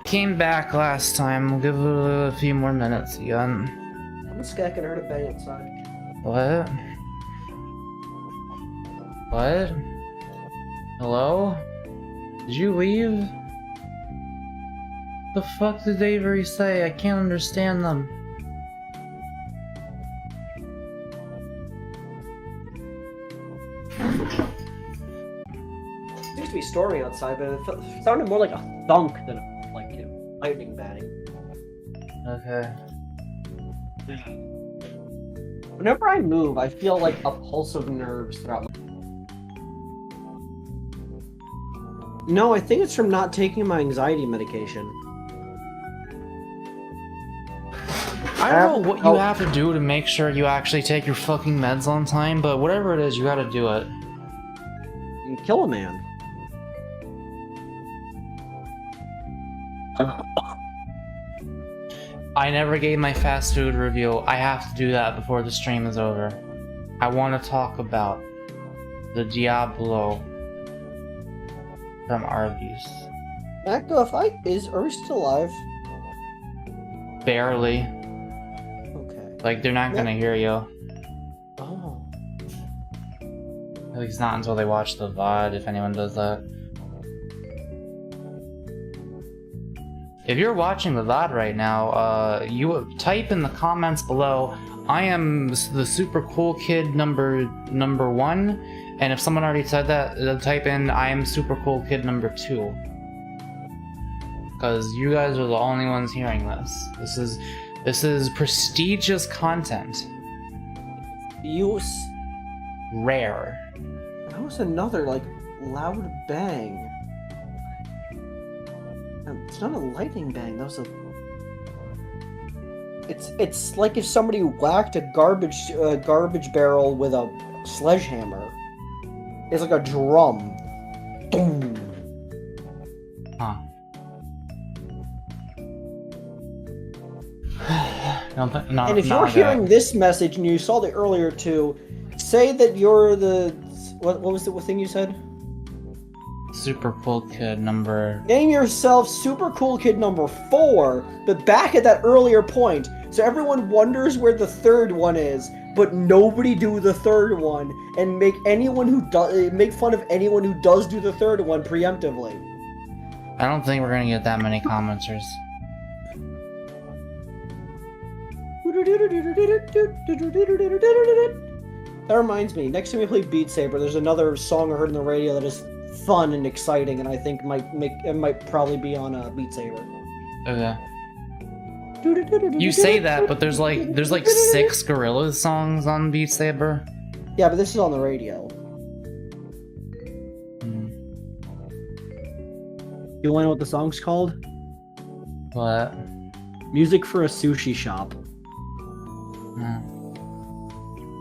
Came back last time. We'll give it a few more minutes again.
I'm skacking her to bed inside.
What? What? Hello? Did you leave? The fuck did Avery say? I can't understand them.
It seems to be storming outside, but it sounded more like a thunk than a lightning batting.
Okay.
Whenever I move, I feel like a pulse of nerves throughout my... No, I think it's from not taking my anxiety medication.
I don't know what you have to do to make sure you actually take your fucking meds on time, but whatever it is, you gotta do it.
kill a man.
I never gave my fast food review. I have to do that before the stream is over. I want to talk about the Diablo from Arby's.
Mako, are we still alive?
Barely.
Okay.
Like, they're not gonna hear you.
Oh.
At least not until they watch the VOD, if anyone does that. If you're watching the VOD right now, you type in the comments below, I am the super cool kid number 1, and if someone already said that, type in, I am super cool kid number 2. Because you guys are the only ones hearing this. This is prestigious content. Rare.
That was another, like, loud bang. It's not a lightning bang, that was a... It's like if somebody whacked a garbage barrel with a sledgehammer. It's like a drum. Boom.
Huh.
And if you're hearing this message and you saw the earlier two, say that you're the... What was the thing you said?
Super cool kid number...
Name yourself Super Cool Kid number 4, but back at that earlier point, so everyone wonders where the third one is, but nobody do the third one, and make fun of anyone who does do the third one preemptively.
I don't think we're gonna get that many commenters.
That reminds me, next time we play Beat Saber, there's another song I heard on the radio that is fun and exciting, and I think might probably be on Beat Saber.
Okay. You say that, but there's like 6 Gorillaz songs on Beat Saber.
Yeah, but this is on the radio. You wanna know what the song's called?
What?
Music for a Sushi Shop.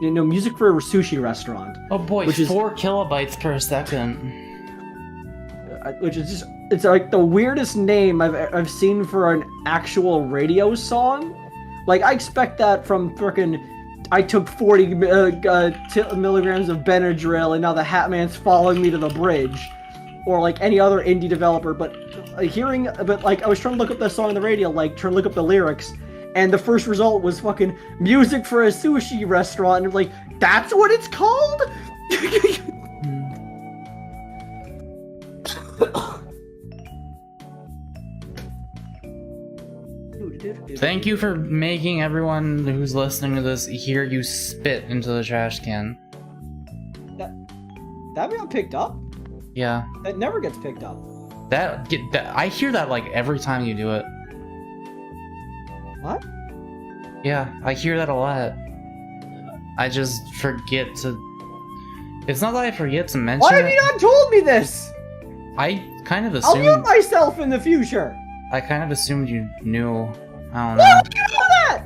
You know, music for a sushi restaurant.
Oh boy, which is 4 kilobytes per second.
Which is just, it's like the weirdest name I've seen for an actual radio song. Like, I expect that from frickin' I took 40 milligrams of Benadryl and now the Hat Man's following me to the bridge. Or like any other indie developer, but I was trying to look up that song on the radio, like trying to look up the lyrics, and the first result was fucking music for a sushi restaurant, and like, that's what it's called?
Thank you for making everyone who's listening to this hear you spit into the trash can.
That got picked up?
Yeah.
That never gets picked up.
I hear that like every time you do it.
What?
Yeah, I hear that a lot. I just forget to... It's not that I forget to mention it.
Why have you not told me this?
I kind of assumed...
I'll mute myself in the future.
I kind of assumed you knew. I don't know.
Why would you know that?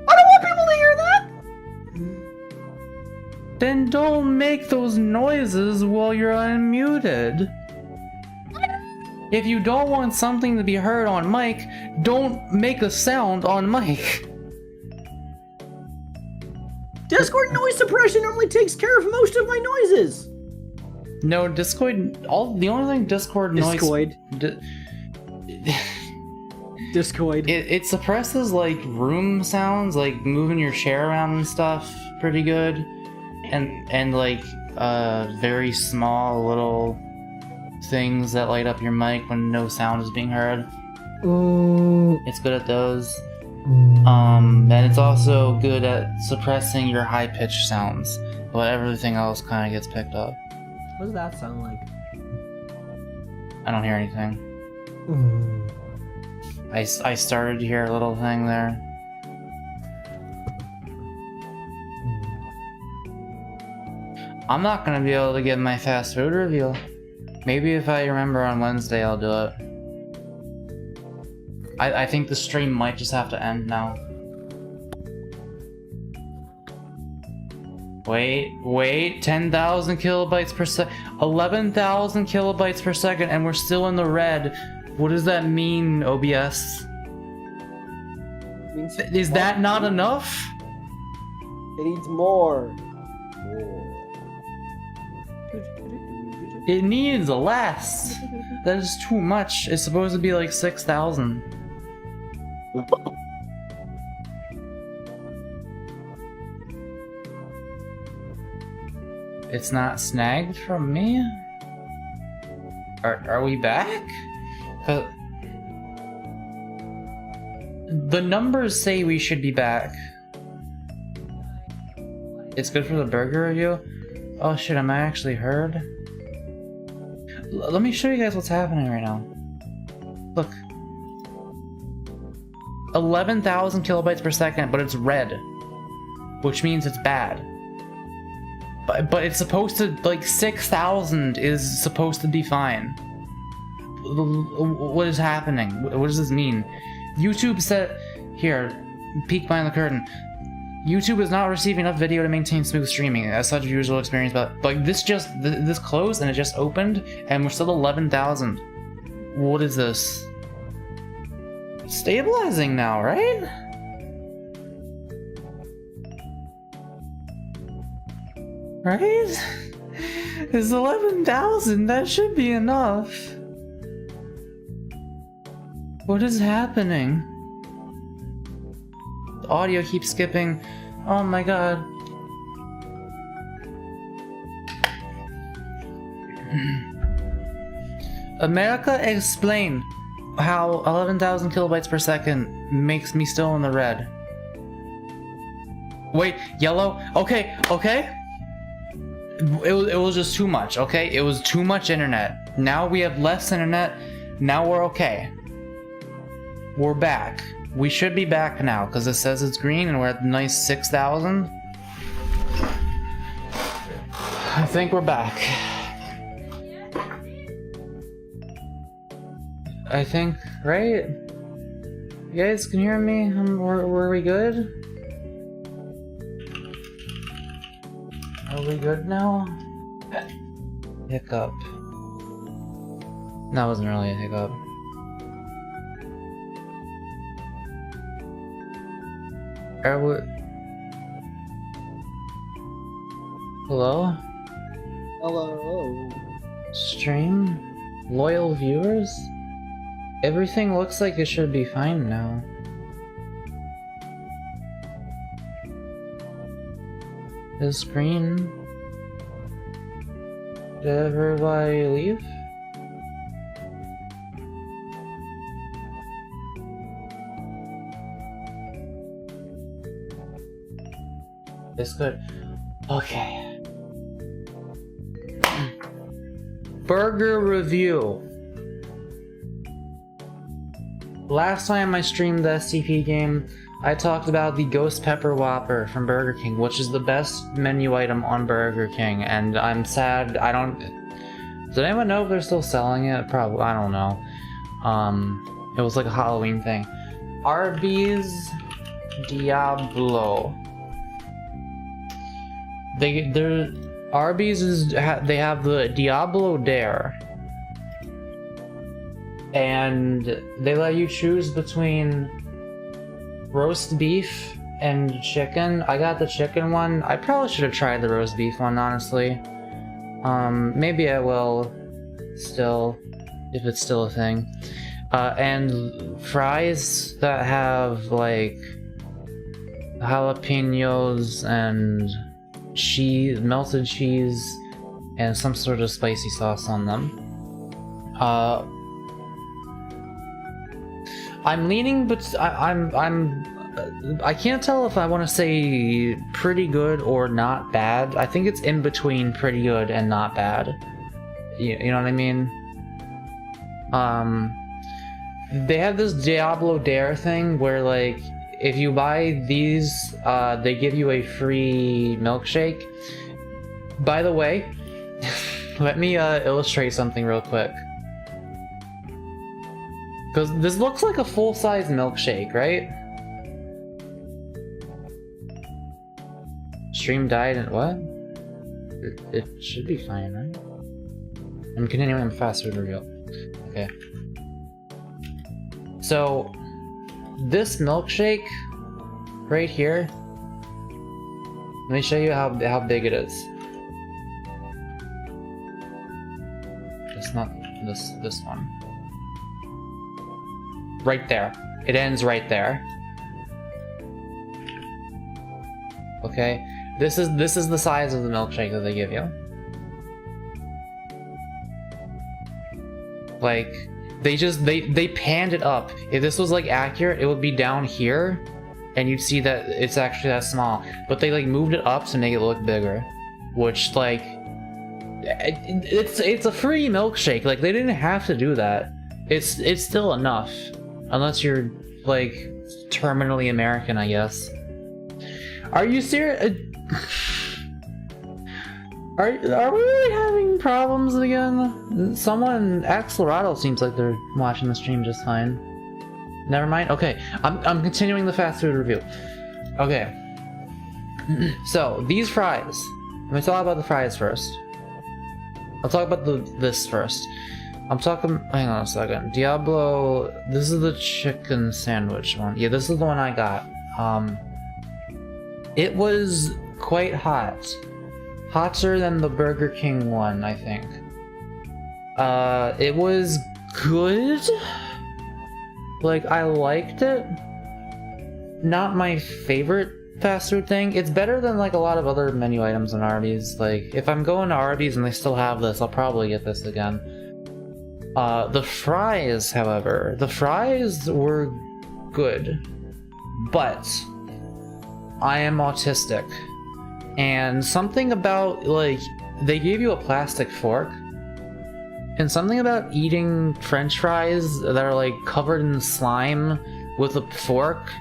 I don't want people to hear that.
Then don't make those noises while you're unmuted. If you don't want something to be heard on mic, don't make a sound on mic.
Discord noise suppression normally takes care of most of my noises.
No, Discord. The only thing Discord noise.
Discord.
It suppresses like room sounds, like moving your chair around and stuff, pretty good, and like very small little things that light up your mic when no sound is being heard. It's good at those. And it's also good at suppressing your high-pitched sounds, but everything else kind of gets picked up.
What does that sound like?
I don't hear anything. I started to hear a little thing there. I'm not gonna be able to get my fast food review. Maybe if I remember on Wednesday, I'll do it. I think the stream might just have to end now. Wait, 10,000 kilobytes per second, 11,000 kilobytes per second, and we're still in the red. What does that mean, OBS? Is that not enough?
It needs more.
It needs less. That is too much. It's supposed to be like 6,000. It's not snagged from me? Are we back? The numbers say we should be back. It's good for the burger review? Oh shit, am I actually heard? Let me show you guys what's happening right now. Look. 11,000 kilobytes per second, but it's red. Which means it's bad. But it's supposed to, like, 6,000 is supposed to be fine. What is happening? What does this mean? YouTube said, here, peek behind the curtain. YouTube is not receiving enough video to maintain smooth streaming as such usual experience, but like this closed and it just opened and we're still 11,000. What is this? Stabilizing now, right? Right? It's 11,000, that should be enough. What is happening? The audio keeps skipping. Oh my god. America, explain how 11,000 kilobytes per second makes me still in the red. Wait, yellow? Okay. It was just too much, okay? It was too much internet. Now we have less internet. Now we're okay. We're back. We should be back now, because it says it's green and we're at the nice 6,000. I think we're back. I think, right? You guys can hear me? Were we good? Are we good now? Hiccup. That wasn't really a hiccup. Are we... Hello?
Hello.
Stream? Loyal viewers? Everything looks like it should be fine now. Is green? Did everybody leave? It's good. Okay. Burger review. Last time I streamed the SCP game, I talked about the Ghost Pepper Whopper from Burger King, which is the best menu item on Burger King, and I'm sad I don't... Does anyone know if they're still selling it? Probably, I don't know. It was like a Halloween thing. Arby's Diablo. Arby's is, they have the Diablo Dare. And they let you choose between roast beef and chicken. I got the chicken one. I probably should have tried the roast beef one, honestly. Maybe I will still, if it's still a thing. And fries that have like jalapenos and cheese, melted cheese, and some sort of spicy sauce on them. I'm leaning, but I can't tell if I want to say pretty good or not bad. I think it's in between pretty good and not bad. You know what I mean? They have this Diablo Dare thing where, like, if you buy these, they give you a free milkshake. By the way, let me illustrate something real quick. Because this looks like a full-size milkshake, right? Stream died and what? It should be fine, right? I'm continuing on fast food review. Okay. So, this milkshake right here. Let me show you how big it is. It's not this one. Right there. It ends right there. Okay. This is the size of the milkshake that they give you. Like, they panned it up. If this was like accurate, it would be down here, and you'd see that it's actually that small. But they like moved it up to make it look bigger, which like it's a free milkshake. Like they didn't have to do that. It's still enough, unless you're like terminally American, I guess. Are you serious? Are we really having problems again? Someone, Axelrado seems like they're watching the stream just fine. Never mind. Okay, I'm continuing the fast food review. Okay. So these fries. Let me talk about the fries first. I'll talk about this first. I'm talking. Hang on a second. Diablo. This is the chicken sandwich one. Yeah, this is the one I got. It was quite hot. Hotter than the Burger King one, I think. It was good. Like, I liked it. Not my favorite fast food thing. It's better than like a lot of other menu items in Arby's. Like, if I'm going to Arby's and they still have this, I'll probably get this again. The fries, however, the fries were good, but I am autistic. And something about, like, they gave you a plastic fork, and something about eating french fries that are, like, covered in slime with a fork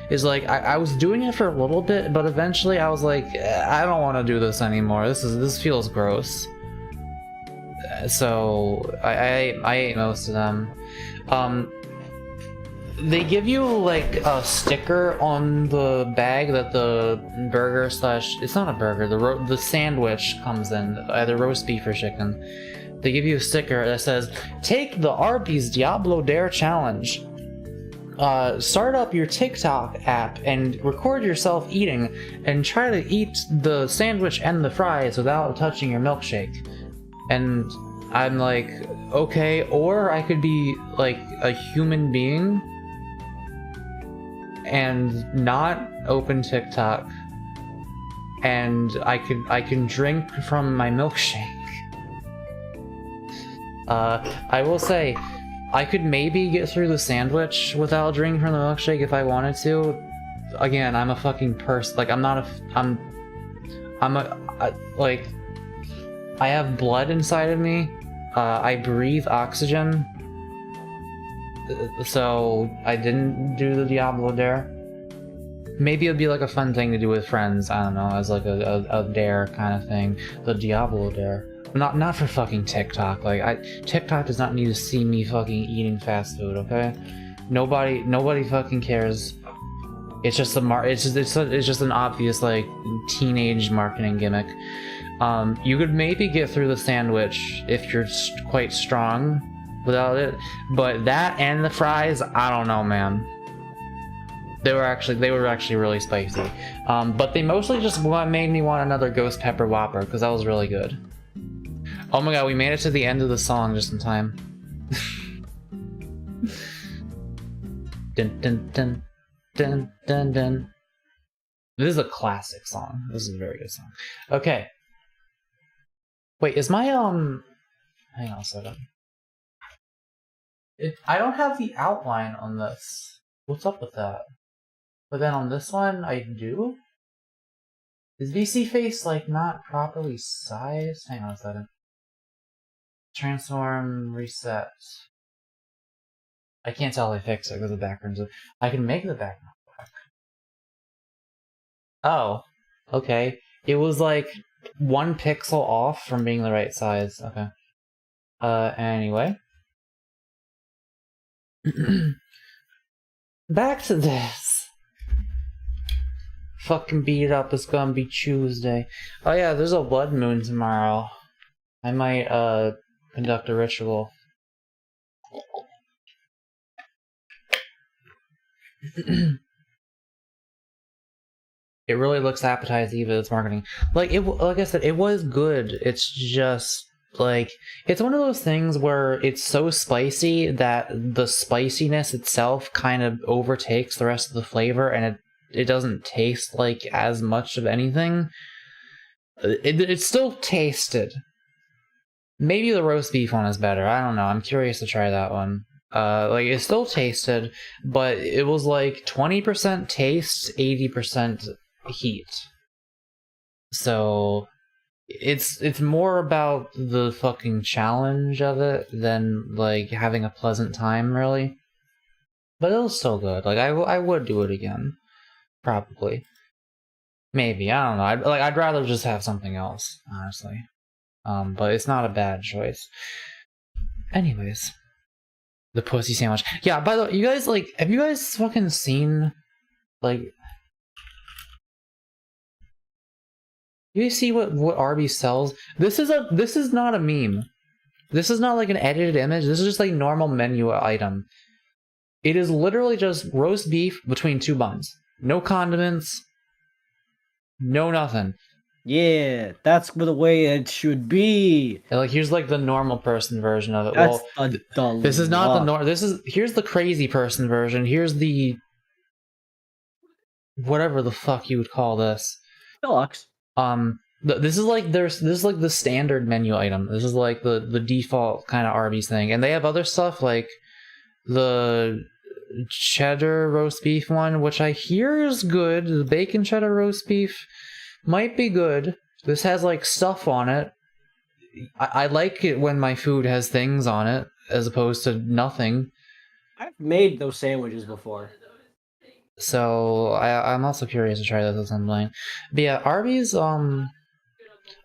is, like, I was doing it for a little bit, but eventually I was like, I don't want to do this anymore. This feels gross. So, I ate most of them. They give you like a sticker on the bag that the burger slash, it's not a burger, the sandwich comes in, either roast beef or chicken. They give you a sticker that says, take the Arby's Diablo Dare Challenge. Start up your TikTok app and record yourself eating and try to eat the sandwich and the fries without touching your milkshake. And I'm like, okay, or I could be like a human being and not open TikTok, and I can drink from my milkshake. I will say, I could maybe get through the sandwich without drinking from the milkshake if I wanted to. Again, I'm a fucking person. Like, like, I have blood inside of me. I breathe oxygen. So I didn't do the Diablo Dare. Maybe it'd be like a fun thing to do with friends, I don't know, as like a dare kind of thing. The Diablo Dare. Not for fucking TikTok. Like, TikTok does not need to see me fucking eating fast food, okay? Nobody fucking cares. It's just it's just an obvious like teenage marketing gimmick. You could maybe get through the sandwich if you're quite strong without it, but that and the fries, I don't know, man. They were actually really spicy. But they mostly just made me want another Ghost Pepper Whopper because that was really good. Oh my god, we made it to the end of the song just in time. Dun dun dun dun dun dun. This is a classic song. This is a very good song. Okay. Wait, is my hang on a second. I don't have the outline on this. What's up with that? But then on this one, I do? Is VC Face, like, not properly sized? Hang on a second. Transform, reset. I can't tell if I fixed it because the background's... I can make the background black. Oh. Okay. It was, like, 1 pixel off from being the right size. Okay. Anyway. Back to this. Fucking beat it up. It's gonna be Tuesday. Oh yeah, there's a blood moon tomorrow. I might conduct a ritual. It really looks appetizing with its marketing. Like I said, it was good. It's just like it's one of those things where it's so spicy that the spiciness itself kind of overtakes the rest of the flavor, and it doesn't taste like as much of anything. It still tasted. Maybe the roast beef one is better. I don't know. I'm curious to try that one. Like it still tasted, but it was like 20% taste, 80% heat. So it's more about the fucking challenge of it than like having a pleasant time, really. But it was still good. Like I would do it again, probably. Maybe, I don't know. I'd rather just have something else, honestly. But it's not a bad choice. Anyways, the pussy sandwich. Yeah. By the way, you guys have you guys fucking seen you see what Arby's sells? This is not a meme. This is not like an edited image. This is just like normal menu item. It is literally just roast beef between two buns. No condiments. No nothing.
Yeah, that's the way it should be.
And here's like the normal person version of it.
That's
this is not the here's the crazy person version. Here's the whatever the fuck you would call this.
Deluxe.
This is like the standard menu item. This is like the default kind of Arby's thing, and they have other stuff like the cheddar roast beef one, which I hear is good. The bacon cheddar roast beef might be good. This has like stuff on it. I like it when my food has things on it as opposed to nothing.
I've made those sandwiches before.
So I'm also curious to try this at some point. But yeah, Arby's also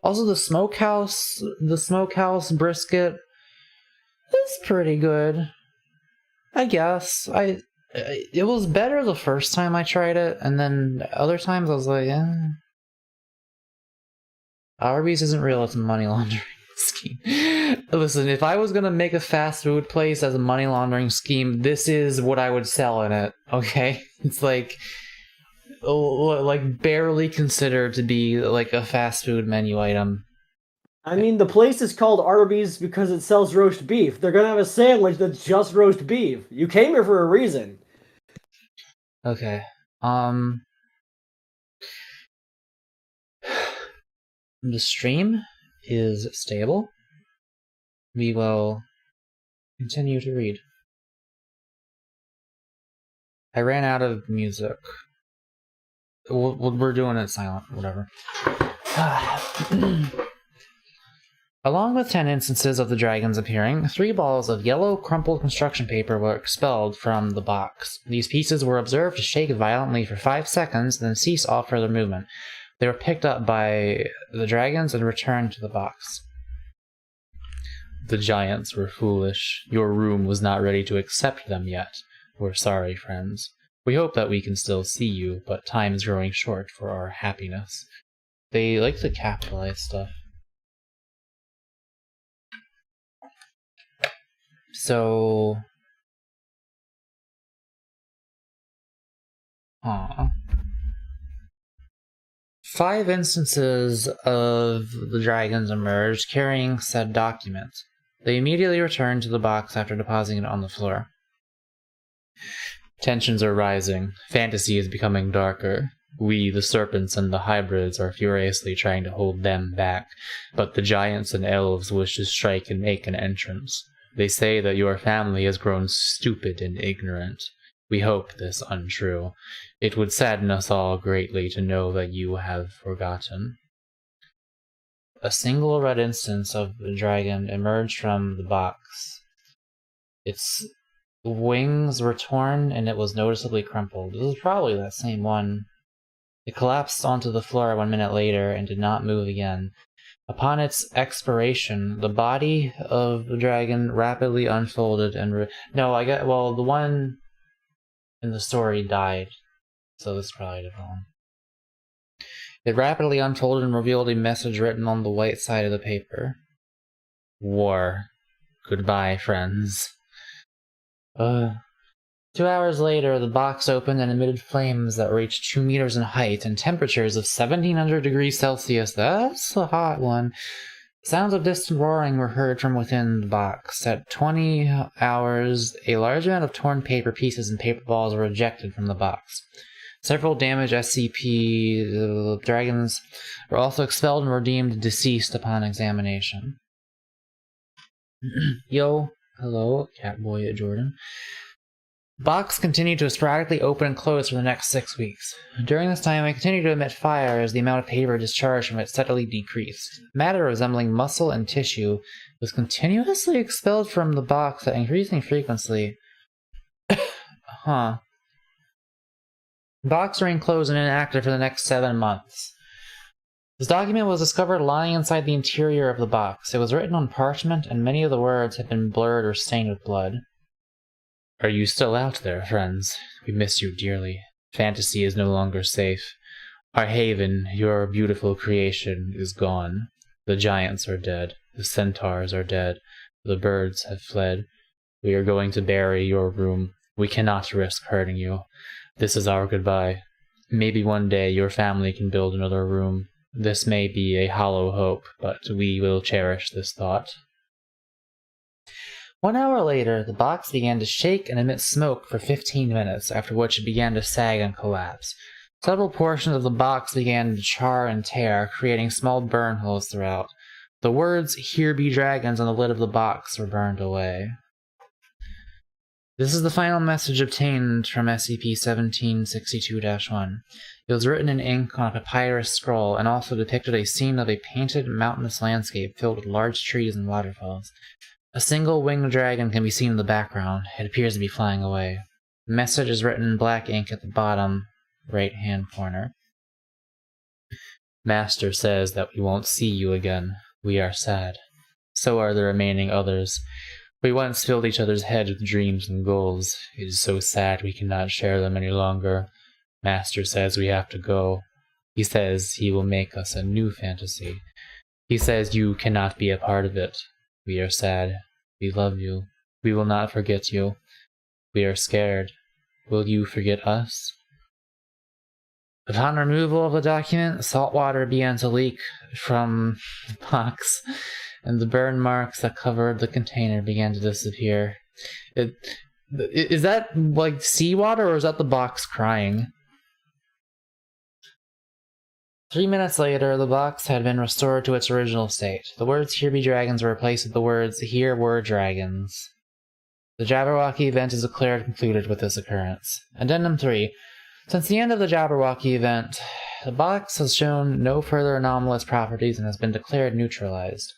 the smokehouse brisket is pretty good. I guess. It was better the first time I tried it, and then other times I was like, Arby's isn't real, it's a money laundering scheme. Listen, if I was gonna make a fast food place as a money laundering scheme, this is what I would sell in it, okay? It's like barely considered to be like a fast food menu item.
I mean, the place is called Arby's because it sells roast beef. They're gonna have a sandwich that's just roast beef. You came here for a reason.
Okay. The stream is stable. We will continue to read. I ran out of music. We're doing it silent, whatever. Along with 10 instances of the dragons appearing, 3 balls of yellow, crumpled construction paper were expelled from the box. These pieces were observed to shake violently for 5 seconds, then cease all further movement. They were picked up by the dragons and returned to the box. The giants were foolish. Your room was not ready to accept them yet. We're sorry, friends. We hope that we can still see you, but time is growing short for our happiness. They like to capitalize stuff. So... 5 instances of the dragons emerged carrying said document. They immediately returned to the box after depositing it on the floor. Tensions are rising. Fantasy is becoming darker. We, the serpents and the hybrids, are furiously trying to hold them back, but the giants and elves wish to strike and make an entrance. They say that your family has grown stupid and ignorant. We hope this untrue. It would sadden us all greatly to know that you have forgotten. A single red instance of the dragon emerged from the box. Its wings were torn and it was noticeably crumpled. This is probably that same one. It collapsed onto the floor 1 minute later and did not move again. Upon its expiration, the body of the dragon rapidly unfolded and the one in the story died. So this is probably a different one. It rapidly unfolded and revealed a message written on the white side of the paper. War. Goodbye, friends. 2 hours later, the box opened and emitted flames that reached 2 meters in height and temperatures of 1700 degrees Celsius. That's a hot one. Sounds of distant roaring were heard from within the box. At 20 hours, a large amount of torn paper pieces and paper balls were ejected from the box. Several damaged SCP dragons were also expelled and were deemed deceased upon examination. Yo, hello, Catboy Jordan. Box continued to sporadically open and close for the next 6 weeks. During this time, it continued to emit fire as the amount of paper discharged from it steadily decreased. Matter resembling muscle and tissue was continuously expelled from the box at increasing frequency. Huh. The box remained closed and inactive for the next 7 months. This document was discovered lying inside the interior of the box. It was written on parchment, and many of the words had been blurred or stained with blood. Are you still out there, friends? We miss you dearly. Fantasy is no longer safe. Our haven, your beautiful creation, is gone. The giants are dead. The centaurs are dead. The birds have fled. We are going to bury your room. We cannot risk hurting you. This is our goodbye. Maybe one day your family can build another room. This may be a hollow hope, but we will cherish this thought. 1 hour later, the box began to shake and emit smoke for 15 minutes, after which it began to sag and collapse. Several portions of the box began to char and tear, creating small burn holes throughout. The words, "Here be dragons," on the lid of the box were burned away. This is the final message obtained from SCP-1762-1. It was written in ink on a papyrus scroll and also depicted a scene of a painted mountainous landscape filled with large trees and waterfalls. A single winged dragon can be seen in the background. It appears to be flying away. The message is written in black ink at the bottom right-hand corner. Master says that we won't see you again. We are sad. So are the remaining others. We once filled each other's heads with dreams and goals. It is so sad we cannot share them any longer. Master says we have to go. He says he will make us a new fantasy. He says you cannot be a part of it. We are sad. We love you. We will not forget you. We are scared. Will you forget us? Upon removal of the document, salt water began to leak from the box, and the burn marks that covered the container began to disappear. Is that like seawater, or is that the box crying? 3 minutes later, the box had been restored to its original state. The words "Here be dragons" were replaced with the words "Here were dragons." The Jabberwocky event is declared concluded with this occurrence. Addendum 3. Since the end of the Jabberwocky event, the box has shown no further anomalous properties and has been declared neutralized.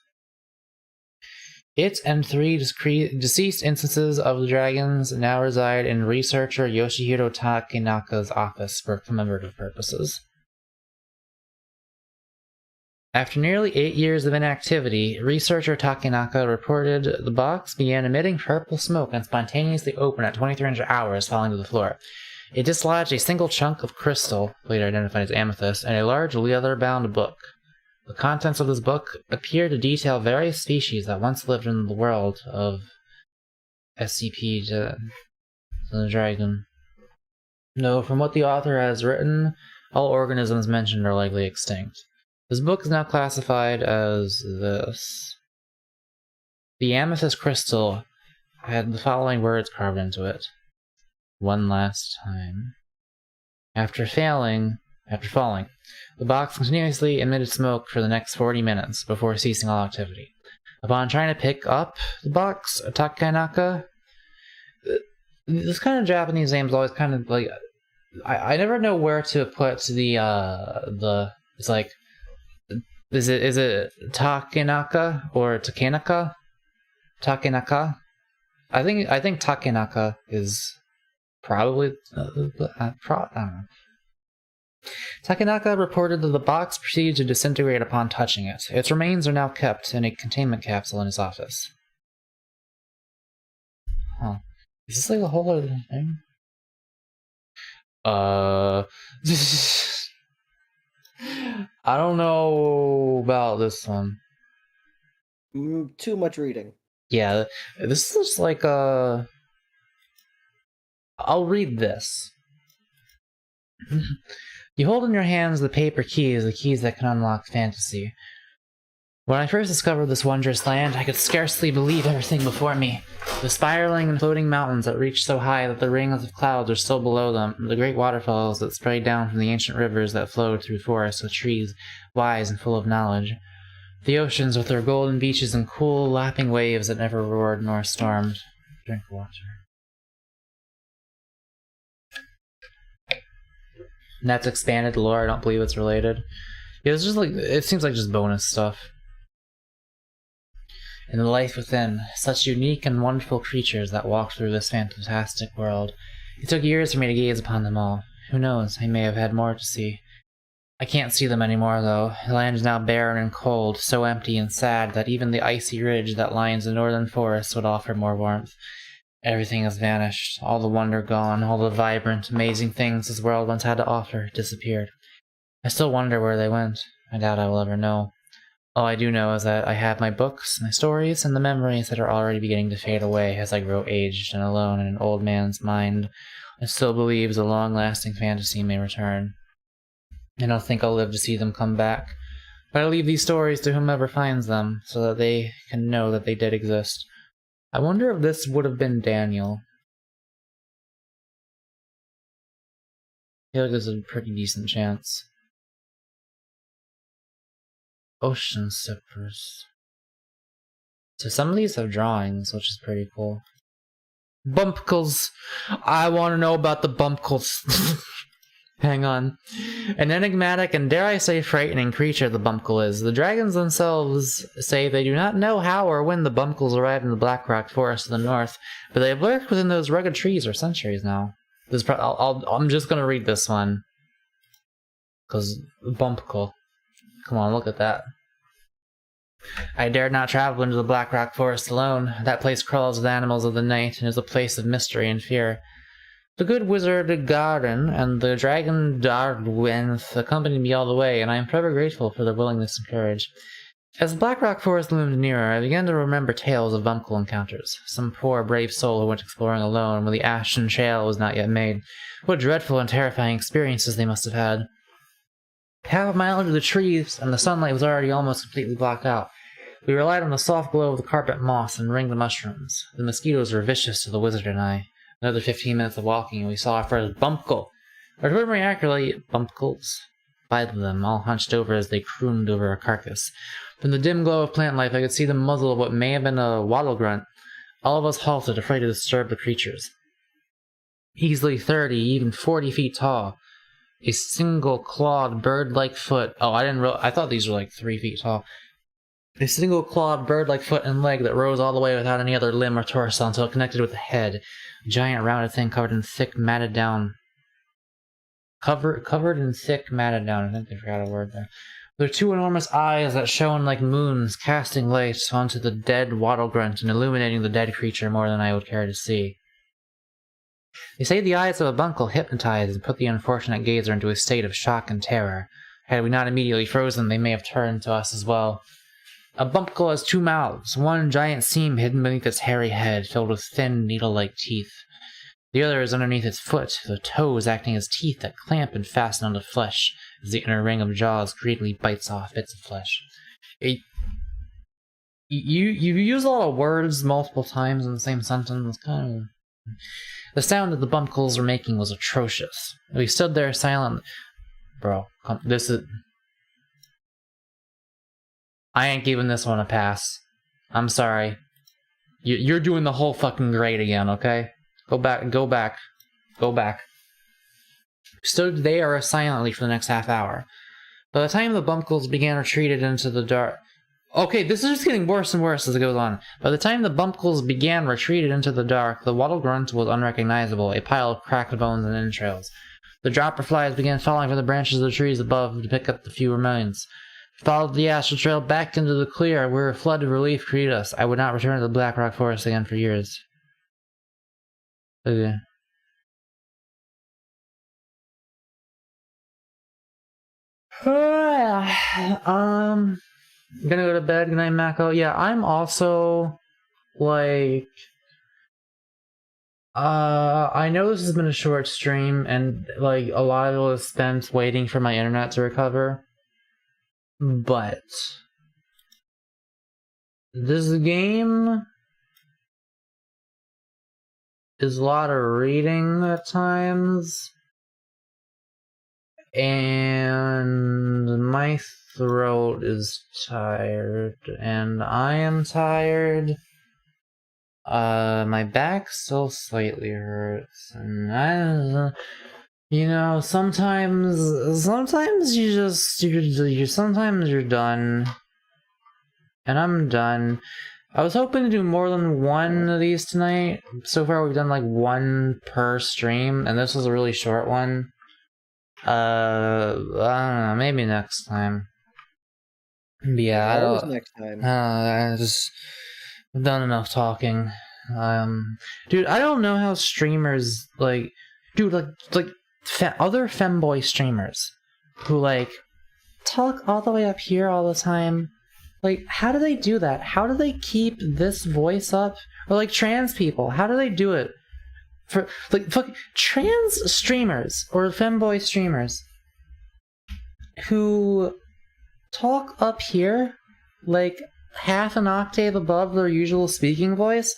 It and 3 deceased instances of the dragons now reside in researcher Yoshihiro Takenaka's office for commemorative purposes. After nearly 8 years of inactivity, researcher Takenaka reported the box began emitting purple smoke and spontaneously opened at 2300 hours, falling to the floor. It dislodged a single chunk of crystal, later identified as amethyst, and a large leather-bound book. The contents of this book appear to detail various species that once lived in the world of SCP the dragon. No, from what the author has written, all organisms mentioned are likely extinct. This book is now classified as this. The amethyst crystal had the following words carved into it. One last time. After falling, the box continuously emitted smoke for the next 40 minutes before ceasing all activity. Upon trying to pick up the box, Takenaka... This kind of Japanese names always kind of like... I never know where to put the... It's like... Is it Takenaka or Takenaka? Takenaka? I think Takenaka is probably I don't know. Takenaka reported that the box proceeded to disintegrate upon touching it. Its remains are now kept in a containment capsule in his office. Huh. Is this like a whole other thing? I don't know about this one.
Too much reading.
Yeah, this is like a... I'll read this. You hold in your hands the paper keys, the keys that can unlock fantasy. When I first discovered this wondrous land, I could scarcely believe everything before me. The spiraling and floating mountains that reached so high that the rings of clouds are still below them, the great waterfalls that sprayed down from the ancient rivers that flowed through forests with trees wise and full of knowledge. The oceans with their golden beaches and cool, lapping waves that never roared nor stormed. Drink water. And that's expanded lore. I don't believe it's related. Yeah, it's just like, it seems like just bonus stuff. And the life within, such unique and wonderful creatures that walk through this fantastic world. It took years for me to gaze upon them all. Who knows, I may have had more to see. I can't see them anymore, though. The land is now barren and cold, so empty and sad that even the icy ridge that lines the northern forests would offer more warmth. Everything has vanished, all the wonder gone, all the vibrant, amazing things this world once had to offer disappeared. I still wonder where they went. I doubt I will ever know. All I do know is that I have my books, my stories, and the memories that are already beginning to fade away as I grow aged and alone in an old man's mind. I still believe a long-lasting fantasy may return. I don't think I'll live to see them come back, but I leave these stories to whomever finds them, so that they can know that they did exist. I wonder if this would have been Daniel. I feel like there's a pretty decent chance. Ocean sippers. So some of these have drawings, which is pretty cool. Bumpkles! I want to know about the bumpkles. Hang on. An enigmatic and, dare I say, frightening creature the bumpkle is. The dragons themselves say they do not know how or when the bumpkles arrived in the Blackrock Forest to the north, but they have lurked within those rugged trees for centuries now. I'm just gonna read this one. Because bumpkle. Come on, look at that. I dared not travel into the Blackrock Forest alone. That place crawls with animals of the night and is a place of mystery and fear. The good wizard Garden and the dragon Darwinth accompanied me all the way, and I am forever grateful for their willingness and courage. As the Blackrock Forest loomed nearer, I began to remember tales of bumpkle encounters. Some poor, brave soul who went exploring alone when the ashen trail was not yet made. What dreadful and terrifying experiences they must have had. Half a mile into the trees, and the sunlight was already almost completely blocked out. We relied on the soft glow of the carpet moss and ringed mushrooms. The mosquitoes were vicious to the wizard and I. Another 15 minutes of walking, and we saw our first bumpkle. Or to put more accurately, bumpkles. 5 of them, all hunched over as they crooned over a carcass. From the dim glow of plant life, I could see the muzzle of what may have been a wattle grunt. All of us halted, afraid to disturb the creatures. Easily 30, even 40 feet tall. A single clawed bird-like foot. Oh, I thought these were like 3 feet tall. A single clawed bird-like foot and leg that rose all the way without any other limb or torso until it connected with the head. A giant rounded thing covered in thick matted down. Covered in thick matted down. I think they forgot a word there. There were 2 enormous eyes that shone like moons, casting light onto the dead wattle grunt and illuminating the dead creature more than I would care to see. They say the eyes of a bumpkle hypnotized and put the unfortunate gazer into a state of shock and terror. Had we not immediately frozen, they may have turned to us as well. A bumpkle has 2 mouths, one giant seam hidden beneath its hairy head, filled with thin, needle-like teeth. The other is underneath its foot, the toes acting as teeth that clamp and fasten on the flesh, as the inner ring of jaws greedily bites off bits of flesh. You use a lot of words multiple times in the same sentence. It's kind of... The sound that the bumpkles were making was atrocious. We stood there silent. Bro, this is... I ain't giving this one a pass. I'm sorry. You're doing the whole fucking grade again, okay? Go back. Stood there silently for the next half hour. By the time the bumpkles began retreated into the dark... Okay, this is just getting worse and worse as it goes on. By the time the bumpkles began retreated into the dark, the wattle grunt was unrecognizable, a pile of cracked bones and entrails. The dropper flies began falling from the branches of the trees above to pick up the few remains. Followed the astral trail back into the clear, where a flood of relief greeted us. I would not return to the Blackrock Forest again for years. Okay. Gonna go to bed. Good night, Mako. Yeah, I'm also like, I know this has been a short stream, and like a lot of it was spent waiting for my internet to recover. But this game is a lot of reading at times, and my throat is tired, and I am tired. My back still slightly hurts, and you know, sometimes sometimes you're done, and I'm done. I was hoping to do more than one of these tonight. So far, we've done like one per stream, and this was a really short one. I don't know, maybe next time. But yeah,
Always next time.
I've done enough talking. Dude, I don't know how streamers like, dude, other femboy streamers who like talk all the way up here all the time. Like, how do they do that? How do they keep this voice up? Or like trans people, how do they do it? For like fuck trans streamers or femboy streamers who talk up here like half an octave above their usual speaking voice,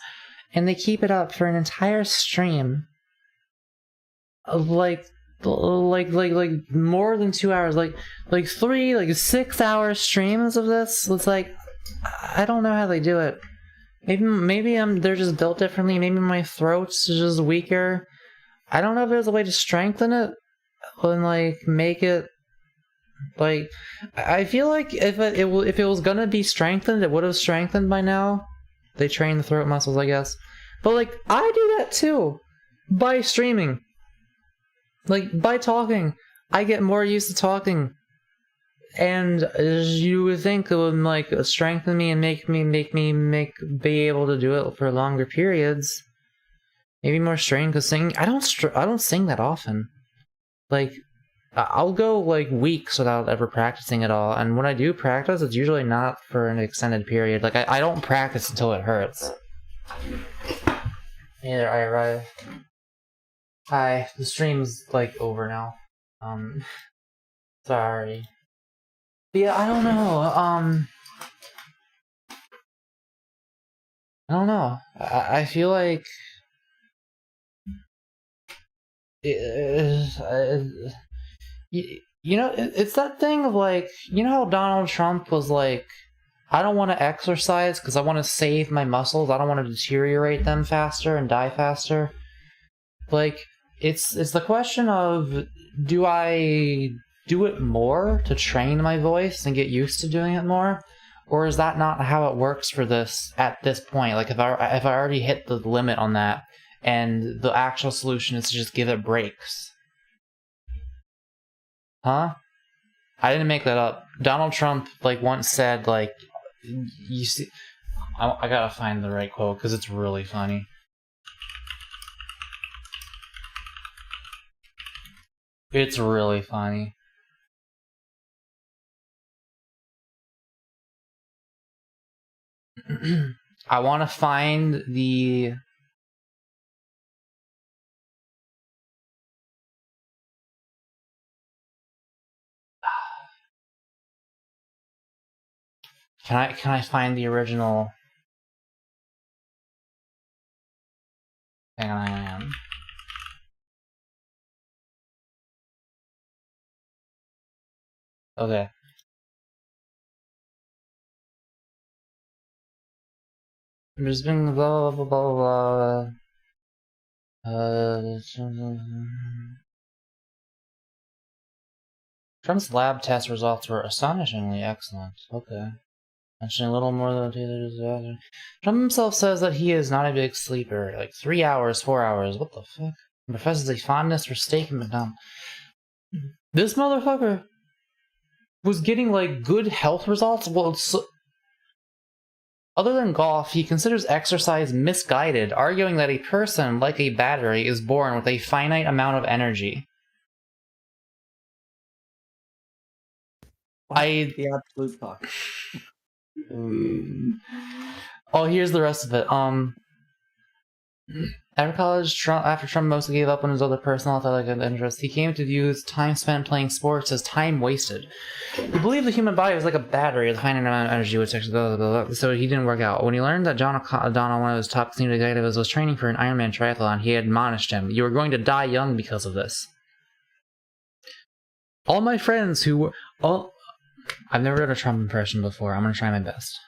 and they keep it up for an entire stream of like more than 2 hours, like 6 hour streams of this. It's like, I don't know how they do it. Maybe they're just built differently. Maybe my throat's just weaker. I don't know if there's a way to strengthen it and like make it like, I feel like if it was gonna be strengthened, it would have strengthened by now. They train the throat muscles, I guess. But like, I do that too by streaming. Like, by talking, I get more used to talking, and you would think it would like strengthen me and make me be able to do it for longer periods. Maybe more strain, because singing, I don't sing that often. Like, I'll go like weeks without ever practicing at all, and when I do practice, it's usually not for an extended period. Like, I don't practice until it hurts. Either I arrive. Hi, the stream's like over now. Sorry. But yeah, I don't know. I feel like you know, it's that thing of like, you know how Donald Trump was like, I don't want to exercise because I want to save my muscles. I don't want to deteriorate them faster and die faster. Like, it's the question of, do I do it more to train my voice and get used to doing it more, or is that not how it works for this at this point? Like, if I already hit the limit on that, and the actual solution is to just give it breaks. Huh? I didn't make that up. Donald Trump like once said, like, you see, I gotta find the right quote because it's really funny. It's really funny. I want to find the... Can I find the original? Hang on. Okay. There's been blah blah blah blah. Trump's lab test results were astonishingly excellent. Okay. Mentioning a little more than disaster. Trump himself says that he is not a big sleeper. Like 3 hours, 4 hours. What the fuck? He professes a fondness for steak and McDonald's. This motherfucker was getting like good health results. Well, other than golf, he considers exercise misguided, arguing that a person, like a battery, is born with a finite amount of energy.
The absolute fuck.
Oh, here's the rest of it. After college, after Trump mostly gave up on his other personal athletic interests, he came to view time spent playing sports as time wasted. He believed the human body was like a battery with a finite amount of energy, which actually blah, blah, blah, so he didn't work out. When he learned that John O'Donnell, one of his top senior executives, was training for an Ironman triathlon, he admonished him, "You are going to die young because of this." All my friends who... I've never done a Trump impression before. I'm going to try my best.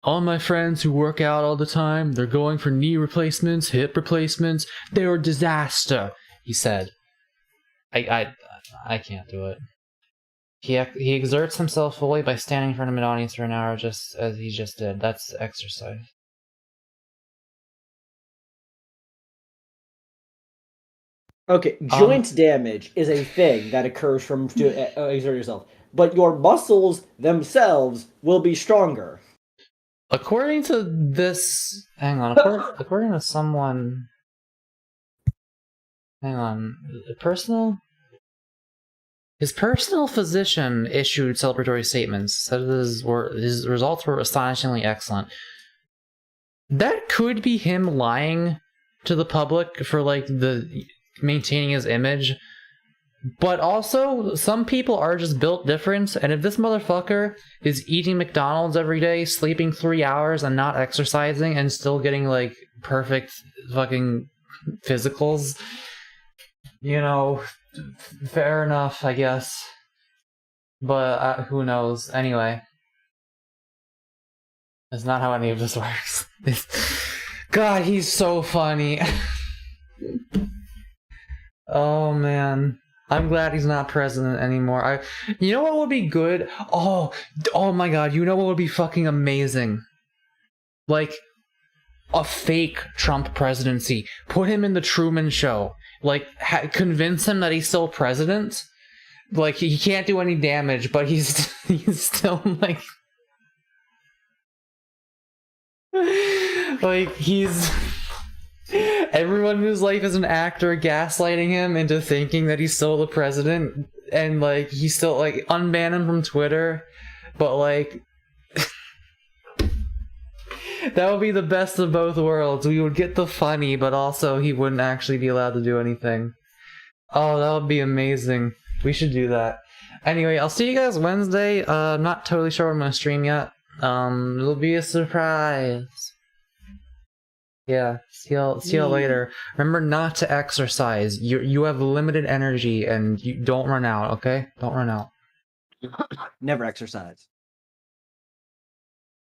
All my friends who work out all the time, they're going for knee replacements, hip replacements. They're a disaster, he said. I can't do it. He exerts himself fully by standing in front of an audience for an hour, just as he just did. That's exercise.
Okay, joint damage is a thing that occurs from exerting yourself, but your muscles themselves will be stronger.
According to this... Hang on. According to someone... Hang on. His personal physician issued celebratory statements, said his results were astonishingly excellent. That could be him lying to the public for, like, maintaining his image. But also, some people are just built different, and if this motherfucker is eating McDonald's every day, sleeping 3 hours, and not exercising, and still getting, like, perfect fucking physicals, you know, fair enough, I guess. But who knows? Anyway. That's not how any of this works. God, he's so funny. Oh, man. I'm glad he's not president anymore. You know what would be good? Oh my god, you know what would be fucking amazing? Like, a fake Trump presidency. Put him in the Truman Show. Like, convince him that he's still president. Like, he can't do any damage, but he's still, like... like, he's... Everyone in his life is an actor gaslighting him into thinking that he's still the president, and like he's still like unban him from Twitter, but like that would be the best of both worlds. We would get the funny, but also he wouldn't actually be allowed to do anything. Oh, that would be amazing. We should do that. Anyway, I'll see you guys Wednesday. I'm not totally sure when I'm gonna stream yet. It'll be a surprise. Yeah, see you later. Remember not to exercise. You have limited energy, and you don't run out, okay? Don't run out.
Never exercise.